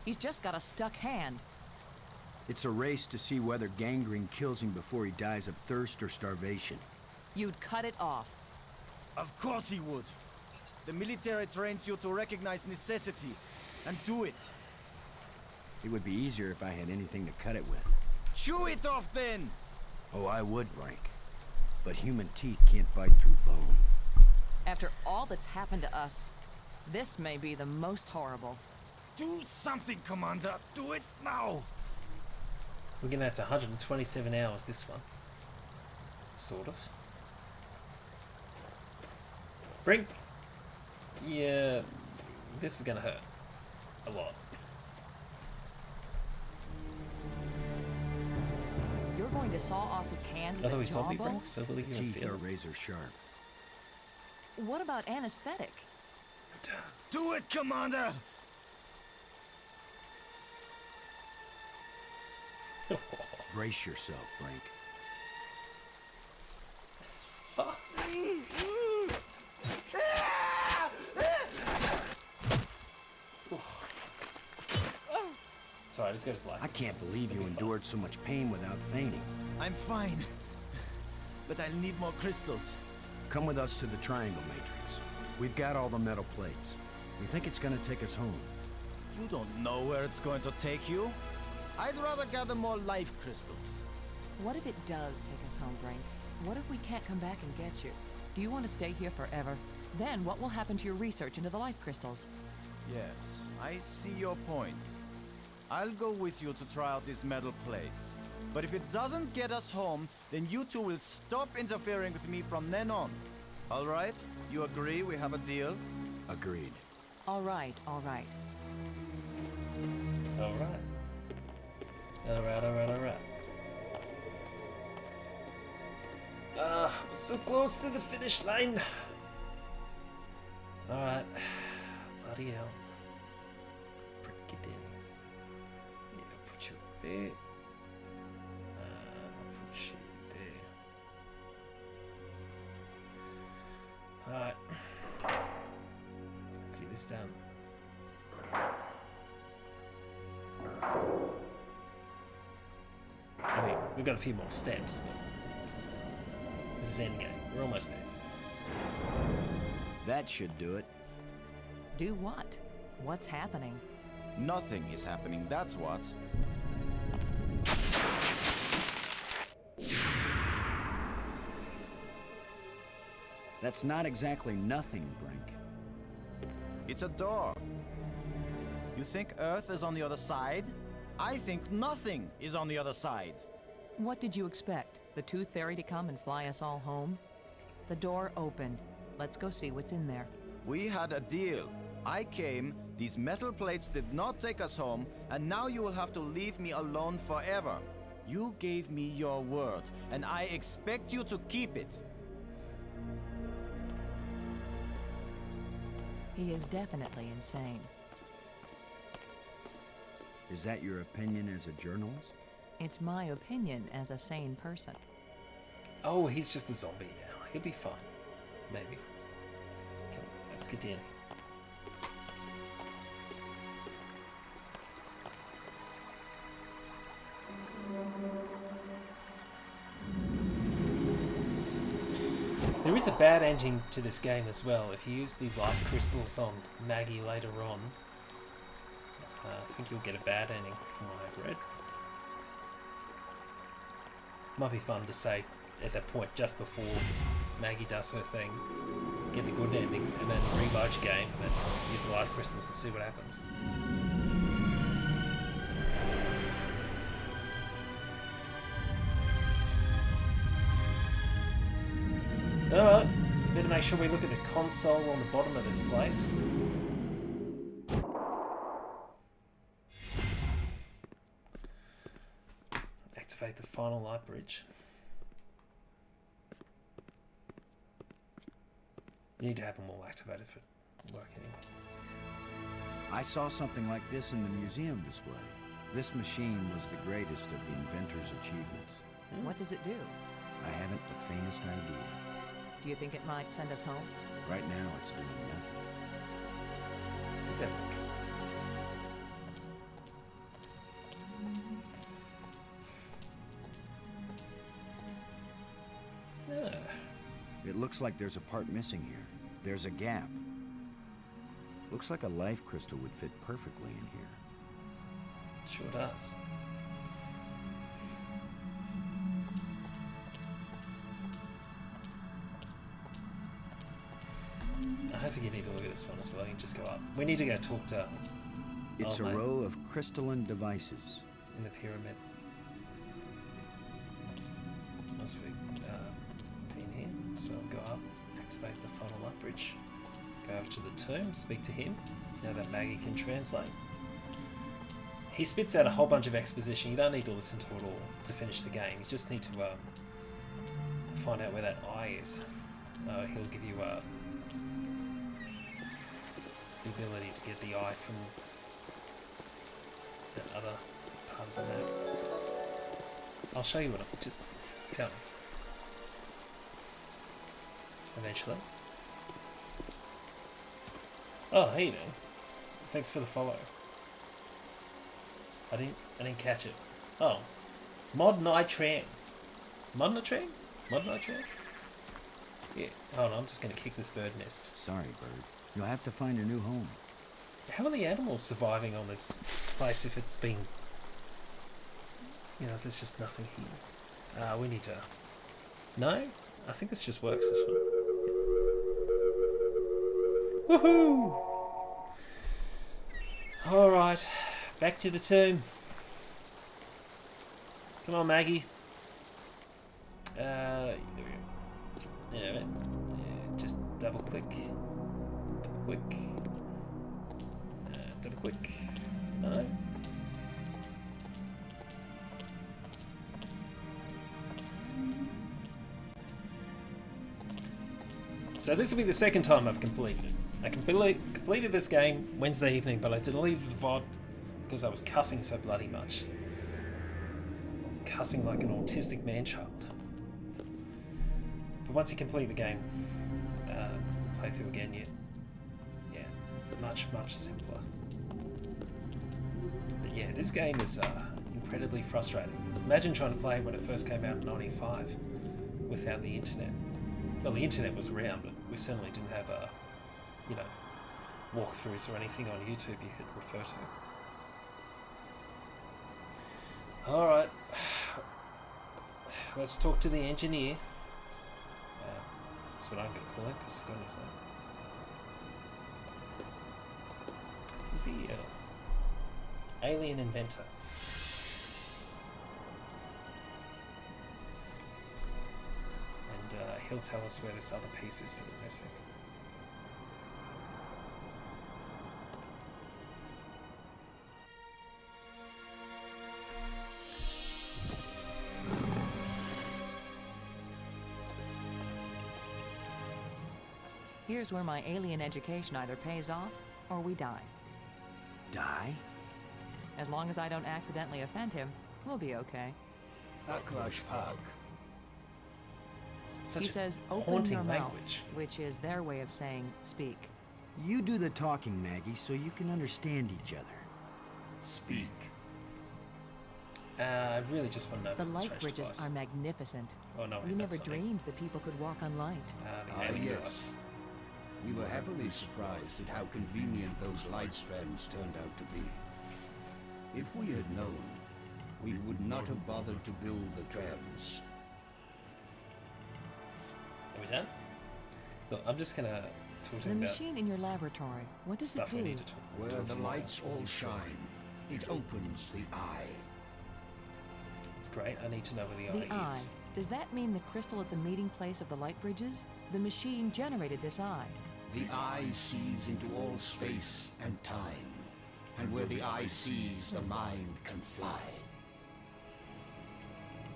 He's just got a stuck hand. It's a race to see whether gangrene kills him before he dies of thirst or starvation. You'd cut it off. Of course he would. The military trains you to recognize necessity and do it. It would be easier if I had anything to cut it with. Chew it off then! Oh, I would, Brink. But human teeth can't bite through bone. After all that's happened to us, this may be the most horrible. Do something, Commander. Do it now. We're gonna have to 127 hours this one. Sort of. Brink. Yeah, this is gonna hurt. A lot. You're going to saw off his hand with Although a he's zombie, jawbone? Brink, so will he even Teeth feel are it? razor sharp. What about anesthetic? Do it, Commander! Brace yourself, Brink. It's fucked. Sorry, I just got his life. I can't believe you endured so much pain without fainting. I'm fine. But I'll need more crystals. Come with us to the Triangle Matrix. We've got all the metal plates. We think it's gonna take us home. You don't know where it's going to take you. I'd rather gather more life crystals. What if it does take us home, Brink? What if we can't come back and get you? Do you want to stay here forever? Then what will happen to your research into the life crystals? Yes, I see your point. I'll go with you to try out these metal plates. But if it doesn't get us home, then you two will stop interfering with me from then on. All right? You agree we have a deal? Agreed. All right, all right. Alright. Alright. We're so close to the finish line. Alright. Bloody hell. Break it in. Yeah, put you there. Put you there. Alright. Let's get this done. I mean, we've got a few more steps, but this is endgame. We're almost there. That should do it. Do what? What's happening? Nothing is happening, that's what. That's not exactly nothing, Brink. It's a door. You think Earth is on the other side? I think nothing is on the other side. What did you expect? The Tooth Fairy to come and fly us all home? The door opened. Let's go see what's in there. We had a deal. I came, these metal plates did not take us home, and now you will have to leave me alone forever. You gave me your word, and I expect you to keep it. He is definitely insane. Is that your opinion as a journalist? It's my opinion as a sane person. Oh, he's just a zombie now. He'll be fine. Maybe. Come on, let's get in. There is a bad ending to this game as well. If you use the life crystals on Maggie later on, I think you'll get a bad ending from what I've read. Might be fun to say at that point just before Maggie does her thing. get the good ending, and then reload your game, and then use the life crystals and see what happens. Alright, better make sure we look at the console on the bottom of this place. Activate the final light bridge. You need to have them all activated for working. I saw something like this in the museum display. This machine was the greatest of the inventor's achievements. What does it do? I haven't the faintest idea. Do you think it might send us home? Right now, it's doing nothing. It's epic. It looks like there's a part missing here. There's a gap. Looks like a life crystal would fit perfectly in here. Sure does. I don't think you need to look at this one as well. You can just go up. We need to go talk to... It's a row of crystalline devices. In the pyramid. Once we in here, so go up, activate the final light bridge, go over to the tomb, speak to him. Now that Maggie can translate. He spits out a whole bunch of exposition. You don't need to listen to it all to finish the game. You just need to find out where that eye is. He'll give you the ability to get the eye from the other part of the map. I'll show you what it's coming. Eventually. Oh, hey man. Thanks for the follow. I didn't catch it. Oh. Mod Nitran. Mod Nitran? Mod Nitran? Yeah. Hold on, I'm just gonna kick this bird nest. Sorry, bird. You'll have to find a new home. How are the animals surviving on this place if it's been... You know, there's just nothing here. We need to... No? I think this just works, this one. Woohoo! Alright, back to the tomb. Come on, Maggie. There we go. Yeah, just double click. Double click. Double click. No. So this will be the second time I've completed it. I completed this game Wednesday evening, but I deleted the VOD because I was cussing so bloody much. Cussing like an autistic man-child. But once you complete the game, play through again, yeah, much simpler. But yeah, this game is incredibly frustrating. Imagine trying to play when it first came out in '95 without the internet. Well, the internet was around, but we certainly didn't have walkthroughs or anything on YouTube you could refer to. Alright, let's talk to the engineer. That's what I'm going to call him, because I've got his name. Is he alien inventor? And he'll tell us where this other piece is that we're missing. Here's where my alien education either pays off or we die. Die? As long as I don't accidentally offend him, we'll be okay. Aklash Park. He says, open your mouth, which is their way of saying speak. You do the talking, Maggie, so you can understand each other. Speak. I really just want to know The about light bridges are magnificent. Oh, no, we never dreamed that people could walk on light. Yes. We were happily surprised at how convenient those light strands turned out to be. If we had known, we would not have bothered to build the trams. Are we done? Look, I'm just gonna talk to The him about machine in your laboratory, what does stuff it we do? need to talk. Where talk the to him lights all shine, it opens the eye. about. It's great. I need to know where the The eye eye. is. Does that mean the crystal at the meeting place of the light bridges? The machine generated this eye. The eye sees into all space and time. And where the eye sees, the mind can fly.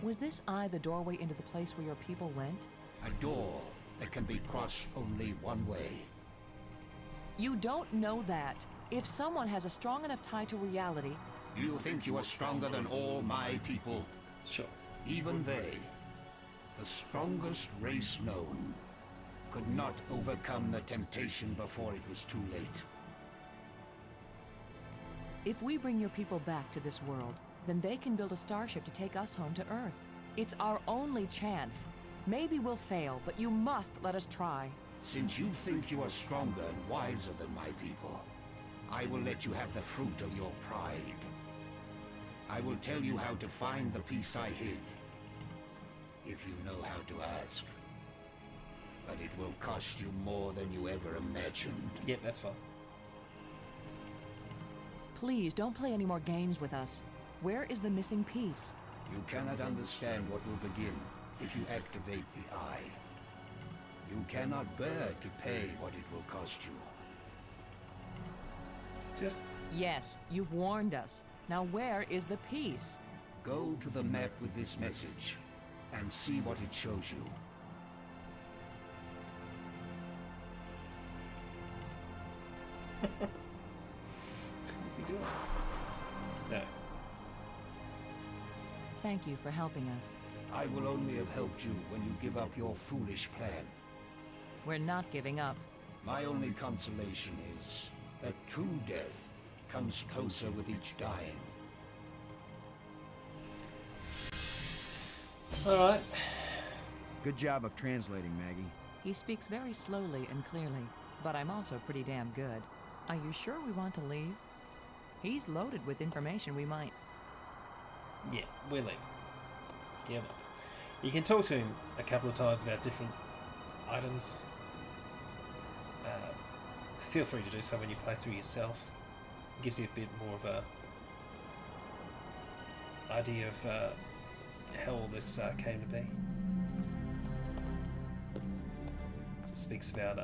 Was this eye the doorway into the place where your people went? A door that can be crossed only one way. You don't know that. If someone has a strong enough tie to reality... Do you think you are stronger than all my people? Sure. Even they, the strongest race known, could not overcome the temptation before it was too late. If we bring your people back to this world, then they can build a starship to take us home to Earth. It's our only chance. Maybe we'll fail, but you must let us try. Since you think you are stronger and wiser than my people, I will let you have the fruit of your pride. I will tell you how to find the piece I hid, if you know how to ask. But it will cost you more than you ever imagined. Yep, that's fine. Please, don't play any more games with us. Where is the missing piece? You cannot understand what will begin if you activate the eye. You cannot bear to pay what it will cost you. Just... Yes, you've warned us. Now where is the piece? Go to the map with this message and see what it shows you. What's he doing? No. Thank you for helping us. I will only have helped you when you give up your foolish plan. We're not giving up. My only consolation is that true death comes closer with each dying. Alright. Good job of translating, Maggie. He speaks very slowly and clearly, but I'm also pretty damn good. Are you sure we want to leave? He's loaded with information we might... Yeah, we're leaving. Yeah, well, you can talk to him a couple of times about different items. Feel free to do so when you play through yourself. It gives you a bit more of a idea of how all this came to be. It speaks about,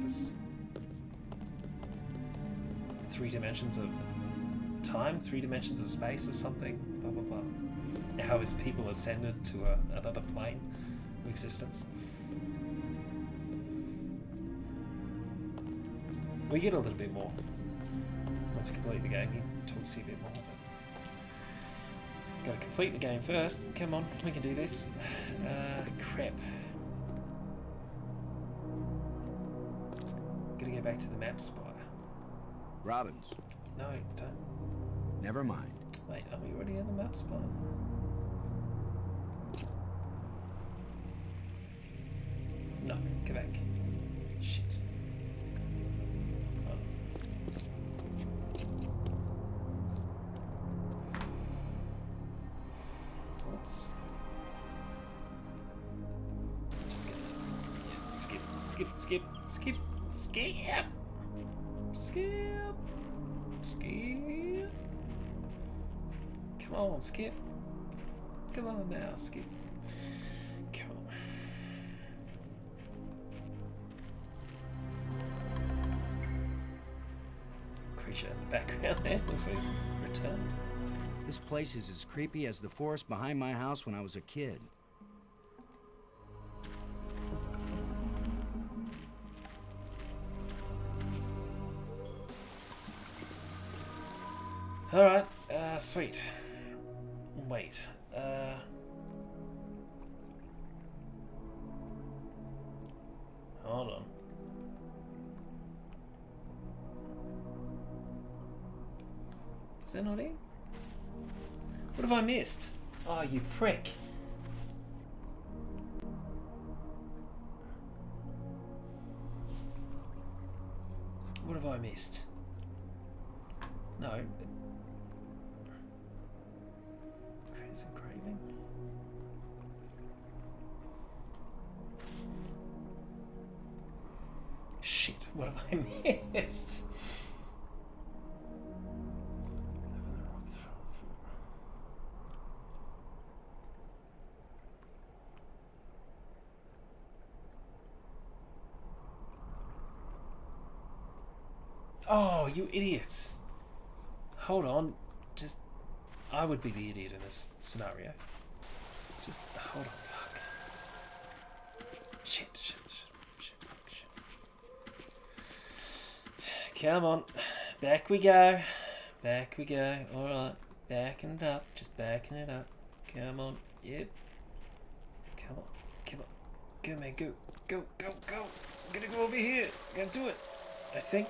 this 3 dimensions of time, 3 dimensions of space or something, blah blah blah. And how his people ascended to another plane of existence. We get a little bit more. Once you complete the game, he talks to you a bit more. But gotta complete the game first. Come on, we can do this. Crap. Gotta go back to the map spire. Robbins. No, don't. Never mind. Wait, are we already in the map spire? No, go back. Shit. Oops. Just gonna skip. Come on, skip. Come on now, skip. Come on. Creature in the background there looks like he's returned. This place is as creepy as the forest behind my house when I was a kid. Alright, sweet. Wait, hold on. Is that not it? What have I missed? Oh, you prick. What have I missed? No. Crazy engraving. Shit, what have I missed? Oh, you idiots. Hold on. Just... I would be the idiot in this scenario. Just... Hold on, fuck. Shit. Come on. Back we go. Back we go. Alright. Backing it up. Just backing it up. Come on. Yep. Come on. Come on. Go, man. Go. Go. Go. Go. I'm gonna go over here. I'm gonna do it. I think...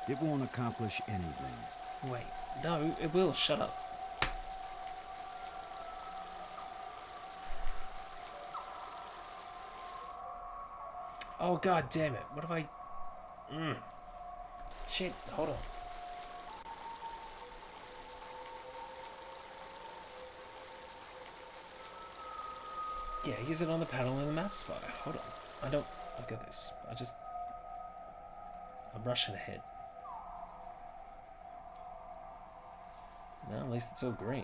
It won't accomplish anything. Wait, no, it will. Shut up. Oh, god damn it. What have I... Shit, hold on. Yeah, use it on the panel in the map spot. Hold on. I got this. I'm rushing ahead. No, at least it's all green.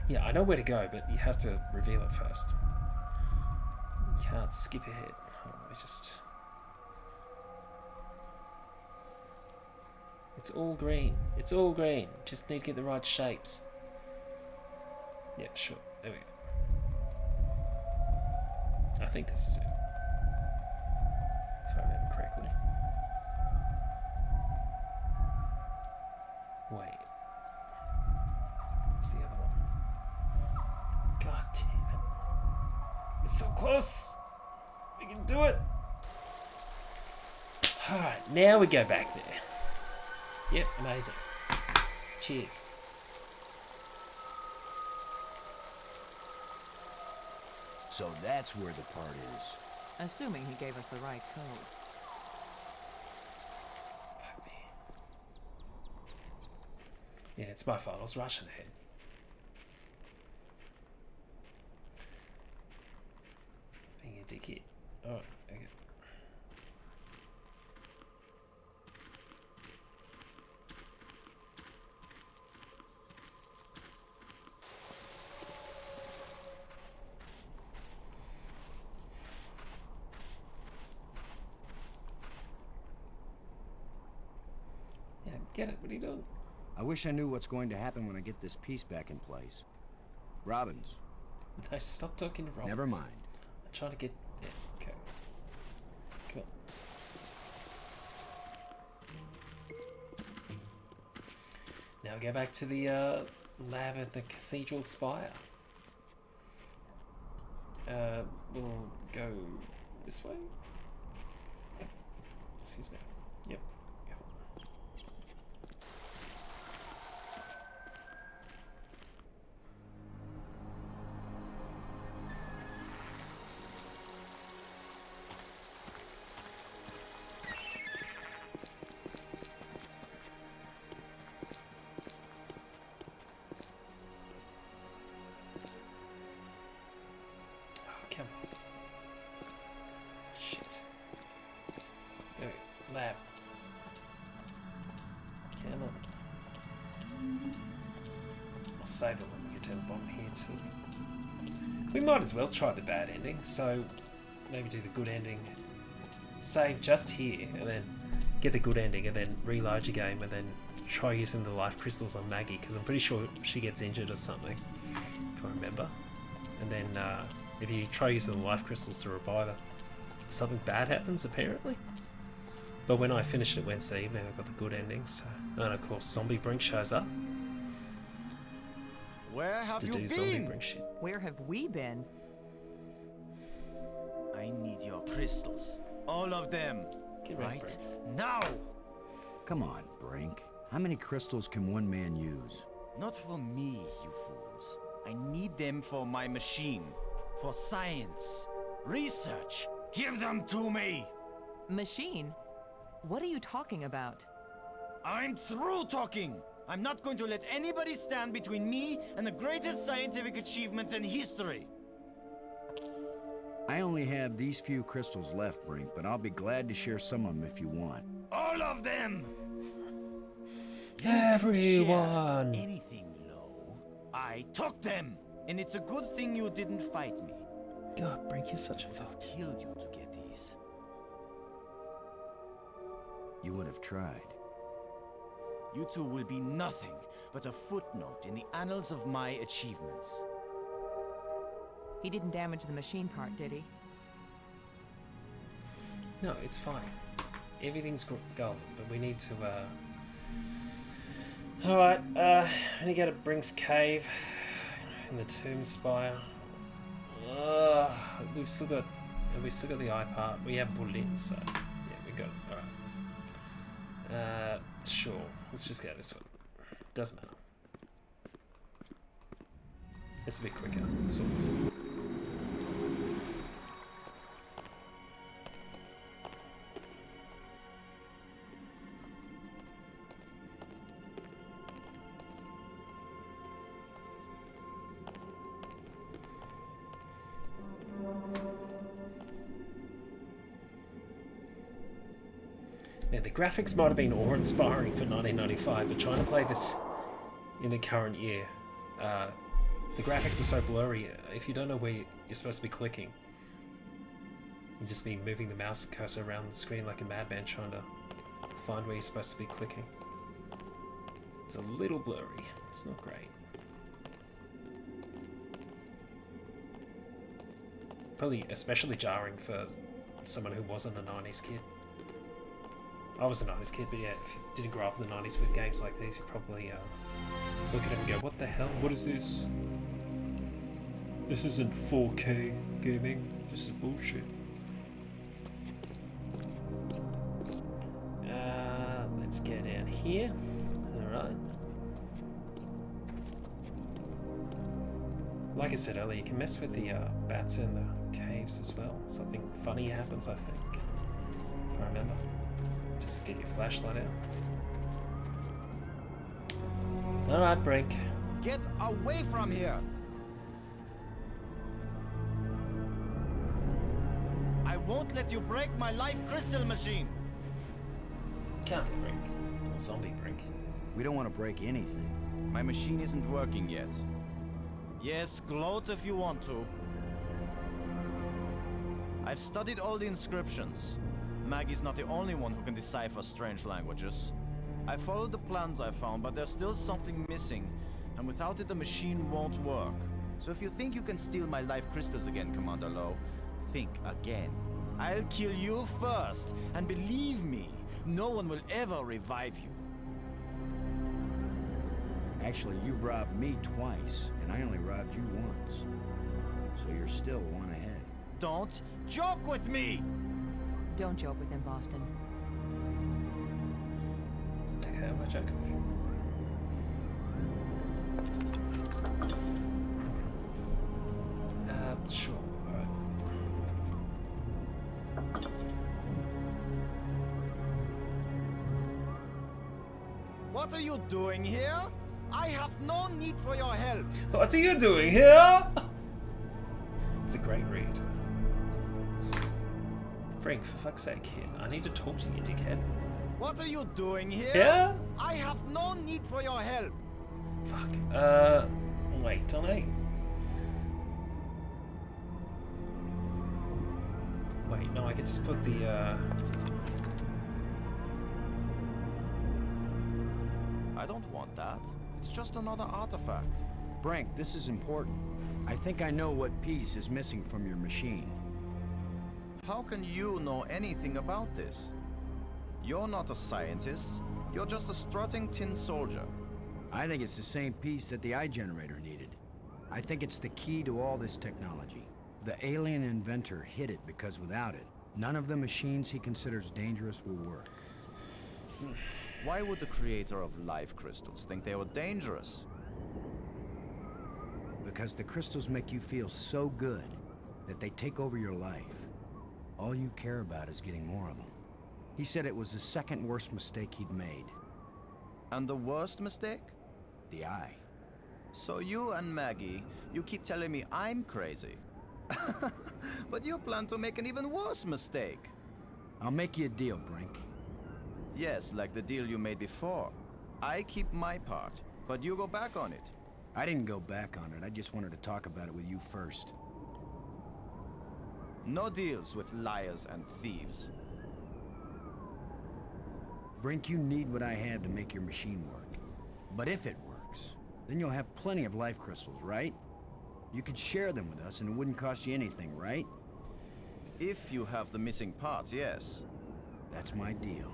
Yeah, I know where to go, but you have to reveal it first. You can't skip ahead. Oh, It's all green. It's all green. Just need to get the right shapes. Yeah, sure. There we go. I think this is it. If I remember correctly. Wait. What's the other one? God damn it. It's so close. We can do it. Alright, now we go back there. Yep, amazing. Cheers. So that's where the part is. Assuming he gave us the right code. Fuck me. Yeah, it's my fault. I was rushing ahead. Being a dickhead. Alright, okay. Get it? What are you doing? I wish I knew what's going to happen when I get this piece back in place. Robbins. No, stop talking to Robbins. Never mind. I'm trying to get... Yeah, okay. Come on. Now go back to the lab at the Cathedral Spire. We'll go this way. Excuse me. Yep. Save it when we get to the bottom here too. We might as well try the bad ending, so maybe do the good ending. Save just here, and then get the good ending, and then reload your game, and then try using the life crystals on Maggie, because I'm pretty sure she gets injured or something, if I remember. And then if you try using the life crystals to revive her, something bad happens apparently. But when I finished it Wednesday evening, I got the good ending, so... And of course, Zombie Brink shows up. Where have you been? Where have we been? I need your crystals. All of them. Get right now. Come on, Brink. How many crystals can one man use? Not for me, you fools. I need them for my machine. For science. Research. Give them to me. Machine? What are you talking about? I'm through talking. I'm not going to let anybody stand between me and the greatest scientific achievement in history. I only have these few crystals left, Brink, but I'll be glad to share some of them if you want. All of them! Everyone! Anything low, I took them! And it's a good thing you didn't fight me. God, Brink, you're such a I've fuck. killed you to get these. You would have tried. You two will be nothing but a footnote in the annals of my achievements. He didn't damage the machine part, did he? No, it's fine. Everything's golden, but we need to, Alright, I need to go to Brink's cave in the tomb spire. We've still got the eye part. We have put it in, so yeah, we got it. Alright. Sure. Let's just go this way. Doesn't matter. It's a bit quicker, sort of. Yeah, the graphics might have been awe-inspiring for 1995, but trying to play this in the current year, the graphics are so blurry. If you don't know where you're supposed to be clicking, you just be moving the mouse cursor around the screen like a madman trying to find where you're supposed to be clicking. It's a little blurry. It's not great. Probably especially jarring for someone who wasn't a 90s kid. I was a 90s kid, but yeah, if you didn't grow up in the 90s with games like these, you probably look at it and go, what the hell? What is this? This isn't 4K gaming. This is bullshit. Let's get down here. Alright. Like I said earlier, you can mess with the bats in the caves as well. Something funny happens, I think, if I remember. Just get your flashlight out. Alright, Brink. Get away from here! I won't let you break my life crystal machine! Can't be Brink. Or zombie Brink. We don't want to break anything. My machine isn't working yet. Yes, gloat if you want to. I've studied all the inscriptions. Maggie's not the only one who can decipher strange languages. I followed the plans I found, but there's still something missing, and without it the machine won't work. So if you think you can steal my life crystals again, Commander Lowe, think again. I'll kill you first, and believe me, no one will ever revive you. Actually, you've robbed me twice, and I only robbed you once. So you're still one ahead. Don't joke with me! Don't joke with him, Boston. Okay, I'm not joking with you. Sure, alright. What are you doing here? I have no need for your help. What are you doing here? It's a great read. Brink, for fuck's sake, kid. I need to talk to you, dickhead. What are you doing here? Yeah? I have no need for your help. Fuck. Wait, don't I? Wait, no, I could just put the, I don't want that. It's just another artifact. Brink, this is important. I think I know what piece is missing from your machine. How can you know anything about this? You're not a scientist. You're just a strutting tin soldier. I think it's the same piece that the eye generator needed. I think it's the key to all this technology. The alien inventor hid it because without it, none of the machines he considers dangerous will work. Why would the creator of life crystals think they were dangerous? Because the crystals make you feel so good that they take over your life. All you care about is getting more of them. He said it was the second worst mistake he'd made. And the worst mistake? The eye. So you and Maggie, you keep telling me I'm crazy. But you plan to make an even worse mistake. I'll make you a deal, Brink. Yes, like the deal you made before. I keep my part, but you go back on it. I didn't go back on it. I just wanted to talk about it with you first. No deals with liars and thieves. Brink, you need what I have to make your machine work. But if it works, then you'll have plenty of life crystals, right? You could share them with us and it wouldn't cost you anything, right? If you have the missing parts, yes. That's my deal.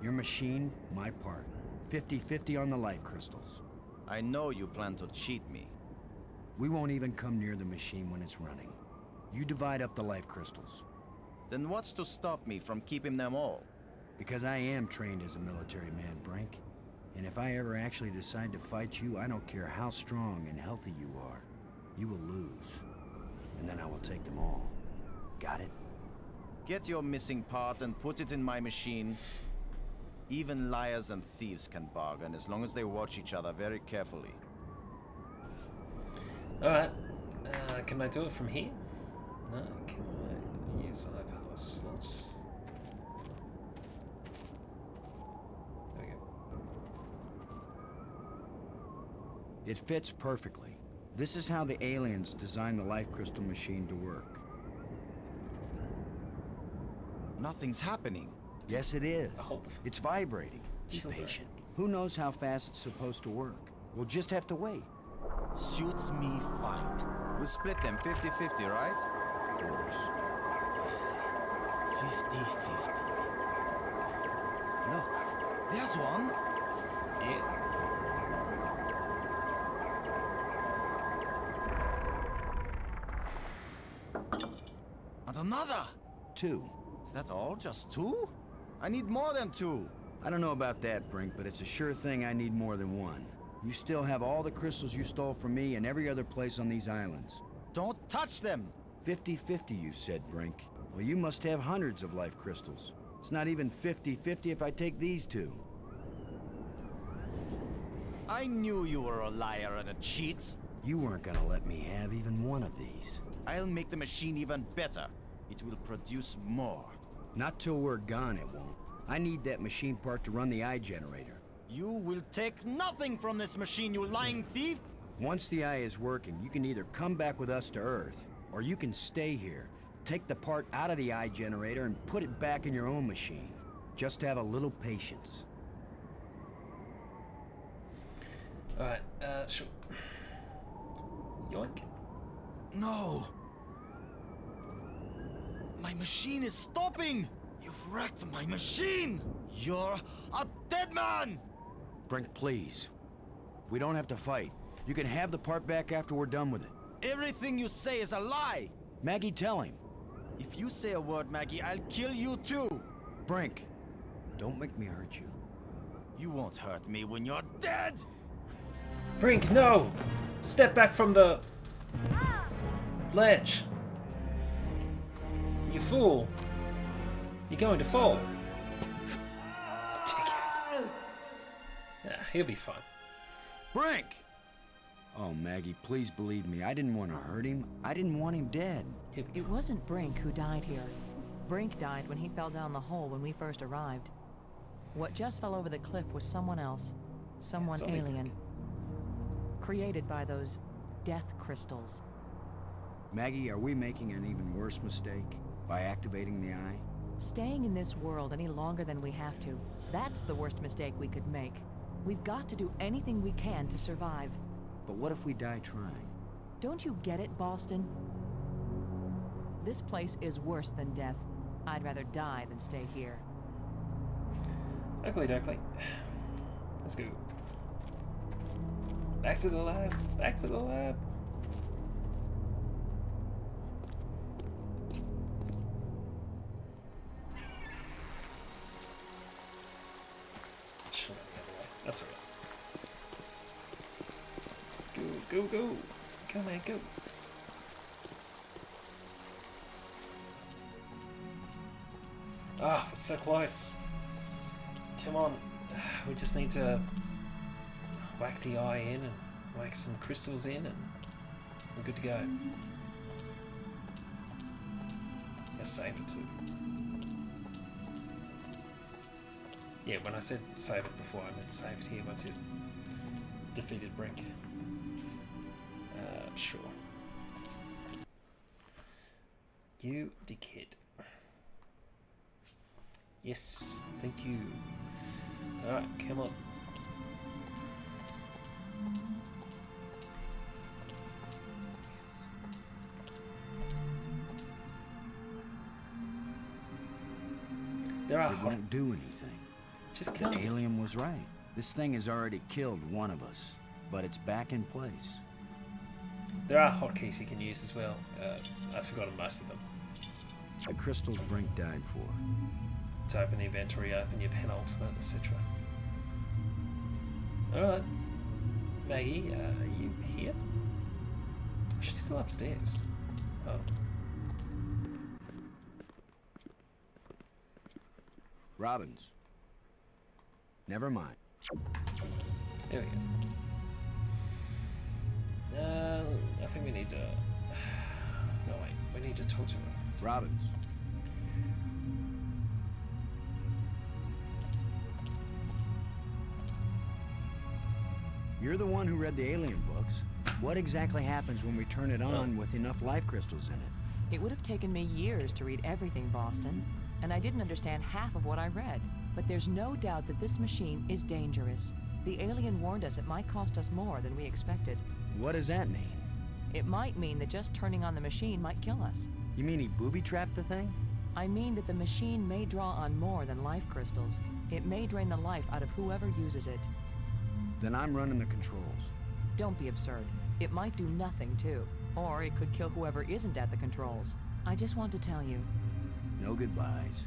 Your machine, my part. 50-50 on the life crystals. I know you plan to cheat me. We won't even come near the machine when it's running. You divide up the life crystals. Then what's to stop me from keeping them all? Because I am trained as a military man, Brink. And if I ever actually decide to fight you, I don't care how strong and healthy you are. You will lose. And then I will take them all. Got it? Get your missing part and put it in my machine. Even liars and thieves can bargain as long as they watch each other very carefully. Alright. Can I do it from here? No, can I use iPower slot? There we go. It fits perfectly. This is how the aliens designed the life crystal machine to work. Nothing's happening. Yes, it is. It's vibrating. Be patient. Who knows how fast it's supposed to work? We'll just have to wait. Suits me fine. We'll split them 50-50, right? Of course. 50-50. Look, there's one. Yeah. And another. 2. Is that all? Just 2? I need more than 2. I don't know about that, Brink, but it's a sure thing I need more than 1. You still have all the crystals you stole from me and every other place on these islands. Don't touch them! 50-50, you said, Brink. Well, you must have hundreds of life crystals. It's not even 50-50 if I take these 2. I knew you were a liar and a cheat. You weren't gonna let me have even one of these. I'll make the machine even better. It will produce more. Not till we're gone, it won't. I need that machine part to run the eye generator. You will take nothing from this machine, you lying thief! Once the eye is working, you can either come back with us to Earth, or you can stay here, take the part out of the eye generator and put it back in your own machine. Just have a little patience. Alright, sure. Yoink. No! My machine is stopping! You've wrecked my machine! You're a dead man! Brink, please. We don't have to fight. You can have the part back after we're done with it. Everything you say is a lie! Maggie, tell him. If you say a word, Maggie, I'll kill you too! Brink, don't make me hurt you. You won't hurt me when you're dead! Brink, no! Step back from the ledge. You fool. You're going to fall. Dickhead. Yeah, he'll be fine. Brink! Oh, Maggie, please believe me. I didn't want to hurt him. I didn't want him dead. It wasn't Brink who died here. Brink died when he fell down the hole when we first arrived. What just fell over the cliff was someone else. Someone alien. Created by those death crystals. Maggie, are we making an even worse mistake by activating the eye? Staying in this world any longer than we have to, that's the worst mistake we could make. We've got to do anything we can to survive. But what if we die trying? Don't you get it, Boston? This place is worse than death. I'd rather die than stay here. Ugly duckling. Let's go. Back to the lab. Back to the lab. Should have the other way. That's alright. Go, go, go. Go, man, go. Ah, we're so close. Come on. we just need to whack the eye in and whack some crystals in and we're good to go. Let's save it too. Yeah, when I said save it before, I meant save it here once you defeated Brink. Sure. You dickhead. Yes, thank you. Alright, come on. Yes. There are It won't do anything. Just kill The him. alien was right. This thing has already killed one of us, but it's back in place. There are hotkeys you can use as well. I've forgotten most of them. The crystals Brink died for. To open the inventory, open your penultimate, etc. Alright. Maggie, are you here? She's still upstairs. Oh. Robbins. Never mind. There we go. I think we need to... No, wait. We need to talk to her. Robbins. You're the one who read the alien books. What exactly happens when we turn it on with enough life crystals in it? It would have taken me years to read everything, Boston, and I didn't understand half of what I read. But there's no doubt that this machine is dangerous. The alien warned us it might cost us more than we expected. What does that mean? It might mean that just turning on the machine might kill us. You mean he booby-trapped the thing? I mean that the machine may draw on more than life crystals. It may drain the life out of whoever uses it. Then I'm running the controls. Don't be absurd. It might do nothing, too. Or it could kill whoever isn't at the controls. I just want to tell you. No goodbyes.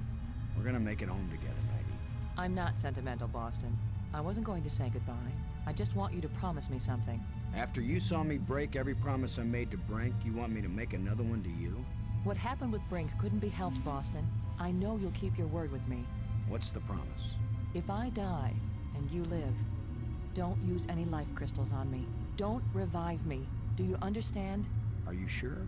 We're gonna make it home together, Maggie. I'm not sentimental, Boston. I wasn't going to say goodbye. I just want you to promise me something. After you saw me break every promise I made to Brink, you want me to make another one to you? What happened with Brink couldn't be helped, Boston. I know you'll keep your word with me. What's the promise? If I die and you live, don't use any life crystals on me. Don't revive me. Do you understand? Are you sure?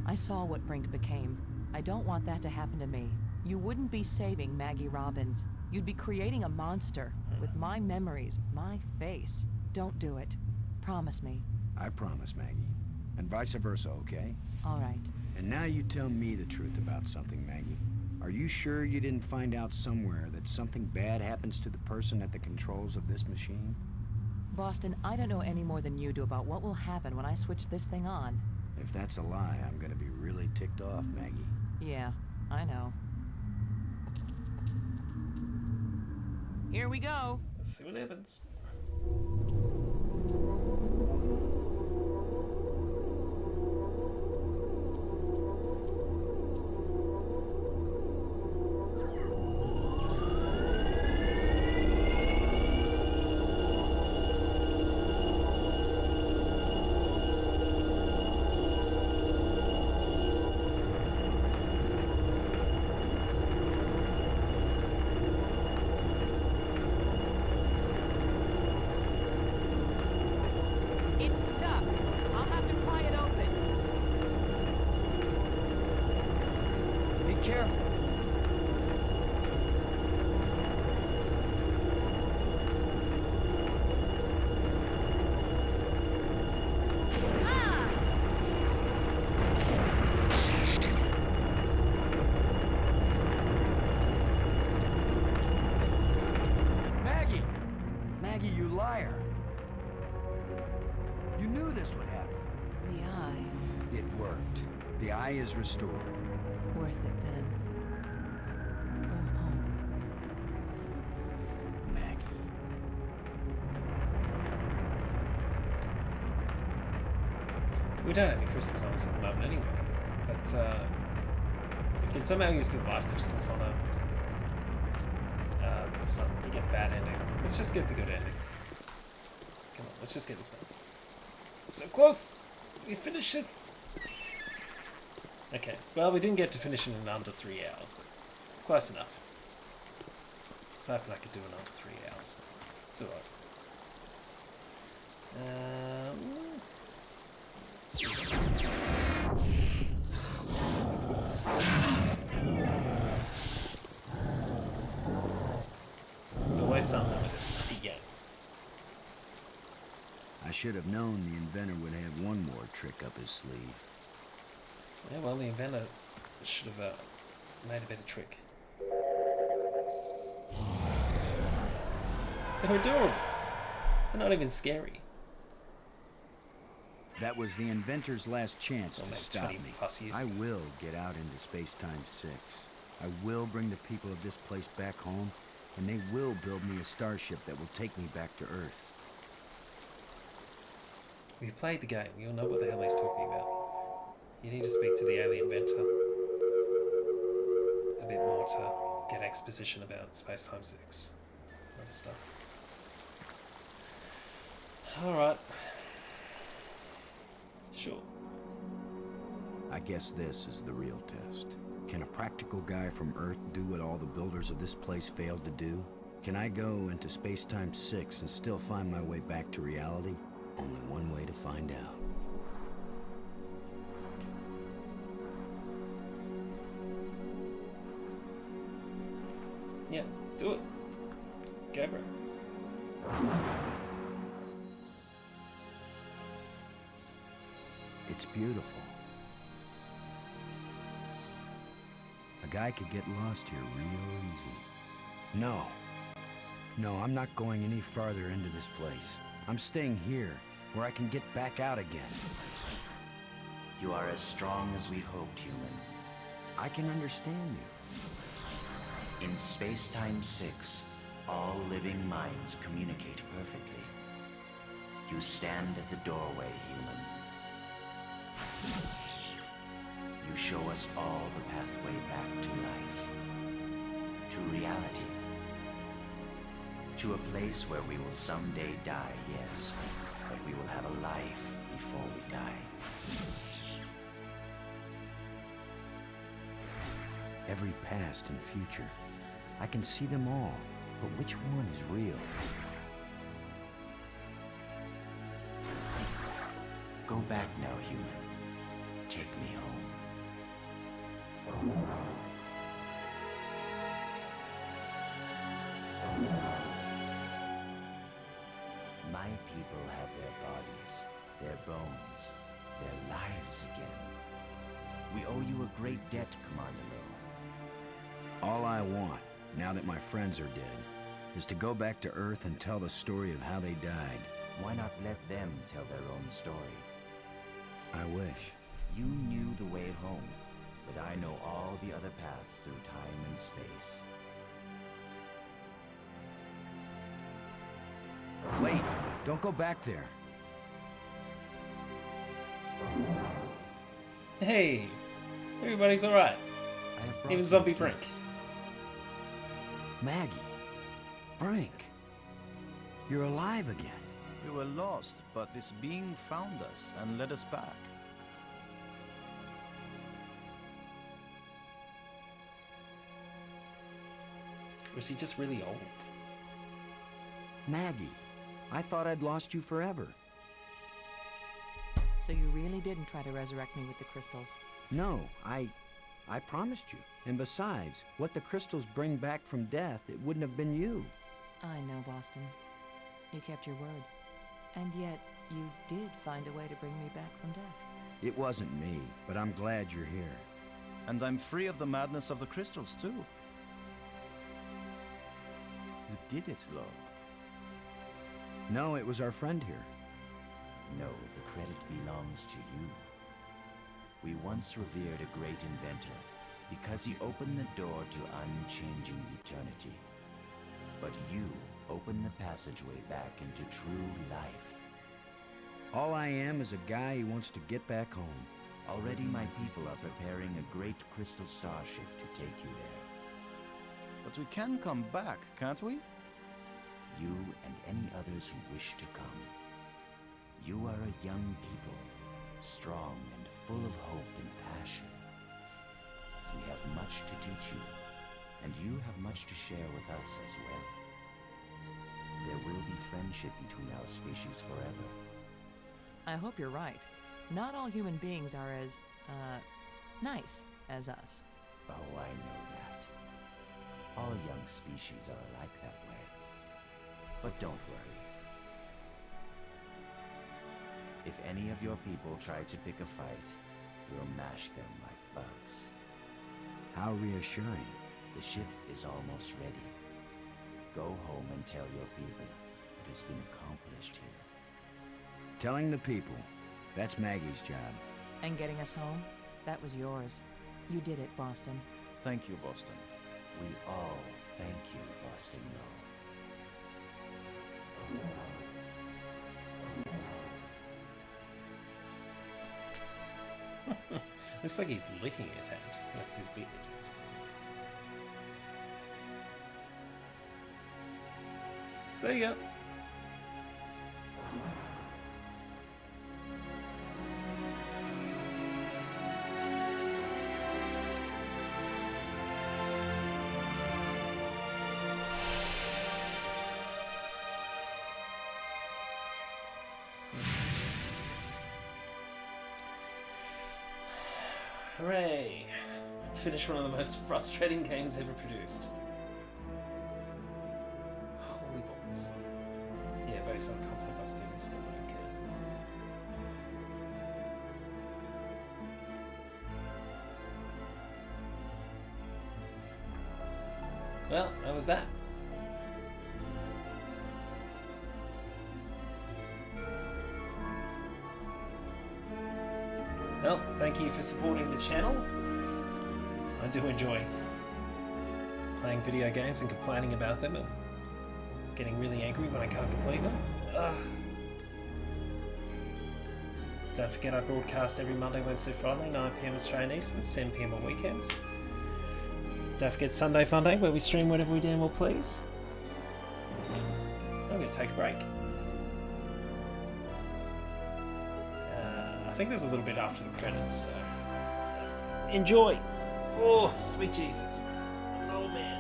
I saw what Brink became. I don't want that to happen to me. You wouldn't be saving Maggie Robbins. You'd be creating a monster with my memories, my face. Don't do it. Promise me. I promise, Maggie. And vice versa, okay? All right. And now you tell me the truth about something, Maggie. Are you sure you didn't find out somewhere that something bad happens to the person at the controls of this machine? Boston, I don't know any more than you do about what will happen when I switch this thing on. If that's a lie, I'm gonna be really ticked off, Maggie. Yeah, I know. Here we go. Let's see what happens. It's stuck. I'll have to pry it open. Be careful. Ah! Maggie! Maggie, you liar! You knew this would happen. The eye. It worked. The eye is restored. Worth it then. Go home. Maggie. We don't have any crystals on us at the moment anyway, but if we can somehow use the life crystals on you get a bad ending. Let's just get the good ending. Come on, let's just get this done. So close! We finished this! Okay, well we didn't get to finish it in under 3 hours, but close enough. was hoping I could do another 3 hours, but it's alright. Of course. There's always something with this bloody game. I should have known the inventor would have one more trick up his sleeve. Yeah, well, the inventor should have made a better trick. They're adorable. They're not even scary. That was the inventor's last chance Don't to make stop 20 me. plus use. I will get out into Space-Time 6. I will bring the people of this place back home, and they will build me a starship that will take me back to Earth. If you played the game, you'll know what the hell he's talking about. You need to speak to the alien inventor a bit more to get exposition about Space-Time 6. Other stuff. Alright. Sure. I guess this is the real test. Can a practical guy from Earth do what all the builders of this place failed to do? Can I go into Space-Time 6 and still find my way back to reality? Only one way to find out. Yeah, do it. Go for it. It's beautiful. A guy could get lost here real easy. No. No, I'm not going any farther into this place. I'm staying here, where I can get back out again. You are as strong as we hoped, human. I can understand you. In Space-Time 6, all living minds communicate perfectly. You stand at the doorway, human. You show us all the pathway back to life. To reality. To a place where we will someday die, yes, but we will have a life before we die. Every past and future. I can see them all, but which one is real? Go back now, human. Take me home. My people have their bodies, their bones, their lives again. We owe you a great debt, Commander Lowe. All I want, now that my friends are dead, is to go back to Earth and tell the story of how they died. Why not let them tell their own story? I wish. You knew the way home, but I know all the other paths through time and space. Wait, don't go back there. Hey, everybody's alright. Even Zombie Brink. Maggie. Brink. You're alive again. We were lost, but this being found us and led us back. Or is he just really old? Maggie, I thought I'd lost you forever. So you really didn't try to resurrect me with the crystals? No, I promised you. And besides, what the crystals bring back from death, it wouldn't have been you. I know, Boston. You kept your word. And yet, you did find a way to bring me back from death. It wasn't me, but I'm glad you're here. And I'm free of the madness of the crystals, too. You did it, Lo. No, it was our friend here. No, the credit belongs to you. We once revered a great inventor because he opened the door to unchanging eternity. But you opened the passageway back into true life. All I am is a guy who wants to get back home. Already my people are preparing a great crystal starship to take you there. But we can come back, can't we? You and any others who wish to come. You are a young people, strong and full of hope and passion. We have much to teach you, And you have much to share with us as well. There will be friendship between our species forever. I hope you're right. Not all human beings are as, nice as us. Oh, I know that. All young species are alike that way. But don't worry. If any of your people try to pick a fight, we'll mash them like bugs. How reassuring. The ship is almost ready. Go home and tell your people what has been accomplished here. Telling the people. That's Maggie's job. And getting us home? That was yours. You did it, Boston. Thank you, Boston. We all thank you, Boston Low. Looks like he's licking his hand. That's his beard. See ya. Hooray! Finish one of the most frustrating games ever produced. Holy balls. Yeah, based on concept by Steven Spielberg. Well, that was that. Well, thank you for supporting the channel. I do enjoy playing video games and complaining about them and getting really angry when I can't complete them. Ugh. Don't forget I broadcast every Monday, Wednesday, Friday, 9 PM Australian Eastern, 7 PM on weekends. Don't forget Sunday Fun Day, where we stream whenever we damn well please. I'm going to take a break. I think there's a little bit after the credits, so enjoy! Oh, sweet Jesus. Oh, man.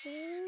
Ooh.